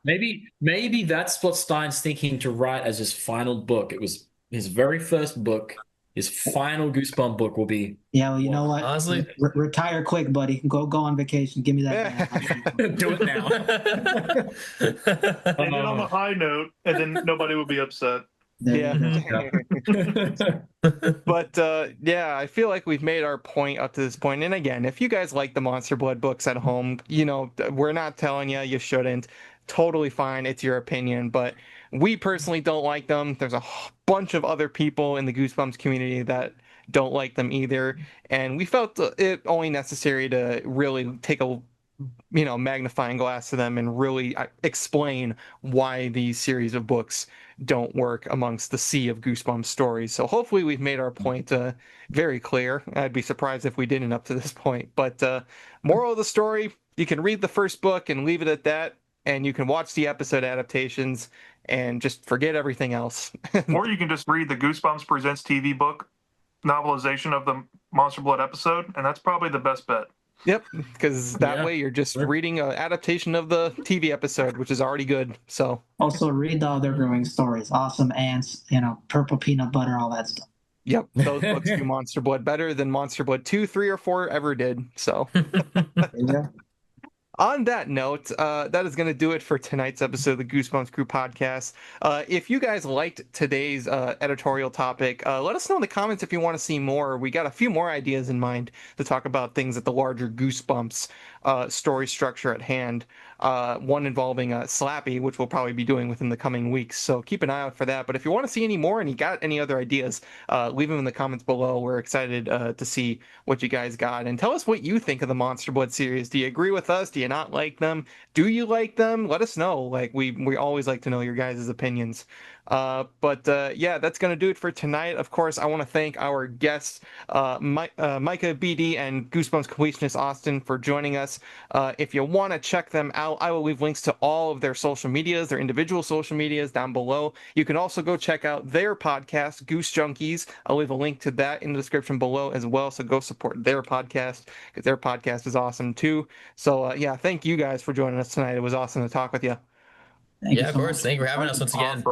Maybe that's what Stein's thinking to write as his final book. It was his very first book. His final Goosebump book will be. Yeah, well, you know what? Honestly, retire quick, buddy. Go on vacation. Give me that. Do it now. End it on a high note, and then nobody will be upset. Yeah. But I feel like we've made our point up to this point. And again, if you guys like the Monster Blood books at home, we're not telling you shouldn't. Totally fine. It's your opinion, but we personally don't like them. There's a bunch of other people in the Goosebumps community that don't like them either. And we felt it only necessary to really take a magnifying glass to them and really explain why these series of books don't work amongst the sea of Goosebumps stories. So hopefully we've made our point very clear. I'd be surprised if we didn't up to this point. But moral of the story, you can read the first book and leave it at that. And you can watch the episode adaptations and just forget everything else. Or you can just read the Goosebumps Presents TV book novelization of the Monster Blood episode, and that's probably the best bet. Yep, because that way you're just reading an adaptation of the TV episode, which is already good. So also read the other growing stories. Awesome Ants, Purple Peanut Butter, all that stuff. Yep, those books do Monster Blood better than Monster Blood 2, 3, or 4 ever did. So Yeah. On that note, that is going to do it for tonight's episode of the Goosebumps Crew Podcast. If you guys liked today's editorial topic, let us know in the comments if you want to see more. We got a few more ideas in mind to talk about things at the larger Goosebumps story structure at hand. one involving Slappy, which we'll probably be doing within the coming weeks. So keep an eye out for that. But if you want to see any more and you got any other ideas, leave them in the comments below. We're excited to see what you guys got. And tell us what you think of the Monster Blood series. Do you agree with us? Do you not like them? Do you like them? Let us know. Like we always like to know your guys' opinions. But yeah, that's going to do it for tonight. Of course, I want to thank our guests, Micah BD and Goosebumps Completionist Austin, for joining us. If you want to check them out, I will leave links to all of their social medias, their individual social medias down below. You can also go check out their podcast, Goosejunkies. I'll leave a link to that in the description below as well. So go support their podcast because their podcast is awesome too. So yeah, thank you guys for joining us tonight. It was awesome to talk with you. Yeah, of course. Thank you for having us once again.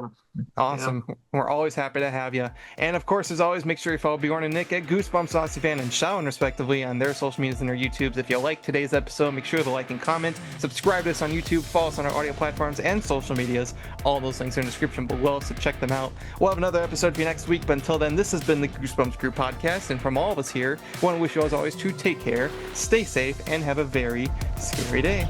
Awesome. Yeah. We're always happy to have you. And of course, as always, make sure you follow Bjorn and Nick at Goosebumps, Aussie Fan, and Shawn, respectively, on their social medias and their YouTubes. If you like today's episode, make sure to like and comment. Subscribe to us on YouTube. Follow us on our audio platforms and social medias. All those links are in the description below, so check them out. We'll have another episode for you next week, but until then, this has been the Goosebumps Crew Podcast. And from all of us here, we want to wish you, as always, to take care, stay safe, and have a very scary day.